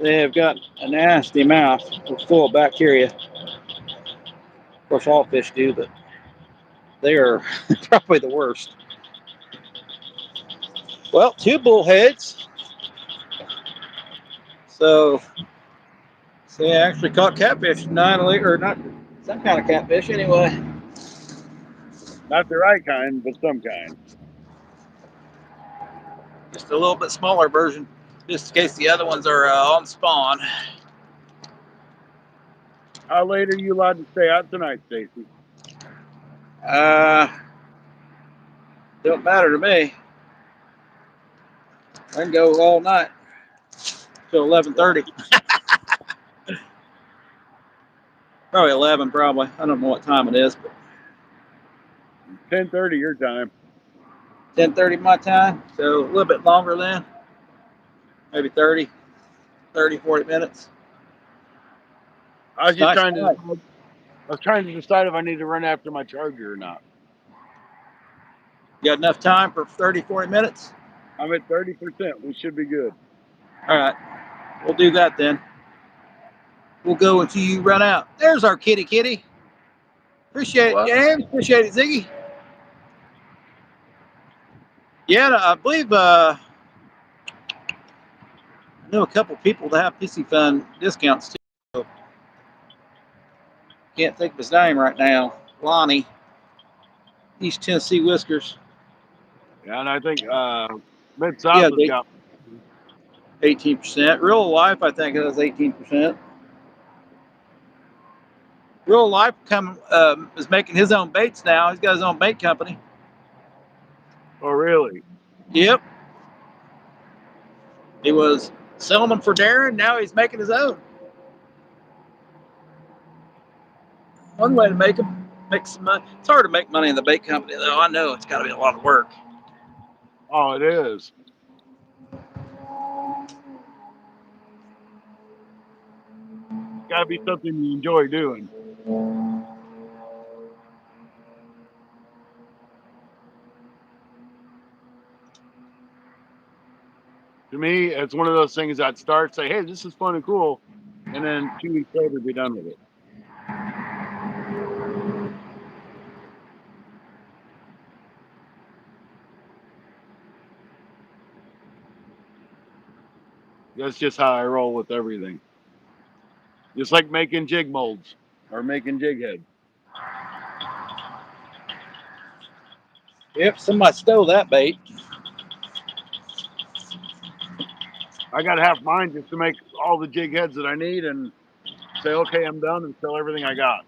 They have got a nasty mouth full of bacteria. Of course, all fish do, but they are probably the worst. Well, 2 bullheads. So, see, I actually caught catfish tonight, or not some kind of catfish anyway. Not the right kind, but some kind. Just a little bit smaller version, just in case the other ones are on spawn. How late are you allowed to stay out tonight, Stacy? Uh, don't matter to me. I can go all night till 11:30. Probably 11, probably. I don't know what time it is, but 10:30 your time. 10:30 my time. So a little bit longer then. Maybe 40 minutes. I was It's just nice trying to night. decide, I was trying to decide if I need to run after my charger or not. You got enough time for 40 minutes? I'm at 30%. We should be good. All right. We'll do that then. We'll go until you run out. There's our kitty. Appreciate it, What? James. Appreciate it, Ziggy. Yeah, I believe I know a couple people that have PC Fun discounts too. So can't think of his name right now. Lonnie, East Tennessee Whiskers. Yeah, and I think Mid Yeah, South has got 18%. Real Life, I think it was 18%. Real Life is making his own baits now. He's got his own bait company. Oh, really? Yep. He was selling them for Darren. Now he's making his own. One way to make some money. It's hard to make money in the bait company, though. I know it's got to be a lot of work. Oh, it is. Got to be something you enjoy doing. To me, it's one of those things I'd start, say, hey, this is fun and cool. And then 2 weeks later, be done with it. That's just how I roll with everything. Just like making jig molds or making jig heads. Yep, somebody stole that bait. I got half mine just to make all the jig heads that I need and say, okay, I'm done and sell everything I got.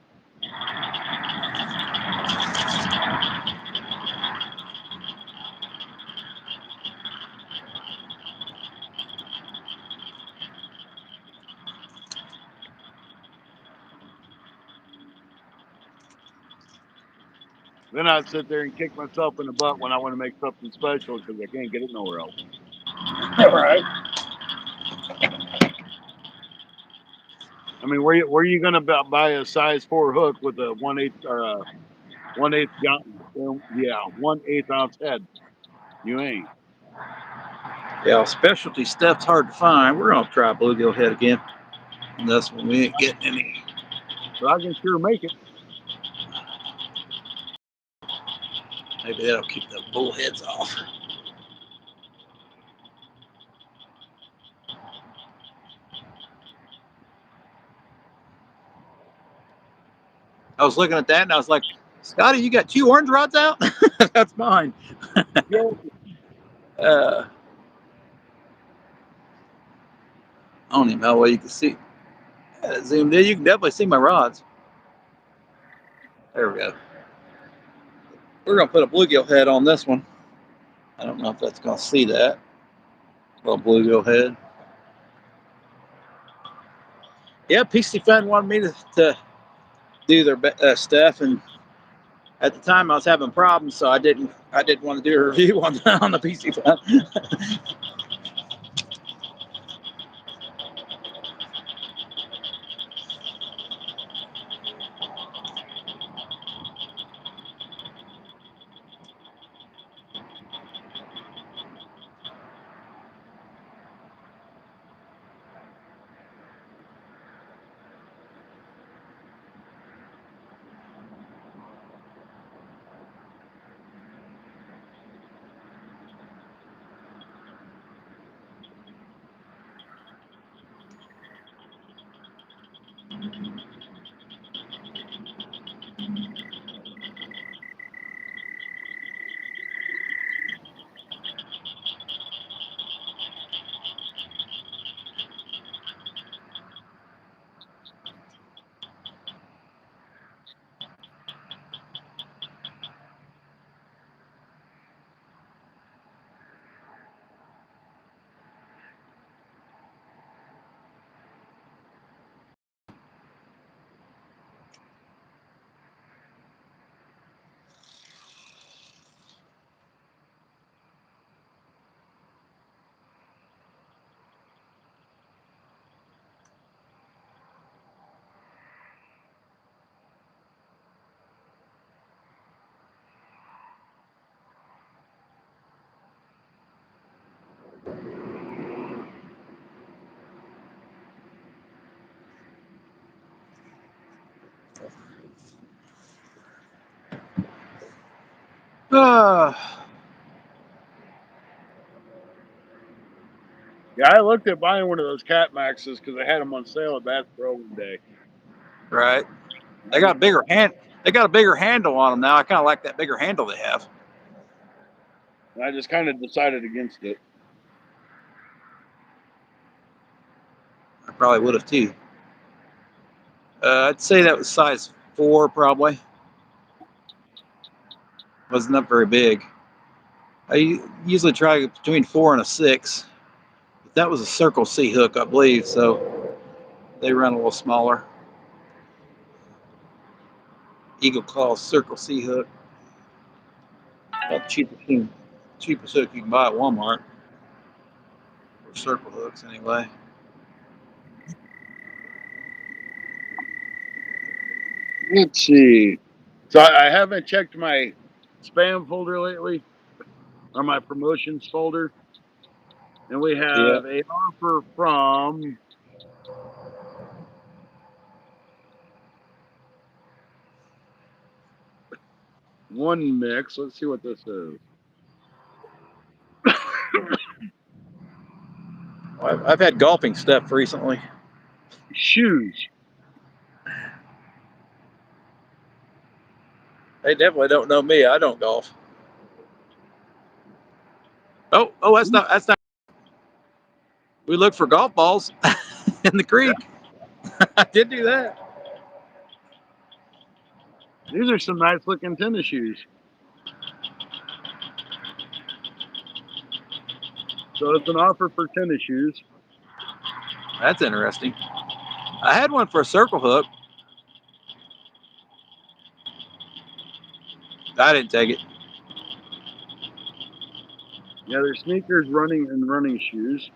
Then I'd sit there and kick myself in the butt when I want to make something special because I can't get it nowhere else. All right. I mean, where you gonna buy a size 4 hook with a 1/8 or a 1/8 yeah 1/8 ounce head? You ain't. Yeah, specialty stuff's hard to find. We're gonna try bluegill head again. And that's when we ain't getting any. But I can sure make it. Maybe that'll keep the bullheads off. I was looking at that and I was like, Scotty, you got 2 orange rods out? That's mine. uh, I don't even know how well you can see. Zoomed in, you can definitely see my rods. There we go. We're gonna put a bluegill head on this one. I don't know if that's gonna see that. Little bluegill head. Yeah, PC Fun wanted me to do their stuff, and at the time I was having problems, so I didn't want to do a review on the PC Fun. Yeah, I looked at buying one of those Cat Maxes because I had them on sale at Bass Pro one day. Right. They got a bigger hand. They got a bigger handle on them now. I kind of like that bigger handle they have. And I just kind of decided against it. I probably would have too. I'd say that was size 4 probably. Wasn't up very big. I usually try between 4 and a 6. But that was a Circle C hook, I believe, so they run a little smaller. Eagle Claw Circle C hook. About the cheapest hook you can buy at Walmart. Or circle hooks, anyway. Let's see. So I haven't checked my spam folder lately or my promotions folder, and we Yeah. have a offer from One Mix. Let's see what this is. I've had golfing stuff recently. Shoes. They definitely don't know me. I don't golf. Oh, that's not. We looked for golf balls in the Yeah, creek. I did do that. these are some nice looking tennis shoes. So it's an offer for tennis shoes. That's interesting. I had one for a circle hook. I didn't take it. Yeah, they're sneakers, running, and running shoes.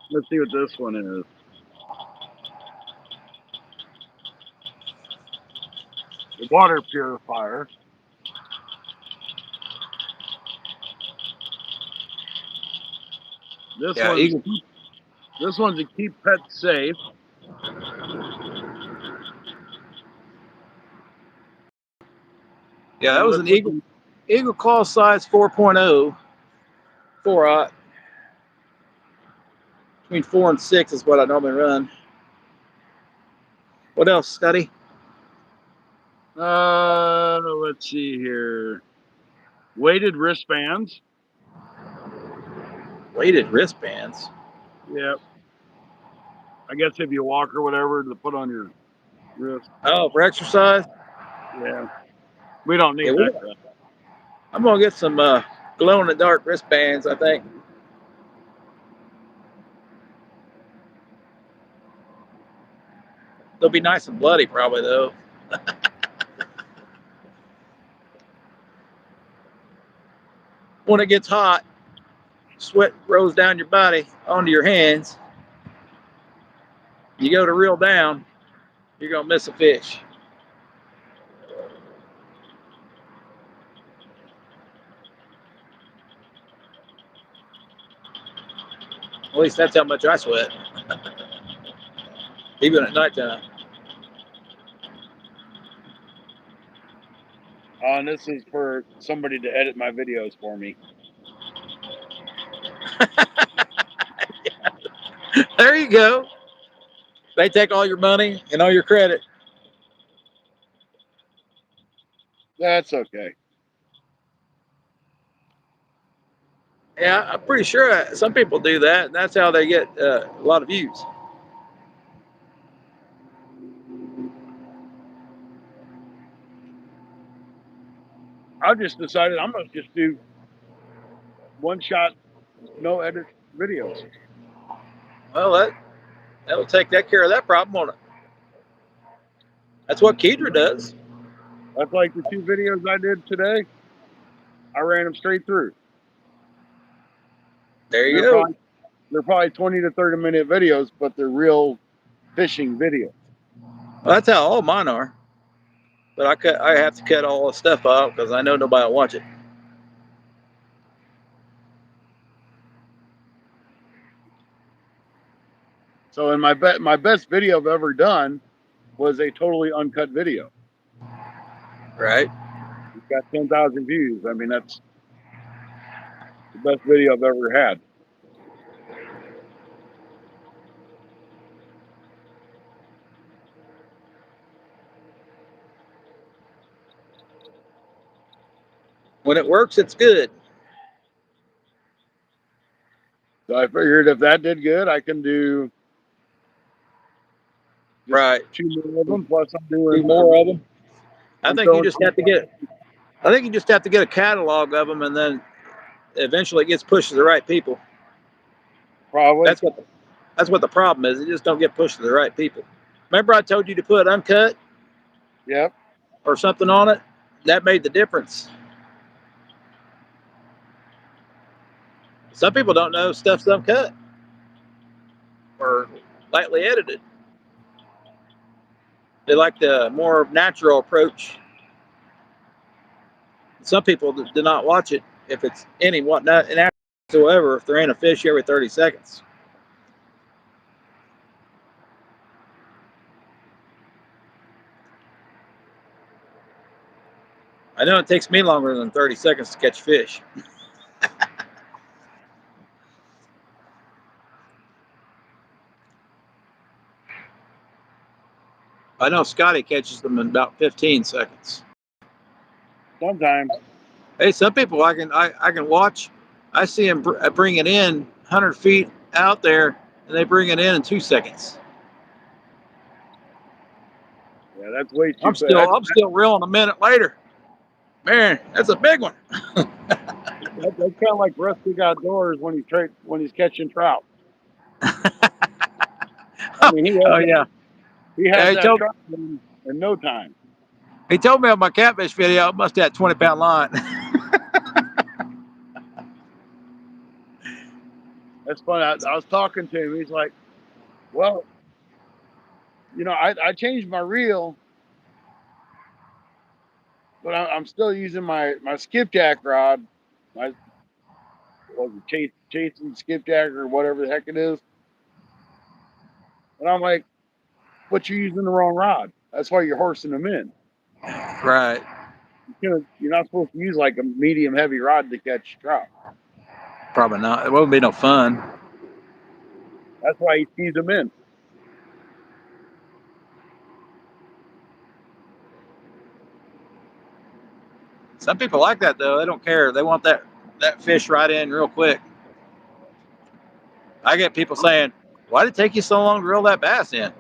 Let's see what this one is. water purifier. This Yeah, one's Eagle. this one's a keep pets safe. Yeah, that And was let's an look. Eagle Claw size 4.0, 4 between 4 and 6 is what I normally run. What else, Scotty? Let's see here. Weighted wristbands. Weighted wristbands. Yep. I guess if you walk or whatever to put on your wrist. Oh, for exercise? Yeah. We don't Yeah, need that crap. I'm gonna get some glow in the dark wristbands, I think. They'll be nice and bloody probably though. When it gets hot, sweat rolls down your body onto your hands. You go to reel down, you're gonna miss a fish. At least that's how much I sweat, even at nighttime. And this is for somebody to edit my videos for me. There you go. They take all your money and all your credit. That's okay. Yeah, I'm pretty sure some people do that, and that's how they get a lot of views. I just decided I'm gonna just do one shot, no edit videos. Well, that'll take that care of that problem, won't it? That's what Kedra does. That's like the 2 videos I did today. I ran them straight through. There And you go. they're probably 20 to 30-minute videos, but they're real fishing videos. Well, that's how all mine are. But I have to cut all the stuff out because I know nobody will watch it. So in my best video I've ever done was a totally uncut video. Right? It's got 10,000 views. I mean, that's the best video I've ever had. When it works, it's good. So I figured if that did good, I can do just Right. 2 more of them. Plus, I'm Do doing. more of them. I I'm think you throwing. just have to get. I think you just have to get a catalog of them, and then eventually it gets pushed to the right people. Probably. That's what the problem is. It just don't get pushed to the right people. Remember, I told you to put uncut Yep. or something on it. That made the difference. Some people don't know stuff's uncut or lightly edited. They like the more natural approach. Some people do not watch it if it's any whatnot whatsoever if there ain't a fish every 30 seconds. I know it takes me longer than 30 seconds to catch fish. I know Scotty catches them in about 15 seconds. Sometimes. Hey, some people I can watch. I see them bring it in 100 feet out there, and they bring it in 2 seconds. Yeah, that's way too I'm fast. still reeling a minute later. Man, that's a big one. That's kind of like Rustic Outdoors when he's catching trout. I mean, Oh yeah. he has Yeah, that trout in no time. he told me on my catfish video, it must have 20-pound line. That's funny. I was talking to him. He's like, "Well, I changed my reel but I'm still using my skipjack rod, my what was it, chasing skipjack or whatever the heck it is. And I'm like, but you're using the wrong rod. That's why you're horsing them in. Right. You're not supposed to use like a medium heavy rod to catch trout. Probably not. It won't be no fun. That's why he sees them in. Some people like that though. They don't care. They want that fish right in real quick. I get people saying, "Why did it take you so long to reel that bass in?"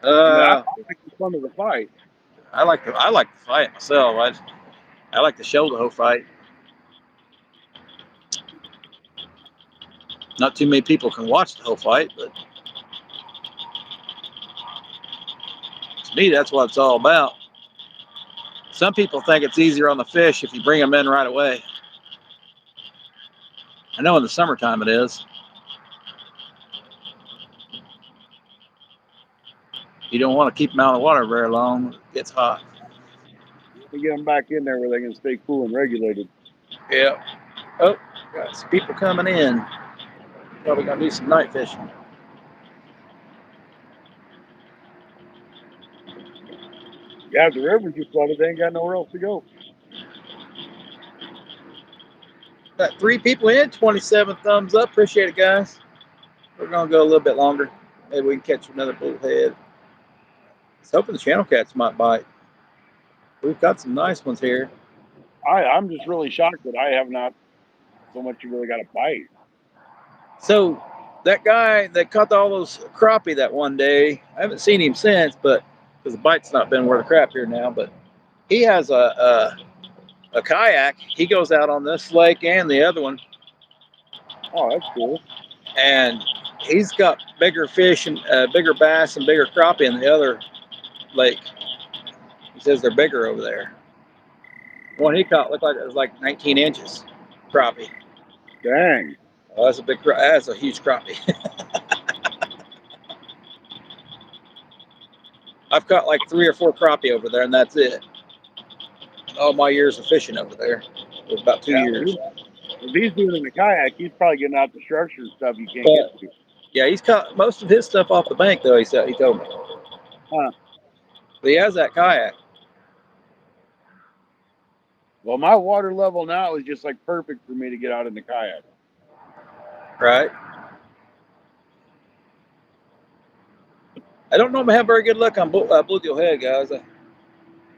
I mean, I uh, like the fun of the fight. I like the fight myself. I like to show the whole fight. Not too many people can watch the whole fight, but to me, that's what it's all about. Some people think it's easier on the fish if you bring them in right away. I know in the summertime it is. You don't want to keep them out of the water very long. It gets hot. You want to get them back in there where they can stay cool and regulated. Yeah. Oh, got some people coming in. Probably gonna do some night fishing. Yeah, the river's just flooded. They ain't got nowhere else to go. Got 3 people in. 27 thumbs up. Appreciate it, guys. We're gonna go a little bit longer. Maybe we can catch another bullhead. I was hoping the channel cats might bite. We've got some nice ones here. I'm just really shocked that I have not so much really got a bite. So that guy that caught all those crappie that one day, I haven't seen him since, but because the bite's not been worth a crap here now. But he has a kayak. He goes out on this lake and the other one, Oh, that's cool. and he's got bigger fish and bigger bass and bigger crappie in the other lake. He says they're bigger over there. One he caught looked like it was like 19 inches crappie. Dang. Oh, that's a big. That's a huge crappie. I've caught like 3 or 4 crappie over there, and that's it. All my years of fishing over there. It was about 2 years. If he's doing it in a kayak, he's probably getting out the structure and stuff you can't get But to. yeah, he's caught most of his stuff off the bank though. He said he told me. Huh. But he has that kayak, Well, my water level now is just like perfect for me to get out in the kayak. right? I don't normally have very good luck on bluegill head, guys.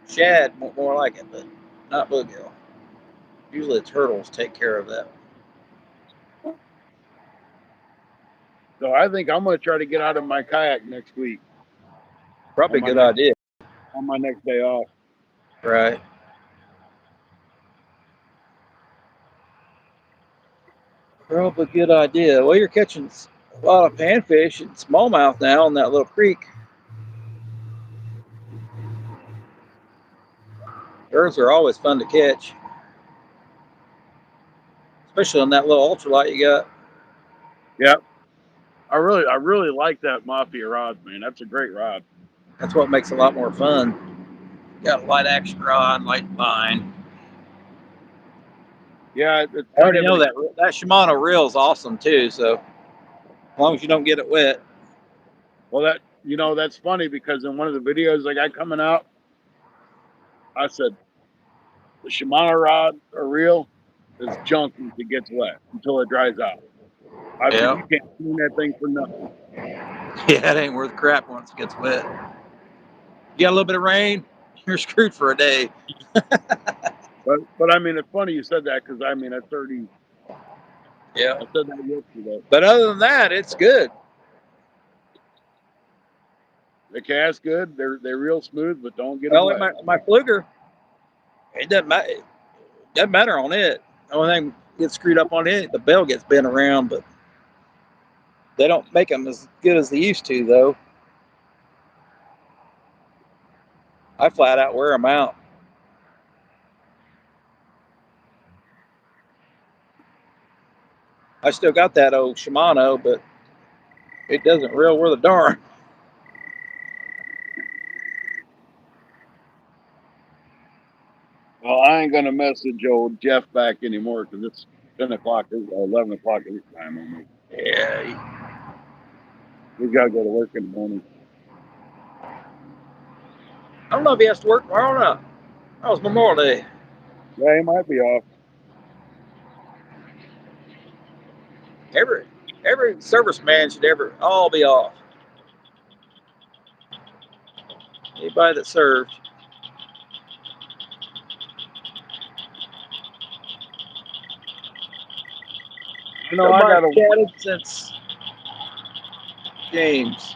Shad more like it, but not bluegill. Usually the turtles take care of that. So I think I'm going to try to get out of my kayak next week Probably on a my good next idea, day off. right? Probably a good idea. Well, you're catching a lot of panfish and smallmouth now in that little creek. Those are always fun to catch, especially on that little ultralight you got. Yep. I really like that Mafia rod, man. That's a great rod. That's what makes it a lot more fun. Got a light action rod, light line. Yeah, it's I kind already of know that Shimano reel is awesome too. So as long as you don't get it wet. well, that's funny because in one of the videos I got coming out, I said the Shimano rod or reel is junk once it gets wet until it dries out. I said Yeah, you can't clean that thing for nothing. yeah, it ain't worth crap once it gets wet. You got a little bit of rain, you're screwed for a day. But I mean, it's funny you said that because I mean Yeah, I said that yesterday. but other than that, it's good. The cast good. They're real smooth, but don't get them Well, like wet. my fluger, it doesn't matter. It doesn't matter on it. The only thing gets screwed up on it, the bell gets bent around, but they don't make them as good as they used to, though. I flat out wear them out. I still got that old Shimano, but it doesn't reel worth a darn. Well, I ain't gonna message old Jeff back anymore because it's 10 o'clock, 11 o'clock his time almost. Yeah. He's got to go to work in the morning. I don't know if he has to work tomorrow or not. That was Memorial Day. Yeah, he might be off. Every serviceman should all be off. Anybody that served. You know, I Nobody's gotta. chatted since James.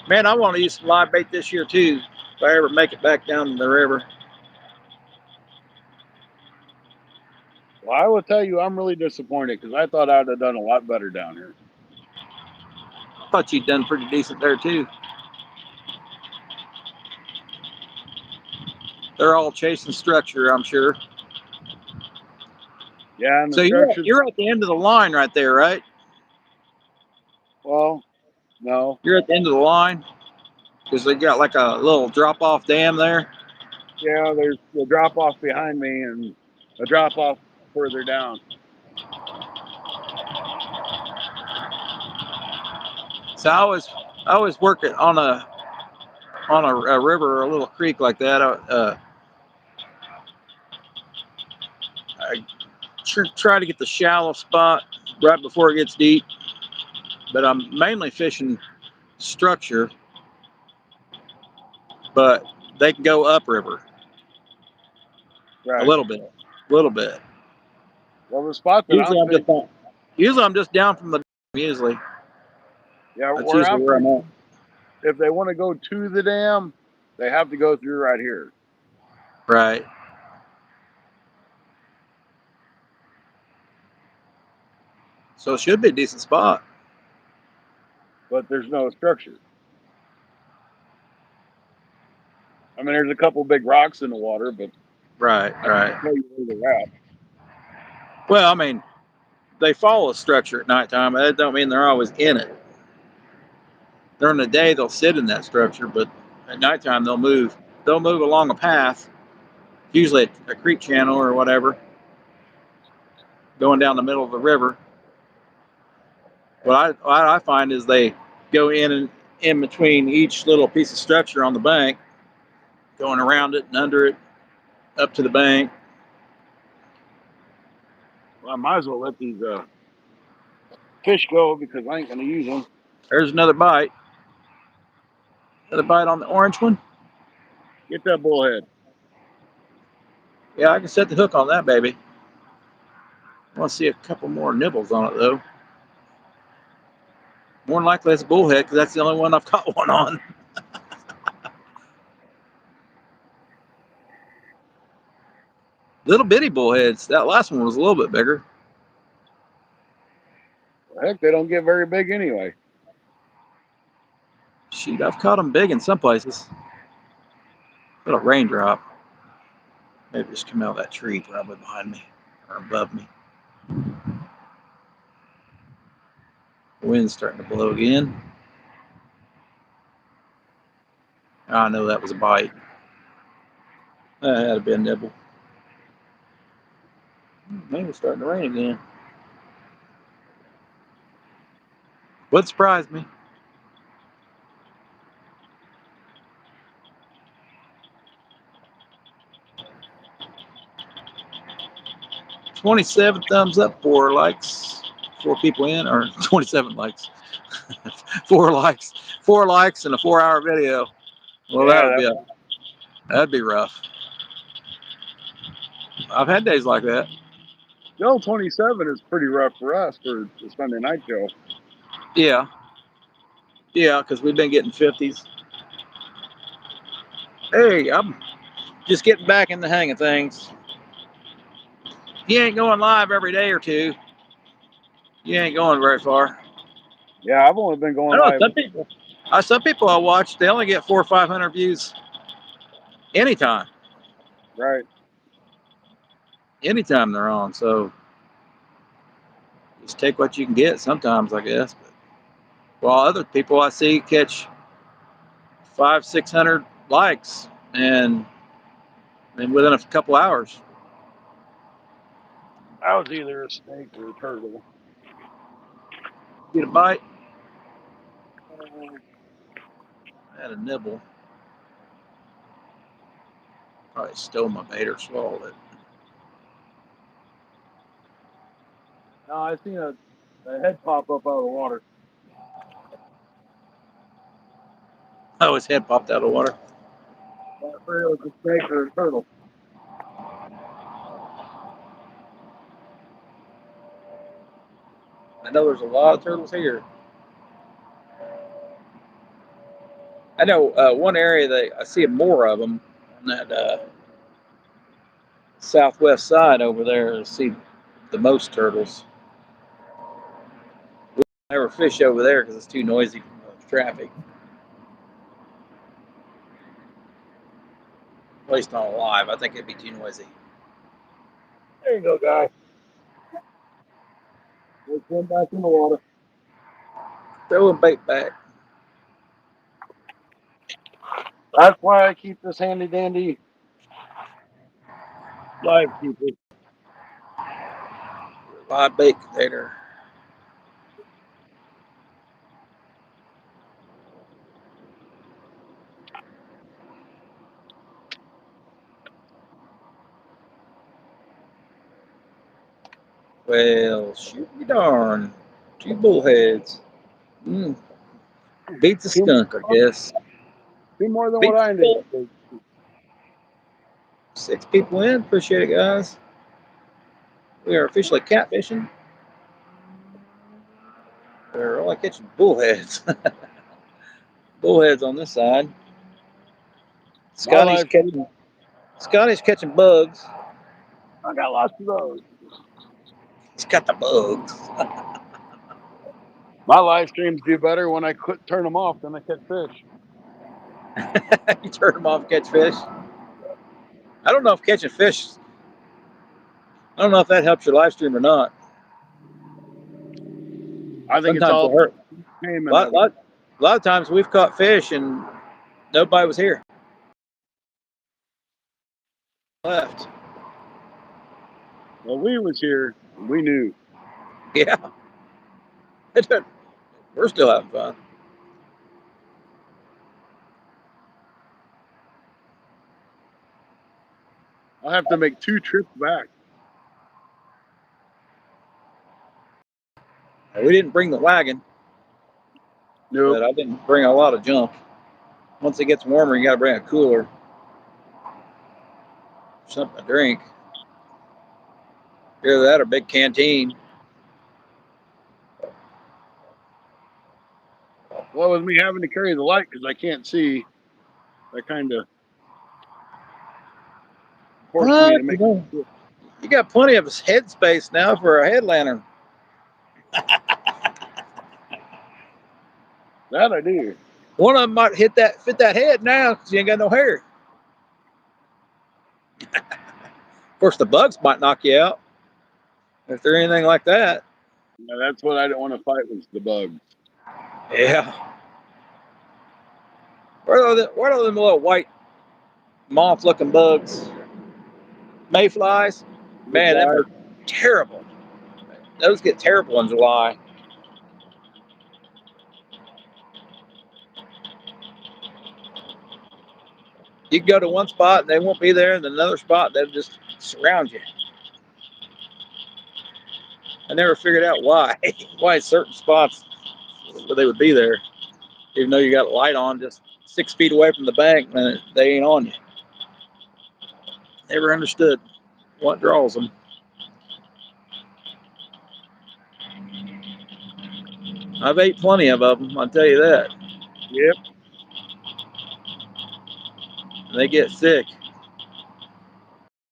Man, I want to use some live bait this year too. If I ever make it back down the river. Well, I will tell you, I'm really disappointed because I thought I'd have done a lot better down here. I thought you'd done pretty decent there too. They're all chasing structure, I'm sure. Yeah, and the So structure. you're at the end of the line right there, right? Well, no. You're at the end of the line because they got like a little drop-off dam there. Yeah, there's a drop off behind me and a drop off further down. So I always work it on a river or a little creek like that. I try to get the shallow spot right before it gets deep, but I'm mainly fishing structure. But they can go upriver a Right. little bit, a little bit. Well, the spot that Usually I'm I'm just fishing, usually I'm just down from the usually. yeah, That's where usually I'm where I'm at. fishing, if they want to go to the dam, they have to go through right here. Right. So it should be a decent spot. But there's no structure. I mean, there's a couple big rocks in the water, but Right, I right. can't tell you where they're at. Well, I mean, they follow a structure at nighttime. That don't mean they're always in it. During the day, they'll sit in that structure, but at nighttime, they'll move. They'll move along a path, usually a creek channel or whatever, going down the middle of the river. What I find is they go in and in between each little piece of structure on the bank, going around it and under it, up to the bank. Well, I might as well let these fish go because I ain't going to use them. There's another bite. Another bite on the orange one. Get that bullhead. Yeah, I can set the hook on that baby. I want to see a couple more nibbles on it though. More than likely it's a bullhead because that's the only one I've caught one on. Little bitty bullheads. That last one was a little bit bigger. Heck, they don't get very big anyway. Shoot, I've caught them big in some places. Little raindrop. Maybe just come out of that tree probably behind me or above me. The wind's starting to blow again. I know that was a bite. That had to be a nibble. Maybe it's starting to rain again. Would surprise me. 27 thumbs up, 4 likes, 4 people in, or 27 likes, 4 likes, 4 likes, and a 4-hour video. Well, Yeah, that, that'd be rough. I've had days like that. still 27 is pretty rough for us for the Sunday night show. Yeah, yeah, because we've been getting 50s. Hey, I'm just getting back in the hang of things. You ain't going live every day or two. You ain't going very far. Yeah, I've only been I going know live. some people I watch, they only get 400 or 500 views anytime Right. they're on. So just take what you can get sometimes, I guess. But while other people I see catch 500, 600 likes and And within a couple hours. That was either a snake or a turtle. Get a bite. I had a nibble. Probably stole my bait or swallowed it. No, I seen a head pop up out of the water. Oh, his head popped out of the water. I afraid it was a snake or a turtle. I know there's a lot of turtles here. I know one area that I see more of them on that southwest side over there. I see the most turtles. We never fish over there because it's too noisy from the traffic. At least not alive. I think it'd be too noisy. There you go, guy. Let's swim back in the water. Throwing bait back. That's why I keep this handy dandy live keeper. Live bait container. Well, shoot me darn. 2 bullheads. Beats a skunk, I guess. Do more than what Beats I the did. bull. 6 people in. Appreciate it, guys. We are officially catfishing. We're only catching bullheads. Bullheads on this side. My Scotty's life, catching bugs. I got lots of those. He's got the bugs. My live streams do better when I turn them off than I catch fish. You turn them off, catch fish. I don't know if catching fish. I don't know if that helps your live stream or not. I think it's Sometimes all it hurts. payment of it. A lot of times we've caught fish and nobody was here. Left. Well, we was here. We knew. Yeah. We're still having fun. I'll have to make 2 trips back. We didn't bring the wagon, Nope. but I didn't bring a lot of junk. Once it gets warmer, you got to bring a cooler. Something to drink. Either that or big canteen. Well, with me having to carry the light because I can't see, that kind of forced me to make. You got plenty of head space now for a head lantern. That I do. One of them might fit that head now because you ain't got no hair. Of course, the bugs might knock you out if they're anything like that. Yeah, that's what I don't want to fight was the bugs. Yeah. What are them little white moth-looking bugs? Mayflies? Man, them are terrible. Those get terrible in July. You can go to one spot and they won't be there, and another spot they'll just surround you. I never figured out why. Why certain spots where they would be there, even though you got a light on just 6 feet away from the bank, and they ain't on you. Never understood what draws them. I've ate plenty of them, I'll tell you that. Yep. They get sick.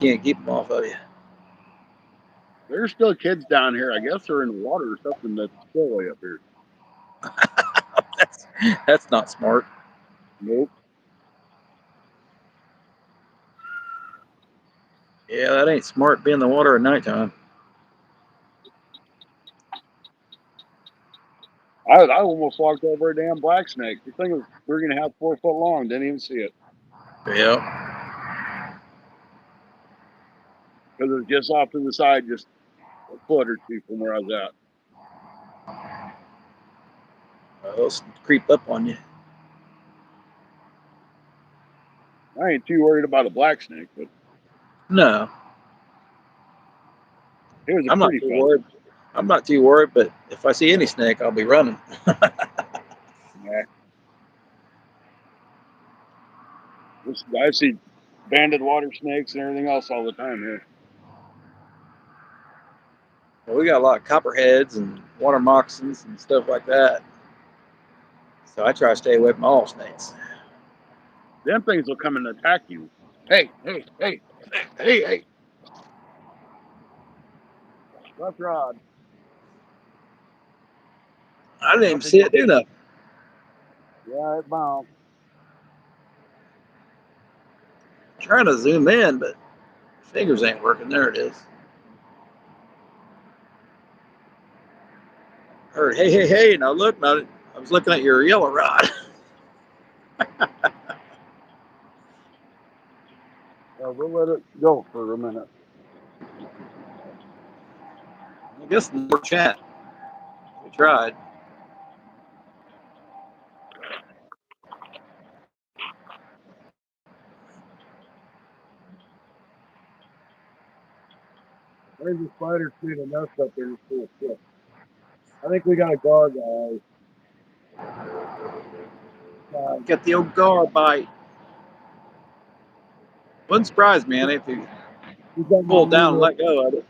Can't keep them off of you. There's still kids down here. I guess they're in the water or something that's still way up here. That's not smart. Nope. Yeah, that ain't smart being in the water at nighttime. I almost walked over a damn black snake. The thing was 3.5, 4 foot long. Didn't even see it. Yeah. because it's just off to the side, just a foot or two from where I was at. They'll creep up on you. I ain't too worried about a black snake, but No, it was a I'm not pretty too feather. worried. I'm not too worried, but if I see any snake, I'll be running. Yeah. I see banded water snakes and everything else all the time here. Well, we got a lot of copperheads and water moccasins and stuff like that. So I try to stay away from all snakes. Them things will come and attack you. Hey, hey, hey, hey, hey. Left rod. I didn't even Don't see forget. it do nothing. Yeah, it bounced. Trying to zoom in, but fingers ain't working. There it is. Heard, hey, hey, hey. Now look, now I was looking at your yellow rod. We'll let it go for a minute. I guess more chat. We tried. There's a spider made a nest up there. Full of shit. I think we got a guard, guys. Get the old gar bite. Wouldn't surprise me, if you He's got my pull it down and new let go of it.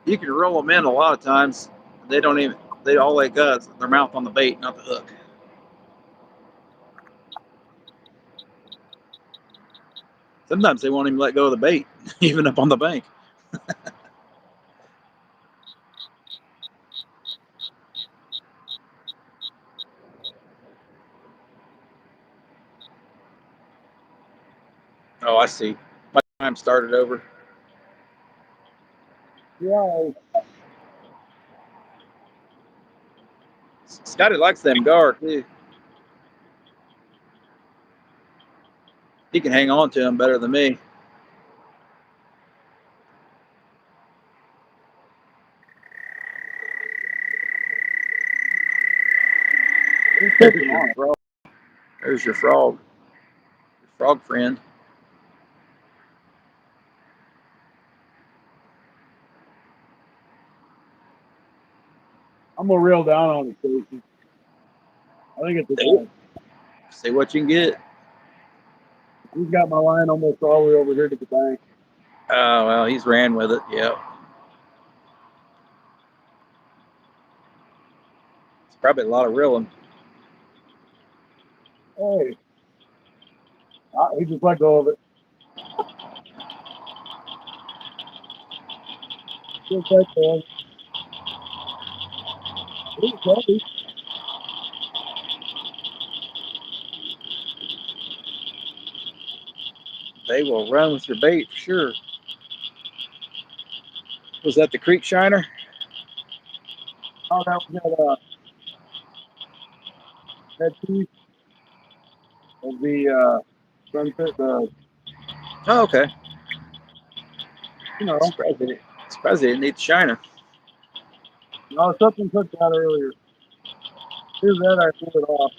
You can roll them in a lot of times. They don't even, all they got is their mouth on the bait, not the hook. Sometimes they won't even let go of the bait, even up on the bank. Oh, I see. My time started over. Yeah. Scotty likes them gar too. He can hang on to them better than me. He's There's taking your on it. frog. There's your frog. Your frog friend. I'm gonna reel down on it, Casey. I think it's a guy. See what you can get. He's got my line almost all the way over here to the bank. Oh, well, he's ran with it. Yeah. It's probably a lot of reeling. Hey, he just let go of it. Just right there. He's heavy. They will run with your bait for sure. Was that the creek shiner? Oh, that was that piece of the sunset. Oh, okay. You know, Surprised they didn't eat the shiner. no, something took that earlier. Here's that I pulled it off.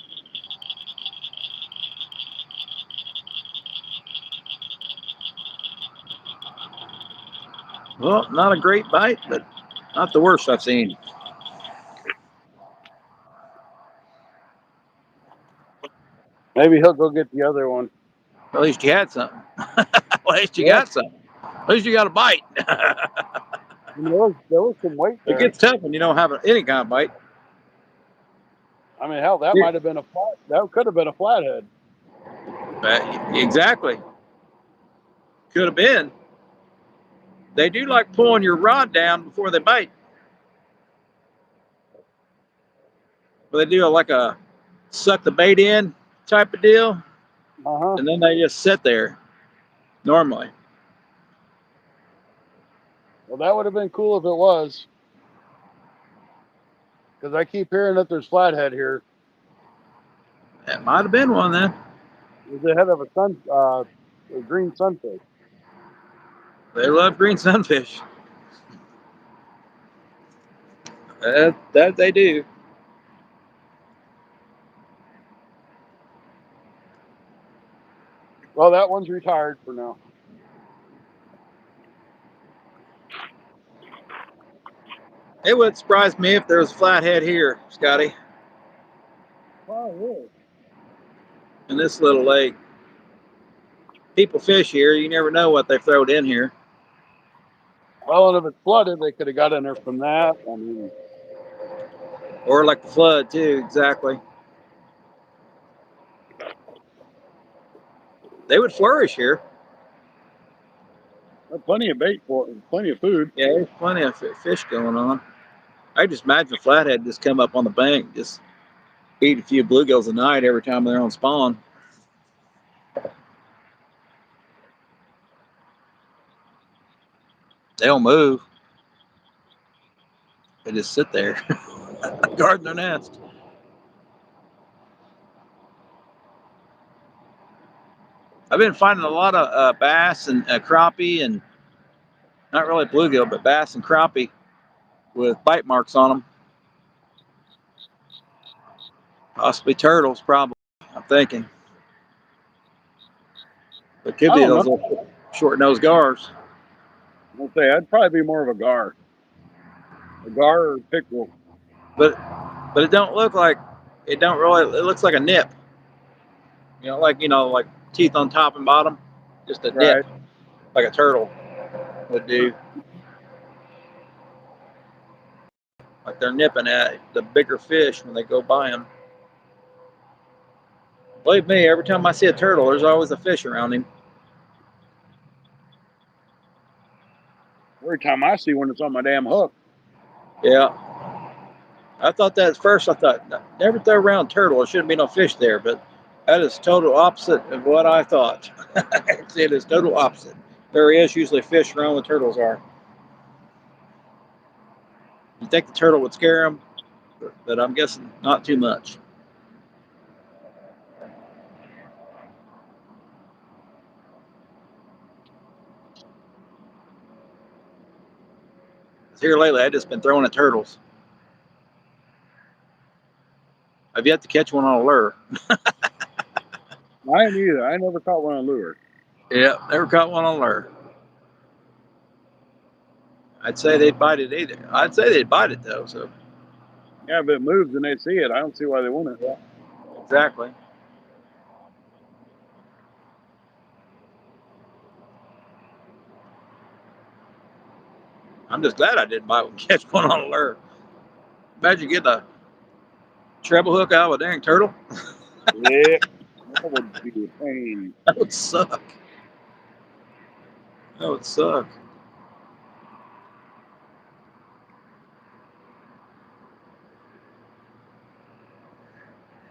Well, not a great bite, but not the worst I've seen. Maybe he'll go get the other one. At least you had something. At least you Yeah, got something. At least you got a bite. there was some weight It there. gets tough when you don't have any kind of bite. I mean, hell, that might have been a flat. That could have been a flathead. Exactly. Could have been. They do like pulling your rod down before they bite. But they do like a suck the bait in type of deal. Uh-huh. And then they just sit there normally. Well, that would have been cool if it was. Because I keep hearing that there's flathead here. That might have been one then. It was the head of a green sunfish. They love green sunfish. That they do. Well, that one's retired for now. It wouldn't surprise me if there was a flathead here, Scotty, Oh, really? in this little lake. People fish here. You never know what they've thrown in here. Well, and if it's flooded, they could have got in there from that. I mean, Or like the flood, too, exactly. They would flourish here. there's plenty of bait for it, plenty of food. Yeah, there's plenty of fish going on. I just imagine a flathead just come up on the bank, just eat a few bluegills a night every time they're on spawn. They don't move. They just sit there, guarding their nest. I've been finding a lot of bass and crappie, and not really bluegill, but bass and crappie with bite marks on them. Possibly turtles, probably. I'm thinking. But could I be don't those know. little short-nosed gars. I'll say I'd probably be more of a gar or pickerel. But it don't look like it. Don't really. It looks like a nip. Like teeth on top and bottom. Just a Right. nip, like a turtle would do. Like they're nipping at the bigger fish when they go by them. Believe me, every time I see a turtle, there's always a fish around him. Every time I see one, it's on my damn hook. Yeah. I thought that at first. I thought, never throw around turtle. There shouldn't be no fish there. But that is total opposite of what I thought. It is total opposite. There is usually fish around where turtles are. You think the turtle would scare them, but I'm guessing not too much. Here lately, I've just been throwing at turtles. I've yet to catch one on a lure. I ain't either. I never caught one on lure. Yeah, never caught one on a lure. I'd say they'd bite it either. I'd say they'd bite it though. So Yeah, if it moves and they see it, I don't see why they wouldn't. yeah, exactly. I'm just glad I didn't bite one, catch one on a lure. Imagine getting a treble hook out of a dang turtle. Yeah, that would be a pain. That would suck. That would suck.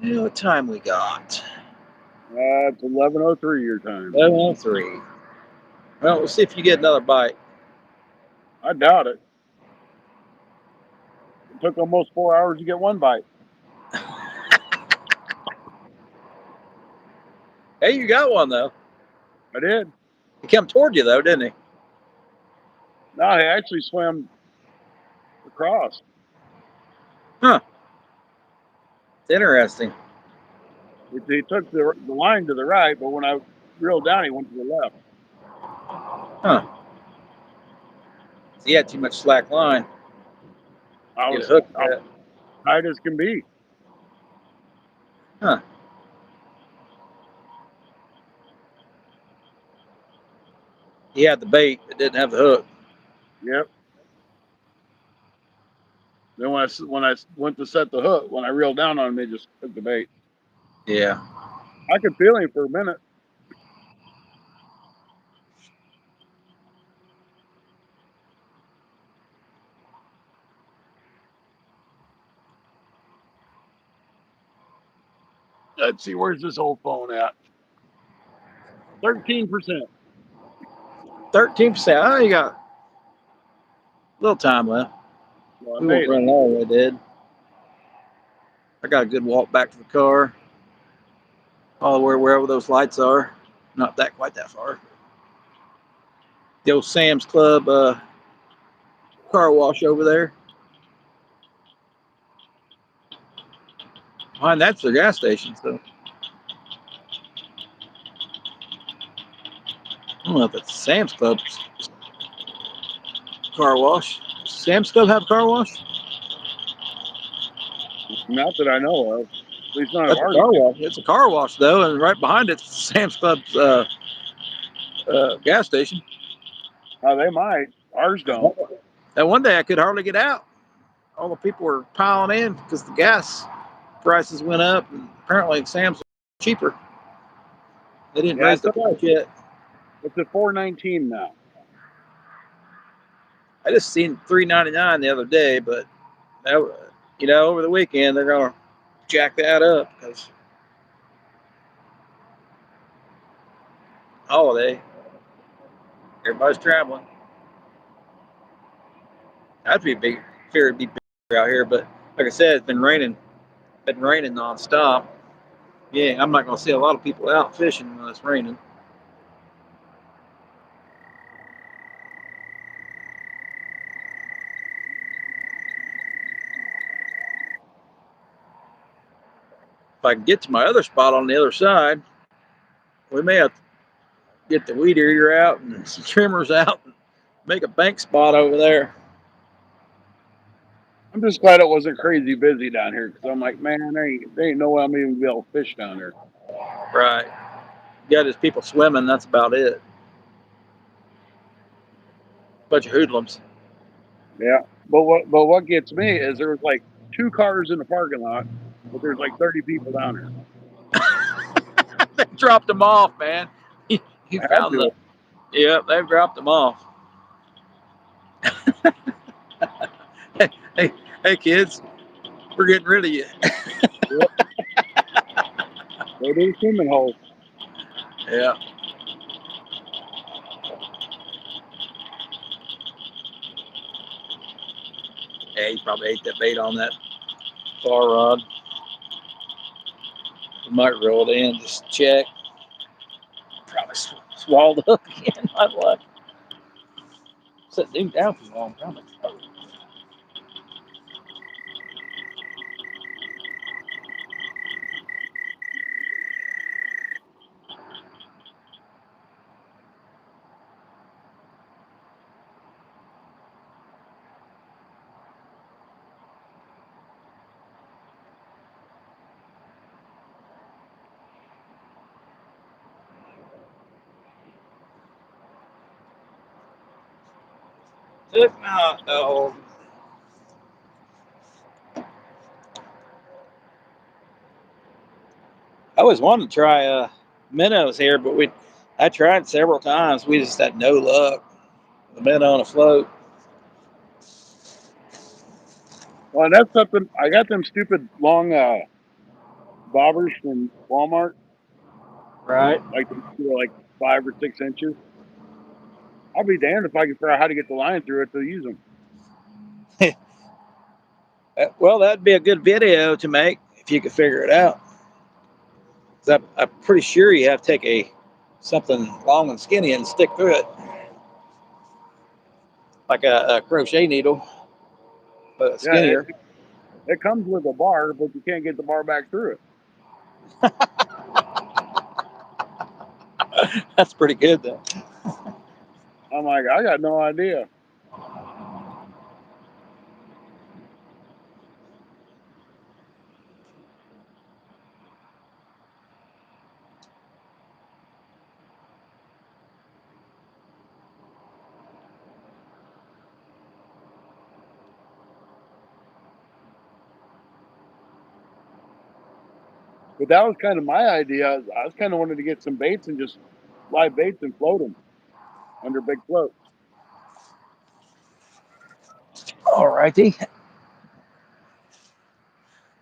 You know what time we got? It's 11:03 your time. 11:03. Well, we'll see if you get another bite. I doubt it. It took almost 4 hours to get one bite. Hey, you got one though. I did. He came toward you though, didn't he? No, he actually swam across. Huh. It's interesting. He took the line to the right, but when I reeled down, he went to the left. Huh. He had too much slack line. I Get a was hook. tight as can be. Huh. He had the bait, but didn't have the hook. Yep. Then when I went to set the hook, when I reeled down on him, they just took the bait. Yeah. I could feel him for a minute. Let's see, where's this old phone at? 13%. 13%. Oh, you got a little time left. Well, I We won't made it. run all the way dead. I got a good walk back to the car. all the way wherever those lights are. Not that quite that far. The old Sam's Club car wash over there. Behind that's the gas station. So I don't know if it's Sam's Club car wash. Sam's Club have a car wash? Not that I know of. At least not of That's a ours. car wash. It's a car wash though, and right behind it's Sam's Club's gas station. Oh, they might. Ours don't. That one day I could hardly get out. All the people were piling in because the gas prices went up, and apparently Sam's was cheaper. They didn't Yeah, raise the price yet. it's at $4.19 now. I just seen $3.99 the other day, but that, over the weekend they're gonna jack that up because holiday, everybody's traveling. That'd be a big fear it'd be big out here, but like I said, it's been raining nonstop. Yeah, I'm not gonna see a lot of people out fishing when it's raining. If I can get to my other spot on the other side, we may have to get the weed eater out and some trimmers out and make a bank spot over there. I'm just glad it wasn't crazy busy down here because I'm like, man, there ain't no way I'm even gonna be able to fish down here. Right. You got just people swimming, that's about it. Bunch of hoodlums. Yeah, but what gets me is there was like 2 cars in the parking lot, but there's like 30 people down here. They dropped them off, man. You I had found to. the. Yep, they've dropped them off. hey, hey, kids, we're getting rid of you. Yep. Go to the swimming hole. Yeah. Yeah, he probably ate that bait on that far rod. We might roll it in, just check. Probably swallowed up again. My luck. Set dude down for a long time. Took my hot dog. I always wanted to try minnows here, but I tried several times. We just had no luck. The minnow on a float. Well, that's something. I got them stupid long bobbers from Walmart, Right. like they're like 5 or 6 inches. I'll be damned if I can figure out how to get the line through it to use them. Well, that'd be a good video to make if you could figure it out. 'Cause I'm pretty sure you have to take something long and skinny and stick through it, like a crochet needle, but Yeah, skinnier. it comes with a bar, but you can't get the bar back through it. That's pretty good though. I'm like, I got no idea. But that was kind of my idea. I was kind of wanted to get some baits and just live baits and float them under big float. All righty.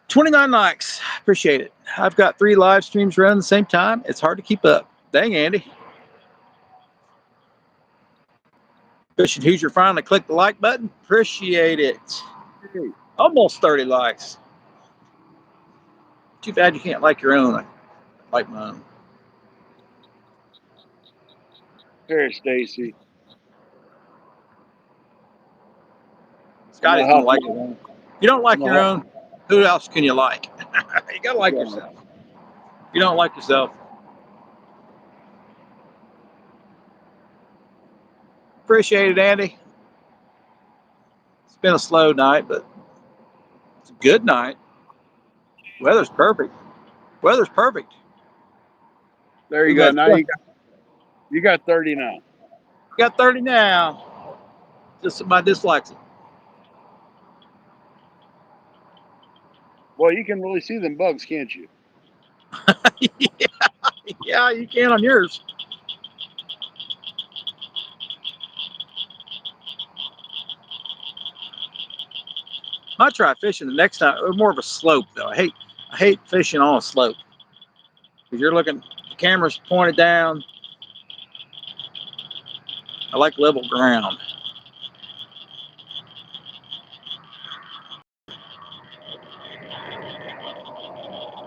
29 likes. Appreciate it. I've got 3 live streams running at the same time. It's hard to keep up. Dang, Andy. Fishing Hoosier finally clicked the like button. Appreciate it. Hey, Almost 30 likes. Too bad you can't like your own. like my own. There's Stacy. Scotty's gonna like his own. You don't like your own, who else can you like? You gotta like yourself. You don't like yourself. Appreciate it, Andy. It's been a slow night, but it's a good night. Weather's perfect. Weather's perfect. There you go. Now you got 30 now. You got 30 now. Just my dyslexia. Well, you can really see them bugs, can't you? Yeah, you can on yours. Might try fishing the next time. More of a slope though. I hate fishing on a slope. Because you're looking, the camera's pointed down. I like level ground.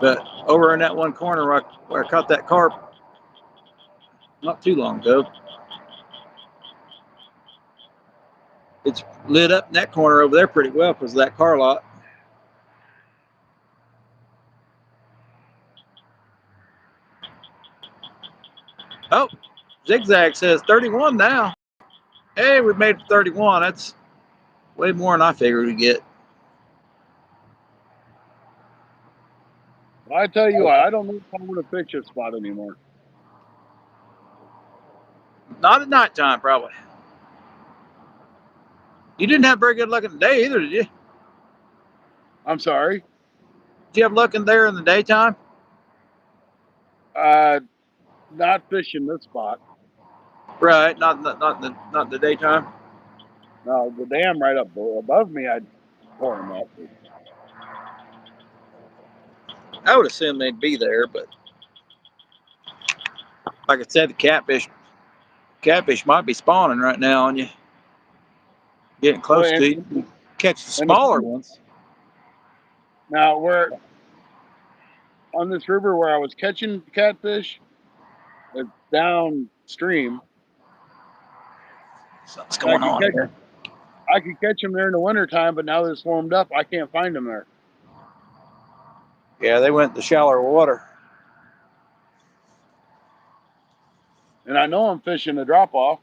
But over in that one corner where I caught that carp not too long ago, it's lit up in that corner over there pretty well because of that car lot. Oh, Zigzag says 31 now. Hey, we made it to 31. That's way more than I figured we'd get. Well, I tell you what, I don't know if I'm going to fish this spot anymore. Not at nighttime, probably. You didn't have very good luck in the day either, did you? I'm sorry. Did you have luck in there in the daytime? Not fishing this spot. Right, not the daytime. No, the dam right up above me, I'd pour them up. I would assume they'd be there, but like I said, the catfish might be spawning right now on you. Getting close to you. Catch the smaller ones. Now, we're on this river where I was catching catfish, it's downstream. Something's going on here. I could catch them there in the wintertime, but now they're swarmed up. I can't find them there. Yeah, they went to shallower water. And I know I'm fishing a drop off.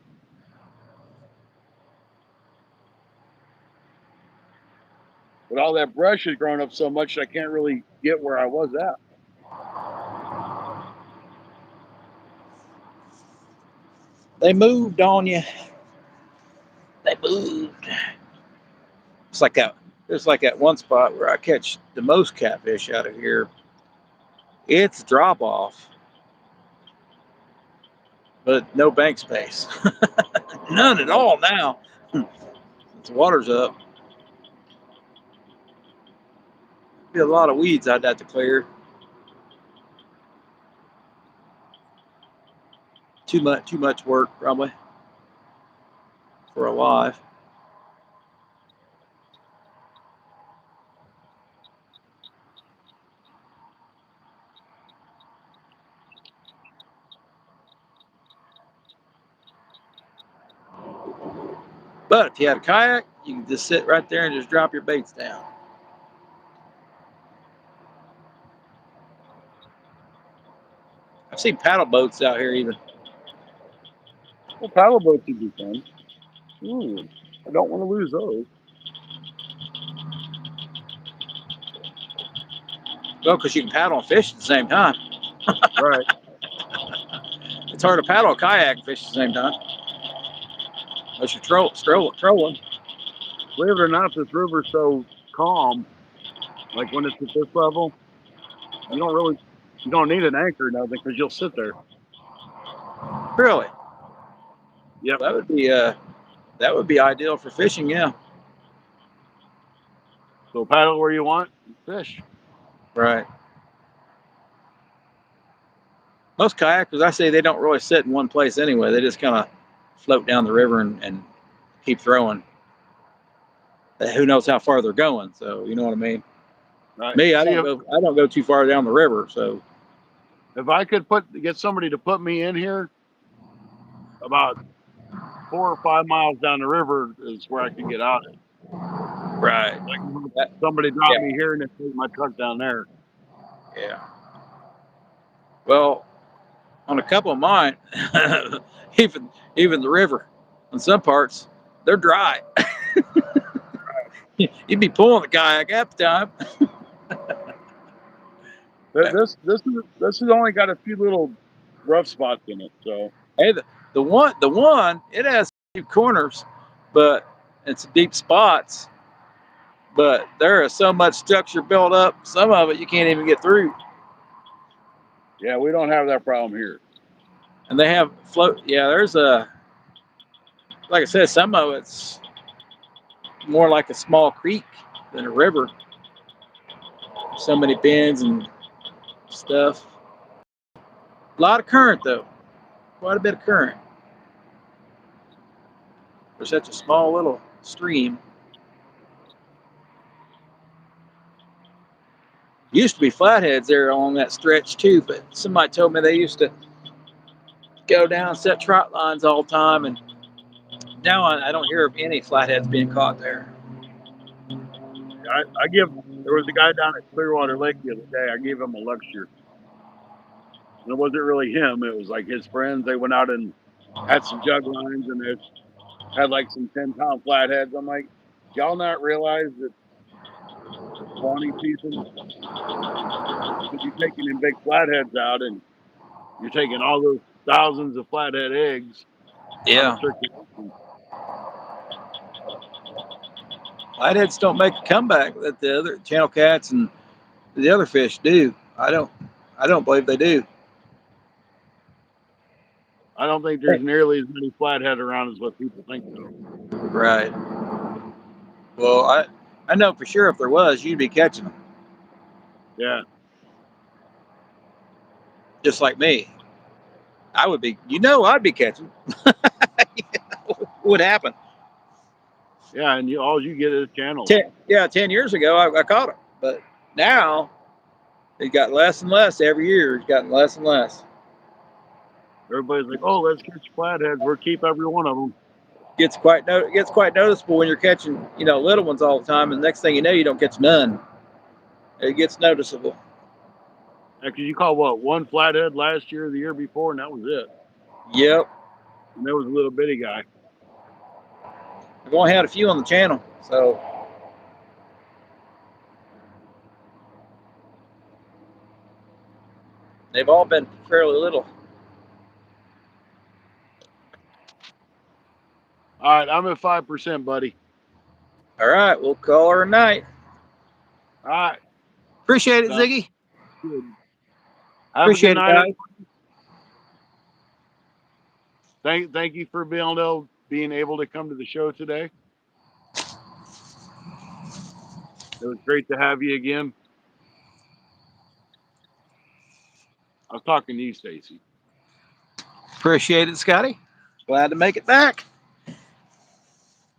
But all that brush has grown up so much I can't really get where I was at. They moved on you. They moved. It's like that one spot where I catch the most catfish out of here. It's drop off, but no bank space. None at all now. The water's up. Be a lot of weeds I'd have to clear. Too much work probably for a live. But if you had a kayak, you can just sit right there and just drop your baits down. I've seen paddle boats out here even. Well, paddle boats would be fun. Ooh, I don't want to lose those. Well, because you can paddle and fish at the same time. Right. It's hard to paddle a kayak and fish at the same time. Unless you're trolling. Believe it or not, this river's so calm. Like when it's at this level, you don't need an anchor or nothing because you'll sit there. Really? Yep. That would be ideal for fishing, yeah. So paddle where you want, fish. Right. Most kayakers, I say, they don't really sit in one place anyway. They just kind of float down the river and keep throwing. Who knows how far they're going? So you know what I mean. Right. Me, I don't go too far down the river. So If I could get somebody to put me in here, about 4 or 5 miles down the river is where I could get out. Right. Like That, somebody drop yeah. me here and then take my truck down there. Yeah. Well, on a couple of mine, even the river, in some parts, they're dry. You'd be pulling the kayak half the time. This has only got a few little rough spots in it. So Hey, the one, it has a few corners, but it's deep spots. But there is so much structure built up. Some of it you can't even get through. yeah, we don't have that problem here. And they have float. Yeah, there's like I said, some of it's more like a small creek than a river. So many bends and stuff. A lot of current though. Quite a bit of current for such a small little stream. Used to be flatheads there along that stretch too, but somebody told me they used to go down and set trot lines all the time, and now I don't hear of any flatheads being caught there. There was a guy down at Clearwater Lake the other day. I gave him a lecture. And it wasn't really him. It was like his friends. They went out and had some jug lines and they had like some 10-pound flatheads. I'm like, y'all not realize that the spawning season, because you're taking in big flatheads out and you're taking all those thousands of flathead eggs out of circulation. Flatheads don't make a comeback that the other channel cats and the other fish do. I don't believe they do. I don't think there's nearly as many flathead around as what people think though. Right. Well, I know for sure if there was, you'd be catching them. Yeah. Just like me. I would be, I'd be catching. What would happen? Yeah, and all you get is channels. 10 years ago, I caught them. But now, it got less and less every year. It's gotten less and less. Everybody's like, oh, let's catch flatheads. We'll keep every one of them. Gets quite noticeable when you're catching, little ones all the time. And the next thing you know, you don't catch none. It gets noticeable. Because you caught what, one flathead last year or the year before, and that was it. Yep. And there was a little bitty guy. I've only had a few on the channel, so they've all been fairly little. All right, I'm at 5%, buddy. All right, we'll call her a night. All right. Appreciate it, Ziggy. Good. Have Appreciate a good night. Guys. Thank you for being able to come to the show today. It was great to have you again. I was talking to you, Stacy. Appreciate it, Scotty. Glad to make it back.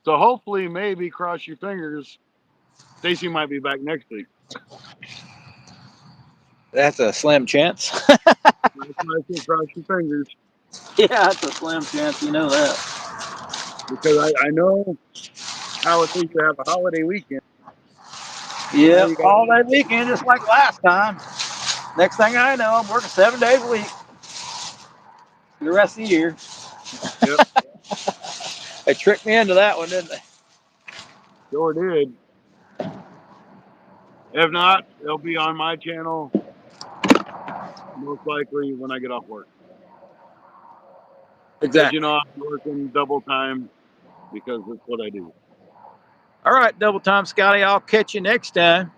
So hopefully, maybe, cross your fingers, Stacy might be back next week. That's a slim chance. Cross your fingers. Yeah, that's a slim chance. You know that. Because I know how it is to have a holiday weekend. Yeah, holiday weekend just like last time. Next thing I know, I'm working 7 days a week for the rest of the year. Yep. They tricked me into that one, didn't they? Sure did. If not, it'll be on my channel most likely when I get off work. Exactly. I'm working double time because that's what I do. All right, double time, Scotty. I'll catch you next time.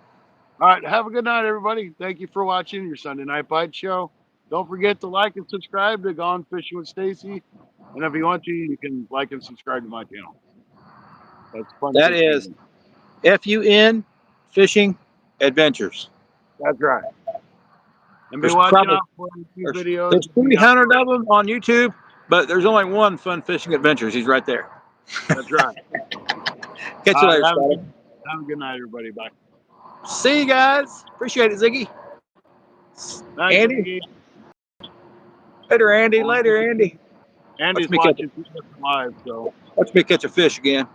All right, have a good night, everybody. Thank you for watching your Sunday Night Bite Show. Don't forget to like and subscribe to Gone Fishing with Stacy. And if you want to, you can like and subscribe to my channel. That's fun. That is FUN Fishing Adventures. That's right. And be watching out for a few videos. There's 300 of them on YouTube, but there's only one Fun Fishing Adventures. He's right there. That's right. Catch you later, Scotty. Have a good night, everybody. Bye. See you guys. Appreciate it, Ziggy. Thanks, Andy. Ziggy. Later, Andy. Later, Andy. Andy's Watch me catch watching live, so watch me catch a fish again.